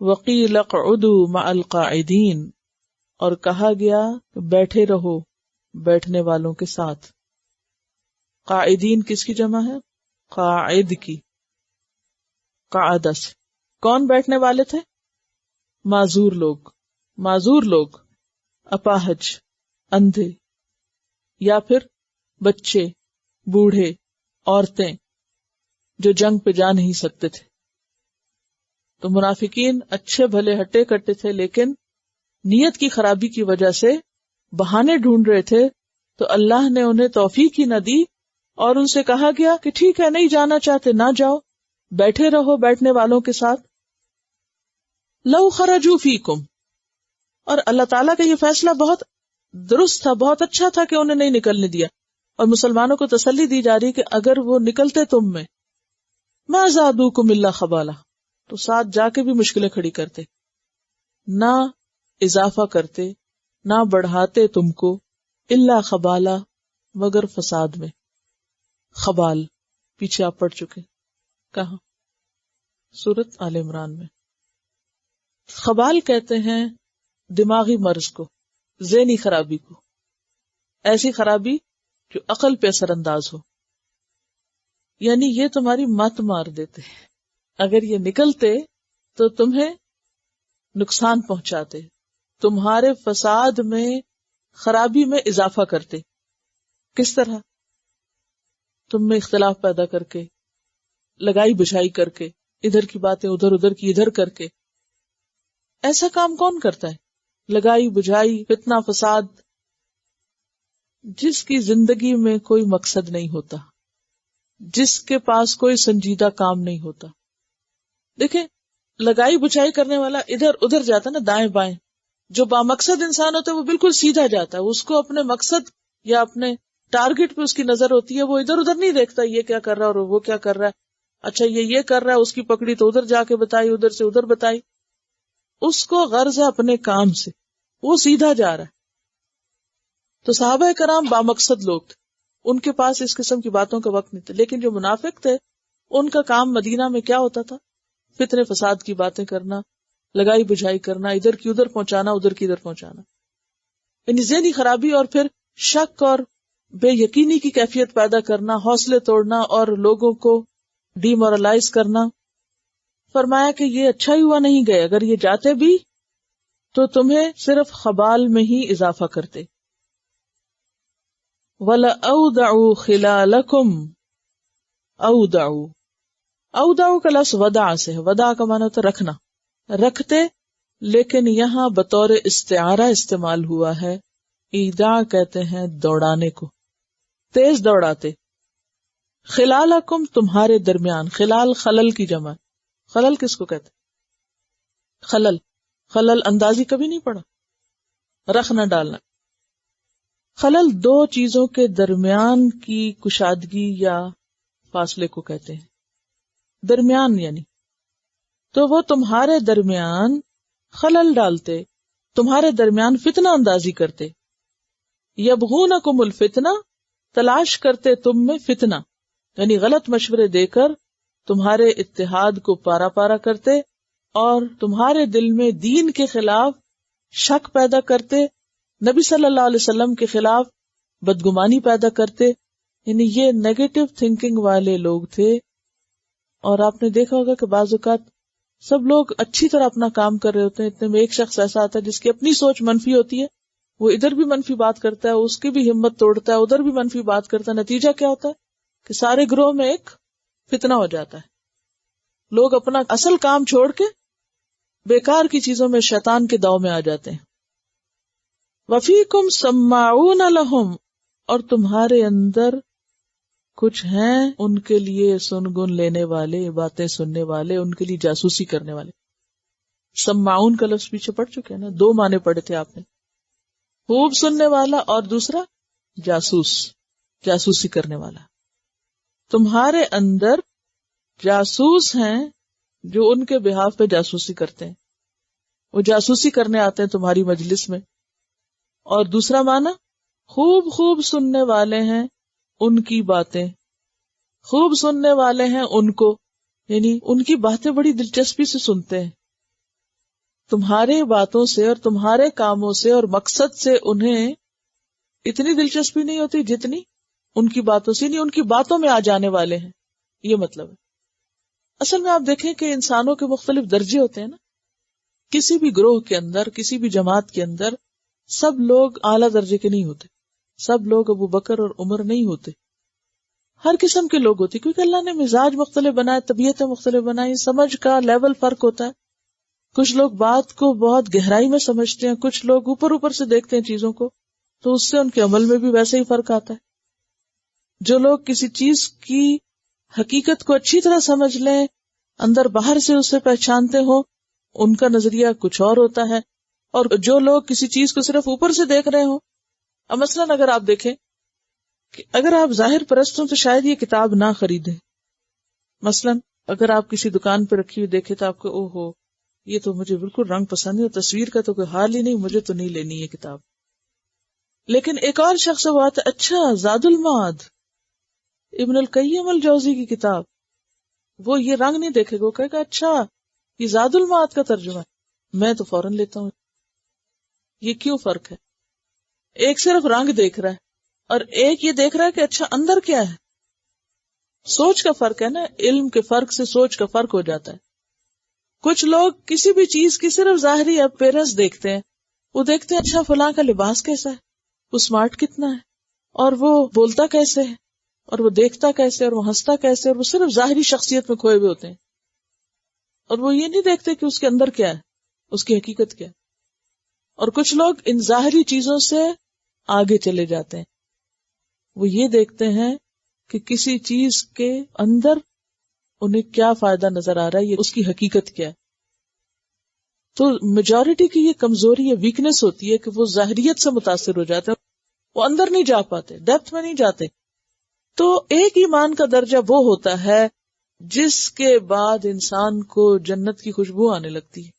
وَقِيلَ اقْعُدُوا مَعَ الْقَاعِدِينَ، اور کہا گیا بیٹھے رہو بیٹھنے والوں کے ساتھ. قاعدین کس کی جمع ہے؟ قاعد کی، قعدہ سے. کون بیٹھنے والے تھے؟ معذور لوگ، اپاہج، اندھے، یا پھر بچے، بوڑھے، عورتیں جو جنگ پہ جا نہیں سکتے تھے. تو منافقین اچھے بھلے ہٹے کٹے تھے، لیکن نیت کی خرابی کی وجہ سے بہانے ڈھونڈ رہے تھے. تو اللہ نے انہیں توفیق ہی نہ دی اور ان سے کہا گیا کہ ٹھیک ہے، نہیں جانا چاہتے نہ جاؤ، بیٹھے رہو بیٹھنے والوں کے ساتھ. لو خرجوا فیکم، اور اللہ تعالیٰ کا یہ فیصلہ بہت درست تھا، بہت اچھا تھا کہ انہیں نہیں نکلنے دیا. اور مسلمانوں کو تسلی دی جا رہی کہ اگر وہ نکلتے تم میں، ما زادوکم الا خبالا، تو ساتھ جا کے بھی مشکلیں کھڑی کرتے، نہ اضافہ کرتے، نہ بڑھاتے تم کو، الا خبالا، مگر فساد میں. خبال پیچھے آپ پڑھ چکے، کہاں؟ سورۃ آل عمران میں. خبال کہتے ہیں دماغی مرض کو، ذہنی خرابی کو، ایسی خرابی جو عقل پہ اثر انداز ہو. یعنی یہ تمہاری مت مار دیتے، اگر یہ نکلتے تو تمہیں نقصان پہنچاتے، تمہارے فساد میں، خرابی میں اضافہ کرتے. کس طرح؟ تم میں اختلاف پیدا کر کے، لگائی بچھائی کر کے، ادھر کی باتیں ادھر، ادھر کی ادھر کر کے. ایسا کام کون کرتا ہے؟ لگائی بجھائی، فتنہ فساد. جس کی زندگی میں کوئی مقصد نہیں ہوتا، جس کے پاس کوئی سنجیدہ کام نہیں ہوتا. دیکھیں، لگائی بچھائی کرنے والا ادھر ادھر جاتا نا، دائیں بائیں. جو بامقصد انسان ہوتا ہے وہ بالکل سیدھا جاتا ہے، اس کو اپنے مقصد یا اپنے ٹارگٹ پہ اس کی نظر ہوتی ہے، وہ ادھر ادھر نہیں دیکھتا یہ کیا کر رہا ہے اور وہ کیا کر رہا ہے. اچھا یہ کر رہا ہے، اس کی پکڑی تو ادھر جا کے بتائی، ادھر سے ادھر بتائی. اس کو غرض ہے اپنے کام سے، وہ سیدھا جا رہا ہے. تو صحابہ کرام بامقصد لوگ تھے، ان کے پاس اس قسم کی باتوں کا وقت نہیں تھا. لیکن جو منافق تھے ان کا کام مدینہ میں کیا ہوتا تھا؟ فتنے فساد کی باتیں کرنا، لگائی بجھائی کرنا، ادھر کی ادھر پہنچانا، ادھر کی ادھر پہنچانا. یعنی ذہنی خرابی اور پھر شک اور بے یقینی کی کیفیت پیدا کرنا، حوصلے توڑنا اور لوگوں کو ڈی مورلائز کرنا. فرمایا کہ یہ اچھا ہی ہوا نہیں گئے، اگر یہ جاتے بھی تو تمہیں صرف خبال میں ہی اضافہ کرتے. وَلَأَوْدَعُوا خِلَالَكُمْ، اودعو کا لفظ ودع سے ہے، ودع کا معنی ہوتا ہے رکھنا، رکھتے، لیکن یہاں بطور استعارہ استعمال ہوا ہے. ایداع کہتے ہیں دوڑانے کو، تیز دوڑاتے. خلالکم تمہارے درمیان، خلال خلل کی جمع. خلل کس کو کہتے؟ خلل اندازی کبھی نہیں پڑا، رکھ نہ ڈالنا. خلل دو چیزوں کے درمیان کی کشادگی یا فاصلے کو کہتے ہیں. درمیان یعنی تو وہ تمہارے درمیان خلل ڈالتے، تمہارے درمیان فتنہ اندازی کرتے. یبغونکم الفتنہ، تلاش کرتے تم میں فتنہ، یعنی غلط مشورے دے کر تمہارے اتحاد کو پارا پارا کرتے اور تمہارے دل میں دین کے خلاف شک پیدا کرتے، نبی صلی اللہ علیہ وسلم کے خلاف بدگمانی پیدا کرتے. یعنی یہ نیگیٹو تھنکنگ والے لوگ تھے. اور آپ نے دیکھا ہوگا کہ بعض اوقات سب لوگ اچھی طرح اپنا کام کر رہے ہوتے ہیں، اتنے میں ایک شخص ایسا آتا ہے جس کی اپنی سوچ منفی ہوتی ہے، وہ ادھر بھی منفی بات کرتا ہے، اس کی بھی ہمت توڑتا ہے، ادھر بھی منفی بات کرتا ہے. نتیجہ کیا ہوتا ہے کہ سارے گروہ میں ایک فتنہ ہو جاتا ہے. لوگ اپنا اصل کام چھوڑ کے بیکار کی چیزوں میں شیطان کے داؤ میں آ جاتے ہیں. وَفِيكُمْ سَمَّاعُونَ لَهُمْ، اور تمہارے اندر کچھ ہیں ان کے لیے سن گن لینے والے، باتیں سننے والے، ان کے لیے جاسوسی کرنے والے. سماعون کا لفظ پیچھے پڑ چکے ہیں نا، دو معنی پڑھے تھے آپ نے، خوب سننے والا اور دوسرا جاسوس، جاسوسی کرنے والا. تمہارے اندر جاسوس ہیں جو ان کے بہاف پہ جاسوسی کرتے ہیں، وہ جاسوسی کرنے آتے ہیں تمہاری مجلس میں. اور دوسرا معنی خوب سننے والے ہیں ان کی باتیں، خوب سننے والے ہیں ان کو، یعنی ان کی باتیں بڑی دلچسپی سے سنتے ہیں. تمہارے باتوں سے اور تمہارے کاموں سے اور مقصد سے انہیں اتنی دلچسپی نہیں ہوتی جتنی ان کی باتوں سے، نہیں ان کی باتوں میں آ جانے والے ہیں. یہ مطلب ہے. اصل میں آپ دیکھیں کہ انسانوں کے مختلف درجے ہوتے ہیں نا. کسی بھی گروہ کے اندر، کسی بھی جماعت کے اندر سب لوگ اعلیٰ درجے کے نہیں ہوتے، سب لوگ ابو بکر اور عمر نہیں ہوتے، ہر قسم کے لوگ ہوتے، کیونکہ اللہ نے مزاج مختلف بنائے، طبیعتیں مختلف بنائی، سمجھ کا لیول فرق ہوتا ہے. کچھ لوگ بات کو بہت گہرائی میں سمجھتے ہیں، کچھ لوگ اوپر اوپر سے دیکھتے ہیں چیزوں کو، تو اس سے ان کے عمل میں بھی ویسے ہی فرق آتا ہے. جو لوگ کسی چیز کی حقیقت کو اچھی طرح سمجھ لیں، اندر باہر سے اسے پہچانتے ہوں، ان کا نظریہ کچھ اور ہوتا ہے. اور جو لوگ کسی چیز کو صرف اوپر سے دیکھ رہے ہوں، اب مثلاً اگر آپ دیکھیں کہ اگر آپ ظاہر پرست ہوں تو شاید یہ کتاب نہ خریدیں. مثلاً اگر آپ کسی دکان پہ رکھی ہوئی دیکھیں تو آپ کو او ہو یہ تو مجھے بالکل رنگ پسند ہے، تصویر کا تو کوئی حال ہی نہیں، مجھے تو نہیں لینی یہ کتاب. لیکن ایک اور شخص وہ آتا ہے، اچھا زاد المعاد ابن القیم الجوزی کی کتاب، وہ یہ رنگ نہیں دیکھے گا، وہ کہے گا اچھا یہ زاد المعاد کا ترجمہ ہے، میں تو فوراً لیتا ہوں. یہ کیوں فرق ہے؟ ایک صرف رنگ دیکھ رہا ہے اور ایک یہ دیکھ رہا ہے کہ اچھا اندر کیا ہے. سوچ کا فرق ہے نا، علم کے فرق سے سوچ کا فرق ہو جاتا ہے. کچھ لوگ کسی بھی چیز کی صرف ظاہری اپیرنس دیکھتے ہیں، وہ دیکھتے ہیں اچھا فلاں کا لباس کیسا ہے، وہ اسمارٹ کتنا ہے، اور وہ بولتا کیسے ہے، اور وہ دیکھتا کیسے، اور وہ ہنستا کیسے، اور وہ صرف ظاہری شخصیت میں کھوئے ہوئے ہوتے ہیں، اور وہ یہ نہیں دیکھتے کہ اس کے اندر کیا ہے، اس کی حقیقت کیا ہے. اور کچھ لوگ ان ظاہری چیزوں سے آگے چلے جاتے ہیں، وہ یہ دیکھتے ہیں کہ کسی چیز کے اندر انہیں کیا فائدہ نظر آ رہا ہے، یہ اس کی حقیقت کیا ہے. تو میجورٹی کی یہ کمزوری یا ویکنس ہوتی ہے کہ وہ ظاہریت سے متاثر ہو جاتے ہیں، وہ اندر نہیں جا پاتے، ڈیپتھ میں نہیں جاتے. تو ایک ایمان کا درجہ وہ ہوتا ہے جس کے بعد انسان کو جنت کی خوشبو آنے لگتی ہے،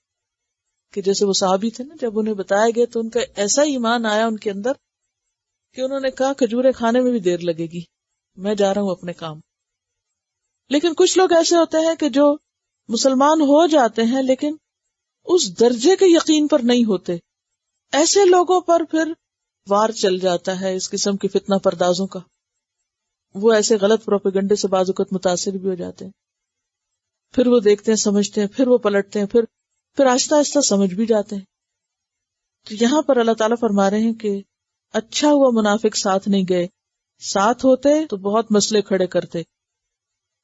کہ جیسے وہ صحابی تھے نا، جب انہیں بتایا گیا تو ان کا ایسا ایمان آیا ان کے اندر کہ انہوں نے کہا کھجورے کھانے میں بھی دیر لگے گی، میں جا رہا ہوں اپنے کام. لیکن کچھ لوگ ایسے ہوتے ہیں کہ جو مسلمان ہو جاتے ہیں لیکن اس درجے کے یقین پر نہیں ہوتے. ایسے لوگوں پر پھر وار چل جاتا ہے اس قسم کی فتنہ پردازوں کا. وہ ایسے غلط پروپیگنڈے سے بعض اوقات متاثر بھی ہو جاتے ہیں، پھر وہ دیکھتے ہیں، سمجھتے ہیں، پھر وہ پلٹتے ہیں، پھر آہستہ آہستہ سمجھ بھی جاتے ہیں. تو یہاں پر اللہ تعالیٰ فرما رہے ہیں کہ اچھا ہوا منافق ساتھ نہیں گئے، ساتھ ہوتے تو بہت مسئلے کھڑے کرتے.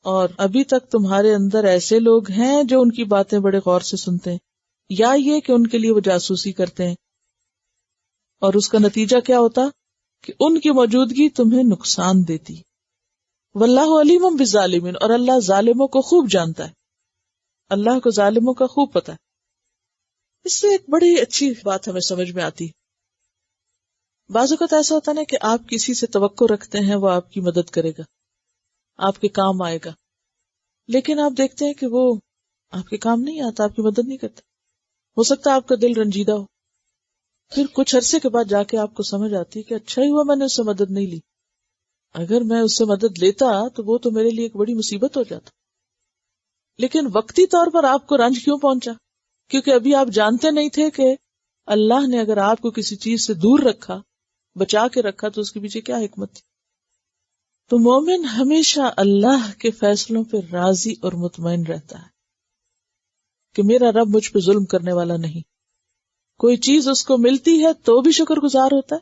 اور ابھی تک تمہارے اندر ایسے لوگ ہیں جو ان کی باتیں بڑے غور سے سنتے ہیں، یا یہ کہ ان کے لیے وہ جاسوسی کرتے ہیں، اور اس کا نتیجہ کیا ہوتا کہ ان کی موجودگی تمہیں نقصان دیتی. واللہ علیم بالظالمین، اور اللہ ظالموں کو خوب جانتا ہے، اللہ کو ظالموں کا خوب پتہ ہے. اس سے ایک بڑی اچھی بات ہمیں سمجھ میں آتی. بعض اوقات ایسا ہوتا ہے کہ آپ کسی سے توقع رکھتے ہیں وہ آپ کی مدد کرے گا، آپ کے کام آئے گا، لیکن آپ دیکھتے ہیں کہ وہ آپ کے کام نہیں آتا، آپ کی مدد نہیں کرتا. ہو سکتا ہے آپ کا دل رنجیدہ ہو، پھر کچھ عرصے کے بعد جا کے آپ کو سمجھ آتی کہ اچھا ہی ہوا میں نے اس سے مدد نہیں لی، اگر میں اس سے مدد لیتا تو وہ تو میرے لیے ایک بڑی مصیبت ہو جاتا. لیکن وقتی طور پر آپ کو رنج کیوں پہنچا؟ کیونکہ ابھی آپ جانتے نہیں تھے کہ اللہ نے اگر آپ کو کسی چیز سے دور رکھا، بچا کے رکھا، تو اس کے پیچھے کیا حکمت تھی. تو مومن ہمیشہ اللہ کے فیصلوں پہ راضی اور مطمئن رہتا ہے کہ میرا رب مجھ پہ ظلم کرنے والا نہیں. کوئی چیز اس کو ملتی ہے تو بھی شکر گزار ہوتا ہے،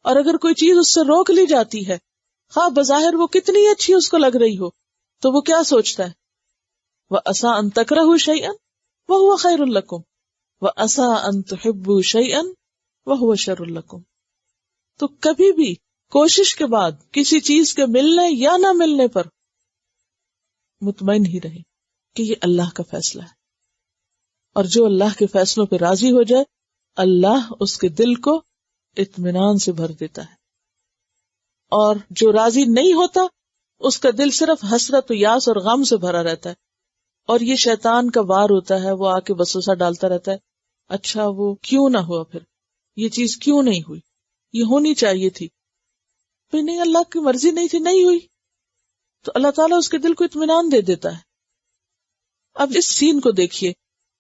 اور اگر کوئی چیز اس سے روک لی جاتی ہے، خواہ بظاہر وہ کتنی اچھی اس کو لگ رہی ہو، تو وہ کیا سوچتا ہے؟ وَعَسَىٰ أَن تَكْرَهُوا شَيْئًا وَهُوَ خَيْرٌ لَكُمْ وَعَسَىٰ أَن تُحِبُّوا شَيْئًا وَهُوَ شَرٌ لَكُمْ. تو کبھی بھی کوشش کے بعد کسی چیز کے ملنے یا نہ ملنے پر مطمئن ہی رہے کہ یہ اللہ کا فیصلہ ہے، اور جو اللہ کے فیصلوں پہ راضی ہو جائے اللہ اس کے دل کو اطمینان سے بھر دیتا ہے، اور جو راضی نہیں ہوتا اس کا دل صرف حسرت و یاس اور غم سے بھرا رہتا ہے. اور یہ شیطان کا وار ہوتا ہے، وہ آ کے وسوسہ ڈالتا رہتا ہے، اچھا وہ کیوں نہ ہوا، پھر یہ چیز کیوں نہیں ہوئی، یہ ہونی چاہیے تھی، پھر نہیں اللہ کی مرضی نہیں تھی، نہیں ہوئی، تو اللہ تعالیٰ اس کے دل کو اطمینان دے دیتا ہے. اب اس سین کو دیکھیے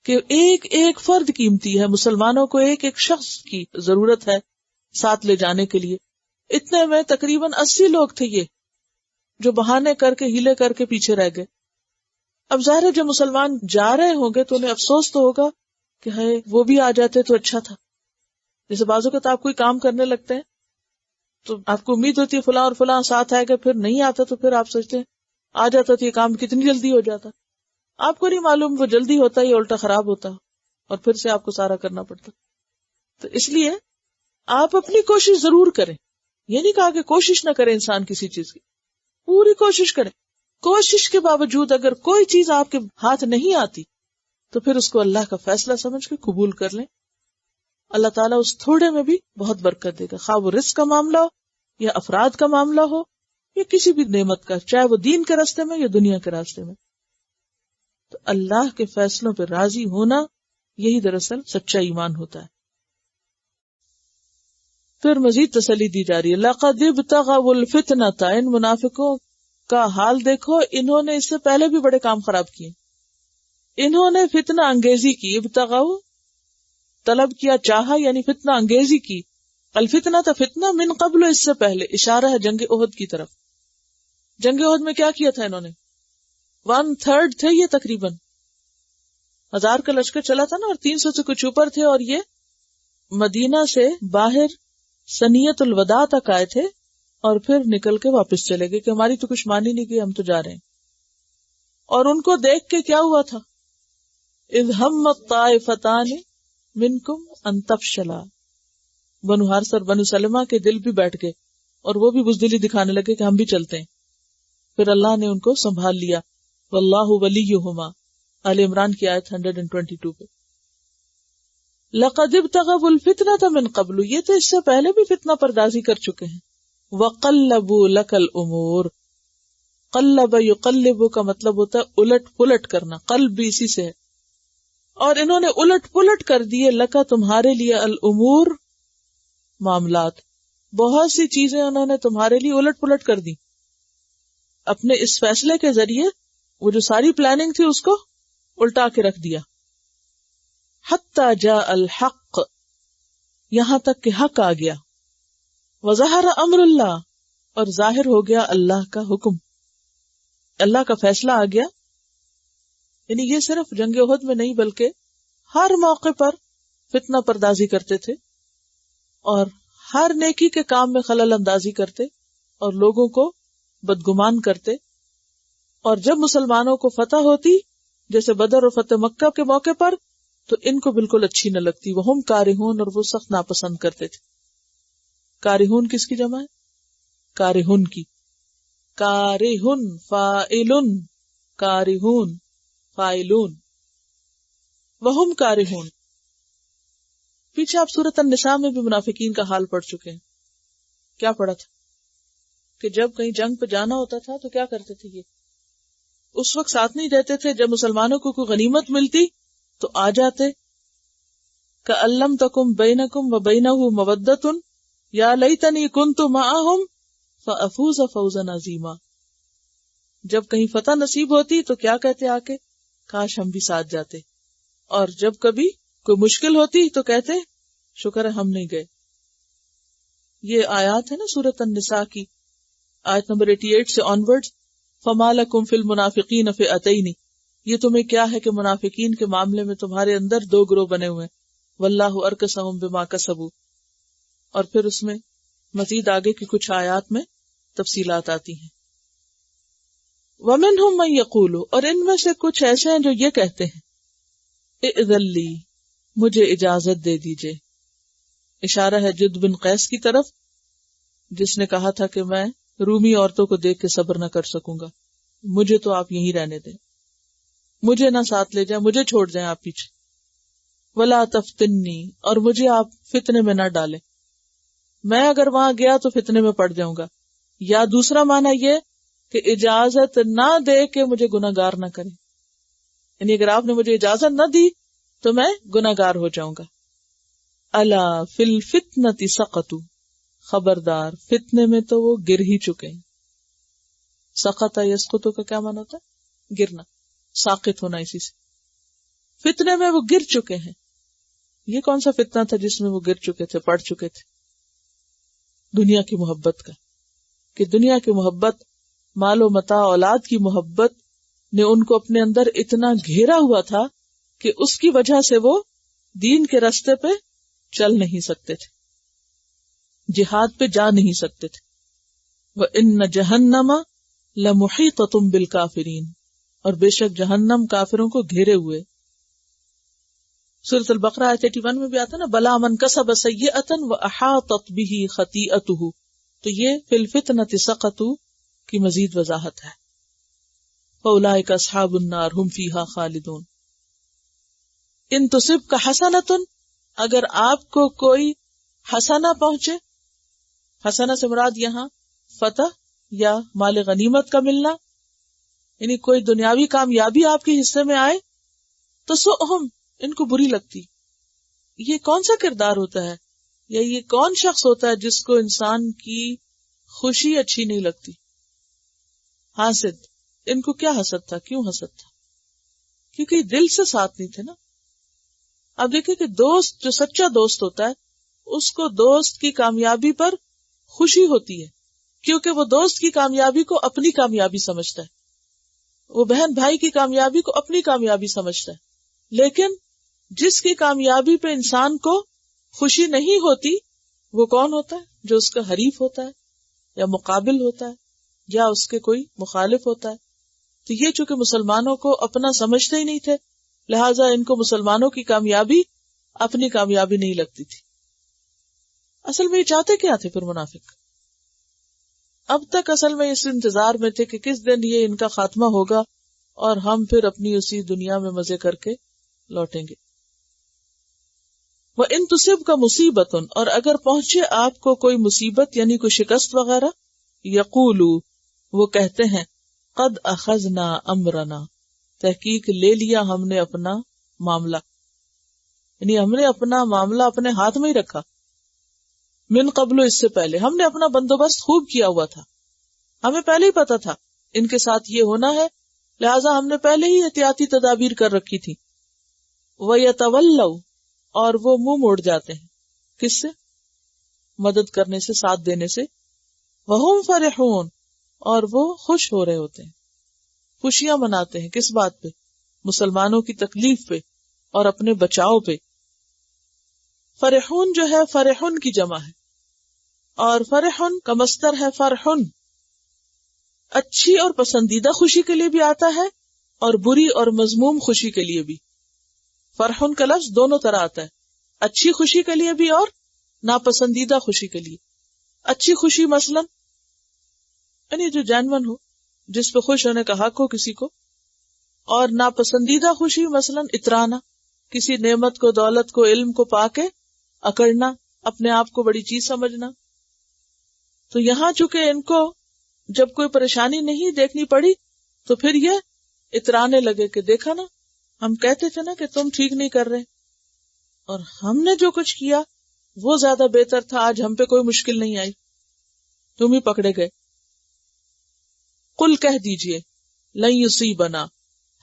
کہ ایک ایک فرد قیمتی ہے، مسلمانوں کو ایک ایک شخص کی ضرورت ہے ساتھ لے جانے کے لیے. اتنے میں تقریباً 80 لوگ تھے یہ جو بہانے کر کے ہیلے کر کے پیچھے رہ گئے. اب ظاہر ہے جب مسلمان جا رہے ہوں گے تو انہیں افسوس تو ہوگا کہ ہے وہ بھی آ جاتے تو اچھا تھا. جیسے بازو کا تو آپ کوئی کام کرنے لگتے ہیں تو آپ کو امید ہوتی ہے فلاں اور فلاں ساتھ آئے گا, پھر نہیں آتا تو پھر آپ سوچتے ہیں آ جاتا تو یہ کام کتنی جلدی ہو جاتا. آپ کو نہیں معلوم وہ جلدی ہوتا یا الٹا خراب ہوتا اور پھر سے آپ کو سارا کرنا پڑتا. تو اس لیے آپ اپنی کوشش ضرور کریں. یہ نہیں کہا کہ کوشش نہ کرے انسان کسی چیز کی, پوری کوشش کرے. کوشش کے باوجود اگر کوئی چیز آپ کے ہاتھ نہیں آتی تو پھر اس کو اللہ کا فیصلہ سمجھ کے قبول کر لیں. اللہ تعالیٰ اس تھوڑے میں بھی بہت برکت دے گا, خواہ وہ رزق کا معاملہ ہو یا افراد کا معاملہ ہو یا کسی بھی نعمت کا, چاہے وہ دین کے راستے میں یا دنیا کے راستے میں. تو اللہ کے فیصلوں پہ راضی ہونا یہی دراصل سچا ایمان ہوتا ہے. پھر مزید تسلی دی جا رہی ہے, لَقَدِ ابْتَغَوُا الْفِتْنَةَ, ان منافقوں کا حال دیکھو, انہوں نے اس سے پہلے بھی بڑے کام خراب کیے. انہوں نے فتنہ انگیزی کی, ابتغاؤ طلب کیا, چاہا, یعنی فتنہ انگیزی کی. الفتنہ تھا فتنہ من قبل, اس سے پہلے, اشارہ ہے جنگ احد کی طرف. جنگ احد میں کیا کیا تھا انہوں نے؟ 1/3 تھے یہ, تقریباً 1000 کا لشکر چلا تھا نا, اور 300 سے کچھ اوپر تھے, اور یہ مدینہ سے باہر سنیت الوداع تک آئے تھے اور پھر نکل کے واپس چلے گئے کہ ہماری تو کچھ مان ہی نہیں گئی, ہم تو جا رہے ہیں. اور ان کو دیکھ کے کیا ہوا تھا؟ اذ ہمت طائفتان منکم ان تفشلا, بنو حارث اور بنو سلمہ کے دل بھی بیٹھ گئے اور وہ بھی بزدلی دکھانے لگے کہ ہم بھی چلتے ہیں. پھر اللہ نے ان کو سنبھال لیا. واللہ ولیہما, آل عمران کی آیت 122 پہ. لقد ابتغوا الفتنة من قبل, یہ تو اس سے پہلے بھی فتنہ پردازی کر چکے ہیں. وقلبوا لك الامور, قلب یقلب کا مطلب ہوتا ہے الٹ پلٹ کرنا, قلب بھی اسی سے ہے. اور انہوں نے الٹ پلٹ کر دیے لکا تمہارے لیے الامور, معاملات, بہت سی چیزیں انہوں نے تمہارے لیے الٹ پلٹ کر دی. اپنے اس فیصلے کے ذریعے وہ جو ساری پلاننگ تھی اس کو الٹا کے رکھ دیا. حتی جاء الحق, یہاں تک کہ حق آ گیا. وظہر امر اللہ, اور ظاہر ہو گیا اللہ کا حکم, اللہ کا فیصلہ آ گیا. یعنی یہ صرف جنگ احد میں نہیں بلکہ ہر موقع پر فتنہ پردازی کرتے تھے اور ہر نیکی کے کام میں خلل اندازی کرتے اور لوگوں کو بدگمان کرتے. اور جب مسلمانوں کو فتح ہوتی جیسے بدر اور فتح مکہ کے موقع پر تو ان کو بالکل اچھی نہ لگتی. وہم کارہون, اور وہ سخت ناپسند کرتے تھے. کارہون کس کی جمع ہے؟ کارہون کی. کارہن فاعلن, کارہون فاعلون. وہم کارہون. پیچھے آپ سورۃ النساء میں بھی منافقین کا حال پڑھ چکے ہیں. کیا پڑھا تھا کہ جب کہیں جنگ پہ جانا ہوتا تھا تو کیا کرتے تھے, یہ اس وقت ساتھ نہیں دیتے تھے. جب مسلمانوں کو کوئی غنیمت ملتی تو آ جاتے. کأن لم تکن بینکم وبینہ مودۃ یا لیتنی کنت معہم فافوز فوزا عظیما. جب کہیں فتح نصیب ہوتی تو کیا کہتے آ کے, کاش ہم بھی ساتھ جاتے. اور جب کبھی کوئی مشکل ہوتی تو کہتے شکر ہے ہم نہیں گئے. یہ آیات ہے نا سورۃ النساء کی, آیت نمبر 88 سے آنورڈ. فما لکم فی المنافقین فئتین, یہ تمہیں کیا ہے کہ منافقین کے معاملے میں تمہارے اندر دو گروہ بنے ہوئے ہیں. واللہ ارکسہم بما کسبوا, اور پھر اس میں مزید آگے کی کچھ آیات میں تفصیلات آتی ہیں. ومنہم من یقول, اور ان میں سے کچھ ایسے ہیں جو یہ کہتے ہیں اذن لی, مجھے اجازت دے دیجئے. اشارہ ہے جد بن قیس کی طرف جس نے کہا تھا کہ میں رومی عورتوں کو دیکھ کے صبر نہ کر سکوں گا, مجھے تو آپ یہیں رہنے دیں, مجھے نہ ساتھ لے جائیں, مجھے چھوڑ جائیں آپ پیچھے. ولا تفتنی, اور مجھے آپ فتنے میں نہ ڈالیں, میں اگر وہاں گیا تو فتنے میں پڑ جاؤں گا. یا دوسرا معنی یہ کہ اجازت نہ دے کے مجھے گناہگار نہ کریں, یعنی اگر آپ نے مجھے اجازت نہ دی تو میں گناہگار ہو جاؤں گا. الا فی الفتنۃ سقطوا, خبردار فتنے میں تو وہ گر ہی چکے ہیں. سقط یسقط کا کیا معنی ہوتا ہے؟ گرنا, ساقط ہونا. اسی سے فتنے میں وہ گر چکے ہیں. یہ کون سا فتنہ تھا جس میں وہ گر چکے تھے, پڑ چکے تھے؟ دنیا کی محبت کا, کہ دنیا کی محبت, مال و متاع, اولاد کی محبت نے ان کو اپنے اندر اتنا گھیرا ہوا تھا کہ اس کی وجہ سے وہ دین کے راستے پہ چل نہیں سکتے تھے، جہاد پہ جا نہیں سکتے تھے. وَإِنَّ جَهَنَّمَ لَمُحِيطَةٌ بِالْكَافِرِينَ، اور بے شک جہنم کافروں کو گھیرے ہوئے. سورۃ البقرہ آیت 81 میں بھی آتا ہے نا، بلا من کسب سیئۃ واحاطت بہ خطیئتہ، تو یہ فی الفتنۃ سقطوا کی مزید وضاحت ہے. فاولئک اصحاب النار هم فیہا خالدون. ان تصبک حسنۃ، اگر آپ کو کوئی حسنہ پہنچے، حسنہ سے مراد یہاں فتح یا مال غنیمت کا ملنا، یعنی کوئی دنیاوی کامیابی آپ کے حصے میں آئے، تو سؤہم، ان کو بری لگتی. یہ کون سا کردار ہوتا ہے، یا یہ کون شخص ہوتا ہے جس کو انسان کی خوشی اچھی نہیں لگتی؟ حاسد. ان کو کیا حسد تھا، کیوں حسد تھا؟ کیونکہ دل سے ساتھ نہیں تھے نا. اب دیکھیں کہ دوست، جو سچا دوست ہوتا ہے، اس کو دوست کی کامیابی پر خوشی ہوتی ہے، کیونکہ وہ دوست کی کامیابی کو اپنی کامیابی سمجھتا ہے، وہ بہن بھائی کی کامیابی کو اپنی کامیابی سمجھتا ہے. لیکن جس کی کامیابی پہ انسان کو خوشی نہیں ہوتی، وہ کون ہوتا ہے؟ جو اس کا حریف ہوتا ہے، یا مقابل ہوتا ہے، یا اس کے کوئی مخالف ہوتا ہے. تو یہ چونکہ مسلمانوں کو اپنا سمجھتے ہی نہیں تھے، لہٰذا ان کو مسلمانوں کی کامیابی اپنی کامیابی نہیں لگتی تھی. اصل میں یہ چاہتے کیا تھے پھر منافق؟ اب تک اصل میں اس انتظار میں تھے کہ کس دن یہ ان کا خاتمہ ہوگا اور ہم پھر اپنی اسی دنیا میں مزے کر کے لوٹیں گے. وَإِن تُصِبْكَ مُصِيبَةٌ، اور اگر پہنچے آپ کو کوئی مصیبت یعنی کوئی شکست وغیرہ، یقولوا، وہ کہتے ہیں، قد اخذنا امرنا، تحقیق لے لیا ہم نے اپنا معاملہ، یعنی ہم نے اپنا معاملہ اپنے ہاتھ میں ہی رکھا. من قبل، اس سے پہلے ہم نے اپنا بندوبست خوب کیا ہوا تھا، ہمیں پہلے ہی پتا تھا ان کے ساتھ یہ ہونا ہے، لہٰذا ہم نے پہلے ہی احتیاطی تدابیر کر رکھی تھی. وَيَتَوَلَّوْا، اور وہ منہ موڑ جاتے ہیں، کس سے؟ مدد کرنے سے، ساتھ دینے سے. وَهُمْ فَرِحُونَ، اور وہ خوش ہو رہے ہوتے ہیں، خوشیاں مناتے ہیں. کس بات پہ؟ مسلمانوں کی تکلیف پہ اور اپنے بچاؤ پہ. فرحون جو ہے، فرحن کی جمع ہے، اور فرحن کا مصدر ہے فرحن. اچھی اور پسندیدہ خوشی کے لیے بھی آتا ہے اور بری اور مذموم خوشی کے لیے بھی. فرحن کا لفظ دونوں طرح آتا ہے، اچھی خوشی کے لیے بھی اور ناپسندیدہ خوشی کے لیے. اچھی خوشی مثلا یعنی جو جینون ہو، جس پہ خوش ہونے کا حق ہو کسی کو، اور ناپسندیدہ خوشی مثلا اترانا، کسی نعمت کو، دولت کو، علم کو پا کے اکڑنا، اپنے آپ کو بڑی چیز سمجھنا. تو یہاں چونکہ ان کو جب کوئی پریشانی نہیں دیکھنی پڑی تو پھر یہ اترانے لگے کہ دیکھا نا، ہم کہتے تھے نا کہ تم ٹھیک نہیں کر رہے، اور ہم نے جو کچھ کیا وہ زیادہ بہتر تھا، آج ہم پہ کوئی مشکل نہیں آئی، تم ہی پکڑے گئے. قل، کہہ دیجئے، لن یصیبنا،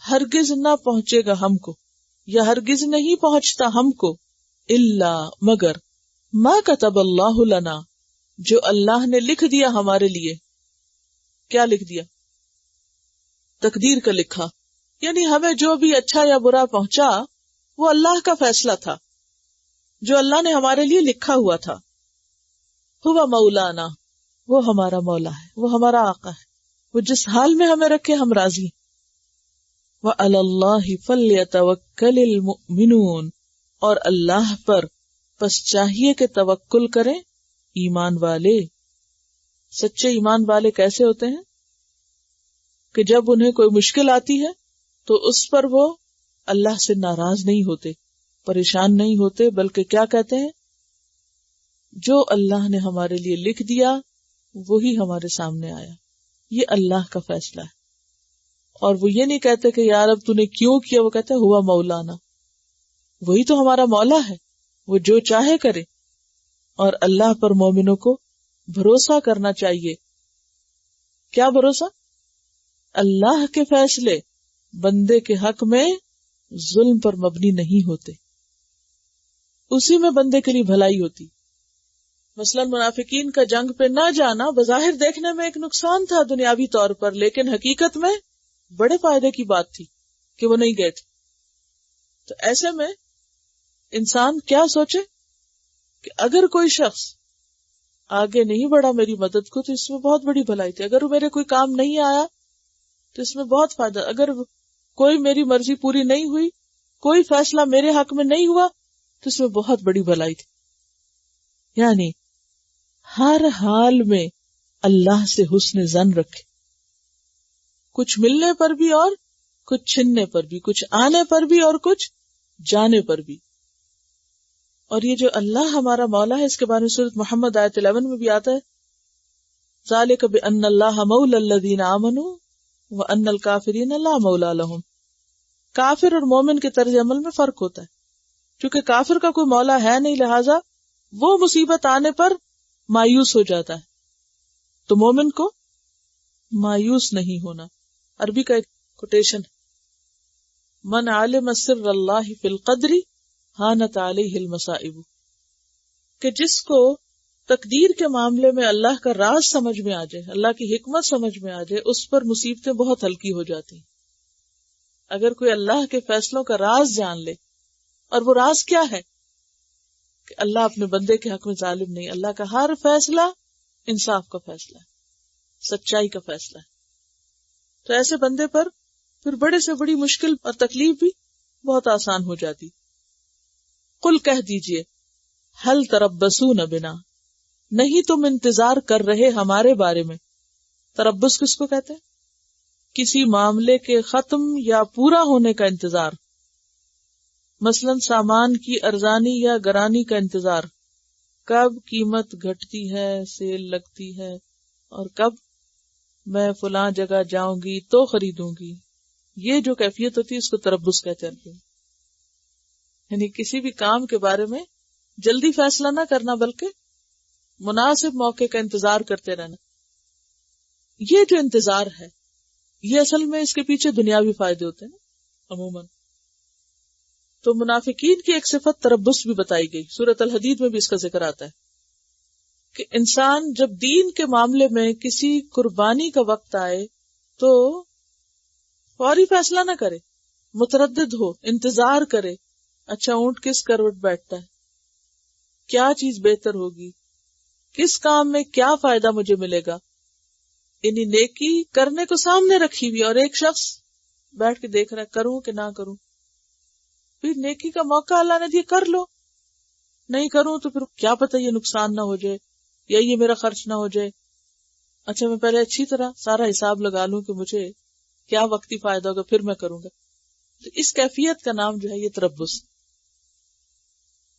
ہرگز نہ پہنچے گا ہم کو، یا ہرگز نہیں پہنچتا ہم کو، الا، مگر، ما کتب اللہ لنا، جو اللہ نے لکھ دیا ہمارے لیے. کیا لکھ دیا؟ تقدیر کا لکھا، یعنی ہمیں جو بھی اچھا یا برا پہنچا وہ اللہ کا فیصلہ تھا، جو اللہ نے ہمارے لیے لکھا ہوا تھا. ہوا مولانا، وہ ہمارا مولا ہے، وہ ہمارا آقا ہے، وہ جس حال میں ہمیں رکھے ہم راضی. وَعَلَى اللَّهِ فَلْيَتَوَكَّلِ الْمُؤْمِنُونَ، اور اللہ پر پس چاہیے کہ توکل کریں ایمان والے. سچے ایمان والے کیسے ہوتے ہیں؟ کہ جب انہیں کوئی مشکل آتی ہے تو اس پر وہ اللہ سے ناراض نہیں ہوتے، پریشان نہیں ہوتے، بلکہ کیا کہتے ہیں؟ جو اللہ نے ہمارے لیے لکھ دیا وہی ہمارے سامنے آیا، یہ اللہ کا فیصلہ ہے. اور وہ یہ نہیں کہتے کہ یار اب تو نے کیوں کیا، وہ کہتے ہوا مولانا، وہی تو ہمارا مولا ہے، وہ جو چاہے کرے. اور اللہ پر مومنوں کو بھروسہ کرنا چاہیے. کیا بھروسہ؟ اللہ کے فیصلے بندے کے حق میں ظلم پر مبنی نہیں ہوتے، اسی میں بندے کے لیے بھلائی ہوتی. مثلا منافقین کا جنگ پہ نہ جانا بظاہر دیکھنے میں ایک نقصان تھا دنیاوی طور پر، لیکن حقیقت میں بڑے فائدے کی بات تھی کہ وہ نہیں گئے تھے. تو ایسے میں انسان کیا سوچے کہ اگر کوئی شخص آگے نہیں بڑھا میری مدد کو تو اس میں بہت بڑی بھلائی تھی، اگر میرے کوئی کام نہیں آیا تو اس میں بہت فائدہ، اگر کوئی میری مرضی پوری نہیں ہوئی، کوئی فیصلہ میرے حق میں نہیں ہوا تو اس میں بہت بڑی بھلائی تھی. یعنی ہر حال میں اللہ سے حسن ظن رکھے، کچھ ملنے پر بھی اور کچھ چھننے پر بھی، کچھ آنے پر بھی اور کچھ جانے پر بھی. اور یہ جو اللہ ہمارا مولا ہے اس کے بارے میں سورۃ محمد آیت 11 میں بھی آتا ہے، ذالک بأن اللہ مولی الذین آمنوا وأن الکافرین لا مولی لہم. کافر اور مومن کے طرز عمل میں فرق ہوتا ہے. چونکہ کافر کا کوئی مولا ہے نہیں، لہذا وہ مصیبت آنے پر مایوس ہو جاتا ہے، تو مومن کو مایوس نہیں ہونا. عربی کا ایک کوٹیشن، من علم سر اللہ فی القدر ہانت علیہ المصائب، کہ جس کو تقدیر کے معاملے میں اللہ کا راز سمجھ میں آ جائے، اللہ کی حکمت سمجھ میں آ جائے، اس پر مصیبتیں بہت ہلکی ہو جاتی ہیں. اگر کوئی اللہ کے فیصلوں کا راز جان لے، اور وہ راز کیا ہے کہ اللہ اپنے بندے کے حق میں ظالم نہیں، اللہ کا ہر فیصلہ انصاف کا فیصلہ ہے، سچائی کا فیصلہ ہے، تو ایسے بندے پر پھر بڑے سے بڑی مشکل اور تکلیف بھی بہت آسان ہو جاتی. قل کہہ دیجئے، ہل تربصون بنا، نہیں تم انتظار کر رہے ہمارے بارے میں. تربص کس کو کہتے ہیں؟ کسی معاملے کے ختم یا پورا ہونے کا انتظار، مثلا سامان کی ارزانی یا گرانی کا انتظار، کب قیمت گھٹتی ہے، سیل لگتی ہے، اور کب میں فلاں جگہ جاؤں گی تو خریدوں گی. یہ جو کیفیت ہوتی ہے اس کو تربص کہتے ہیں. یعنی کسی بھی کام کے بارے میں جلدی فیصلہ نہ کرنا بلکہ مناسب موقع کا انتظار کرتے رہنا. یہ جو انتظار ہے یہ اصل میں اس کے پیچھے دنیاوی فائدے ہوتے ہیں عموماً. تو منافقین کی ایک صفت تربص بھی بتائی گئی، سورۃ الحدید میں بھی اس کا ذکر آتا ہے کہ انسان جب دین کے معاملے میں کسی قربانی کا وقت آئے تو فوری فیصلہ نہ کرے، متردد ہو، انتظار کرے. اچھا اونٹ کس کروٹ بیٹھتا ہے، کیا چیز بہتر ہوگی، کس کام میں کیا فائدہ مجھے ملے گا. یعنی نیکی کرنے کو سامنے رکھی ہوئی اور ایک شخص بیٹھ کے دیکھ رہا ہے کروں کہ نہ کروں. پھر نیکی کا موقع اللہ نے دیا، کر لو. نہیں کروں تو پھر کیا پتہ یہ نقصان نہ ہو جائے یا یہ میرا خرچ نہ ہو جائے. اچھا میں پہلے اچھی طرح سارا حساب لگا لوں کہ مجھے کیا وقتی فائدہ ہوگا پھر میں کروں گا. تو اس کیفیت کا نام جو ہے یہ تربص.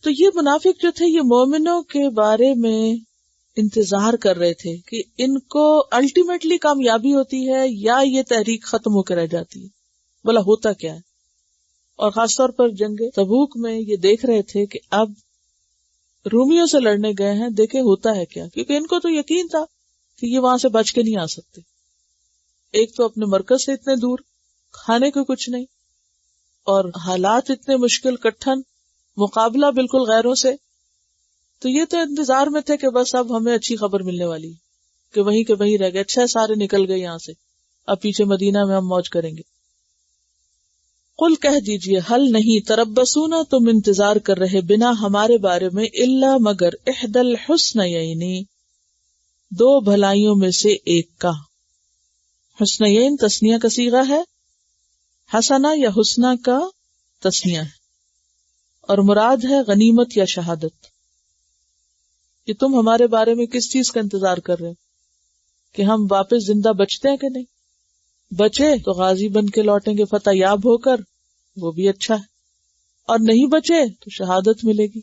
تو یہ منافق جو تھے یہ مومنوں کے بارے میں انتظار کر رہے تھے کہ ان کو الٹیمیٹلی کامیابی ہوتی ہے یا یہ تحریک ختم ہو کے رہ جاتی ہے. بولا ہوتا کیا ہے؟ اور خاص طور پر جنگ تبوک میں یہ دیکھ رہے تھے کہ اب رومیوں سے لڑنے گئے ہیں، دیکھیں ہوتا ہے کیا، کیونکہ ان کو تو یقین تھا کہ یہ وہاں سے بچ کے نہیں آ سکتے. ایک تو اپنے مرکز سے اتنے دور، کھانے کو کچھ نہیں، اور حالات اتنے مشکل، کٹھن، مقابلہ بالکل غیروں سے. تو یہ تو انتظار میں تھے کہ بس اب ہمیں اچھی خبر ملنے والی ہے کہ وہیں کے وہیں رہ گئے، اچھا سارے نکل گئے یہاں سے، اب پیچھے مدینہ میں ہم موج کریں گے. قل کہہ دیجئے، حل نہیں تربصون، تم انتظار کر رہے بنا ہمارے بارے میں، الا مگر احدى الحسنیین، دو بھلائیوں میں سے ایک کا. حسنیین تثنیہ کا صیغہ ہے، حسنہ یا حسنہ کا تثنیہ ہے، اور مراد ہے غنیمت یا شہادت. کہ تم ہمارے بارے میں کس چیز کا انتظار کر رہے کہ ہم واپس زندہ بچتے ہیں کہ نہیں؟ بچے تو غازی بن کے لوٹیں گے فتح یاب ہو کر، وہ بھی اچھا ہے، اور نہیں بچے تو شہادت ملے گی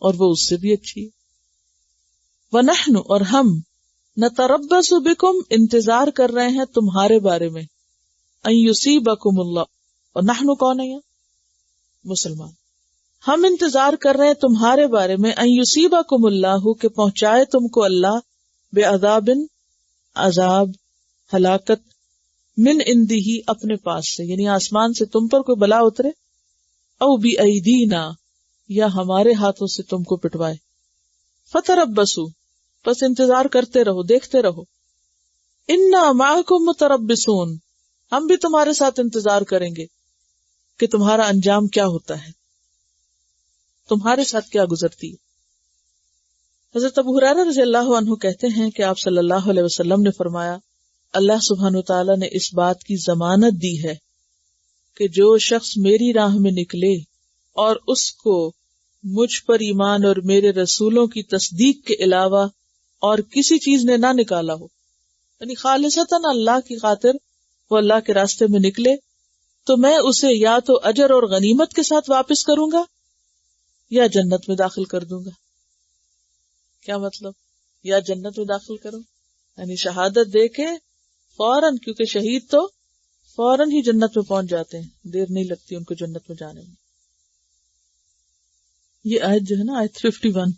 اور وہ اس سے بھی اچھی ہے. وَنَحْنُ، اور ہم، نَتَرَبَّصُ بِكُمْ، انتظار کر رہے ہیں تمہارے بارے میں، أَن يُصِيبَكُمُ اللَّهُ، اور نحن کون ہے یہ؟ مسلمان. ہم انتظار کر رہے ہیں تمہارے بارے میں، ان یصیبکم اللہ، کہ پہنچائے تم کو اللہ، بعذاب، عذاب، ہلاکت، من عندہ، اپنے پاس سے، یعنی آسمان سے تم پر کوئی بلا اترے، او بایدینا، یا ہمارے ہاتھوں سے تم کو پٹوائے. فتربصوا، بس انتظار کرتے رہو، دیکھتے رہو. انا معکم متربصون، ہم بھی تمہارے ساتھ انتظار کریں گے کہ تمہارا انجام کیا ہوتا ہے. تمہارے ساتھ کیا گزرتی ہے. حضرت ابو ہریرہ رضی اللہ عنہ کہتے ہیں کہ آپ صلی اللہ علیہ وسلم نے فرمایا اللہ سبحانہ وتعالی نے اس بات کی ضمانت دی ہے کہ جو شخص میری راہ میں نکلے اور اس کو مجھ پر ایمان اور میرے رسولوں کی تصدیق کے علاوہ اور کسی چیز نے نہ نکالا ہو، یعنی خالصتاً اللہ کی خاطر وہ اللہ کے راستے میں نکلے، تو میں اسے یا تو اجر اور غنیمت کے ساتھ واپس کروں گا یا جنت میں داخل کر دوں گا. کیا مطلب؟ یا جنت میں داخل کروں یعنی شہادت دے کے فوراً، کیونکہ شہید تو فوراً ہی جنت میں پہنچ جاتے ہیں، دیر نہیں لگتی ان کو جنت میں جانے میں. یہ آیت جو ہے نا، آیت 51،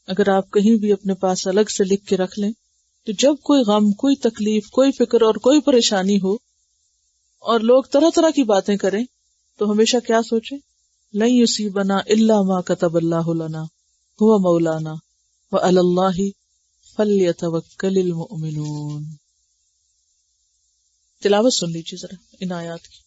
اگر آپ کہیں بھی اپنے پاس الگ سے لکھ کے رکھ لیں تو جب کوئی غم، کوئی تکلیف، کوئی فکر اور کوئی پریشانی ہو اور لوگ طرح طرح کی باتیں کریں تو ہمیشہ کیا سوچیں، لن یصیبنا الا ما کتب اللہ لنا هو مولانا وعلی اللہ فلیتوکل المؤمنون. تلاوت سن لیجیے ذرا ان آیات کی.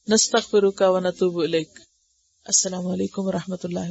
نستغفرک و نتوب الیک۔ السلام علیکم و رحمۃ اللہ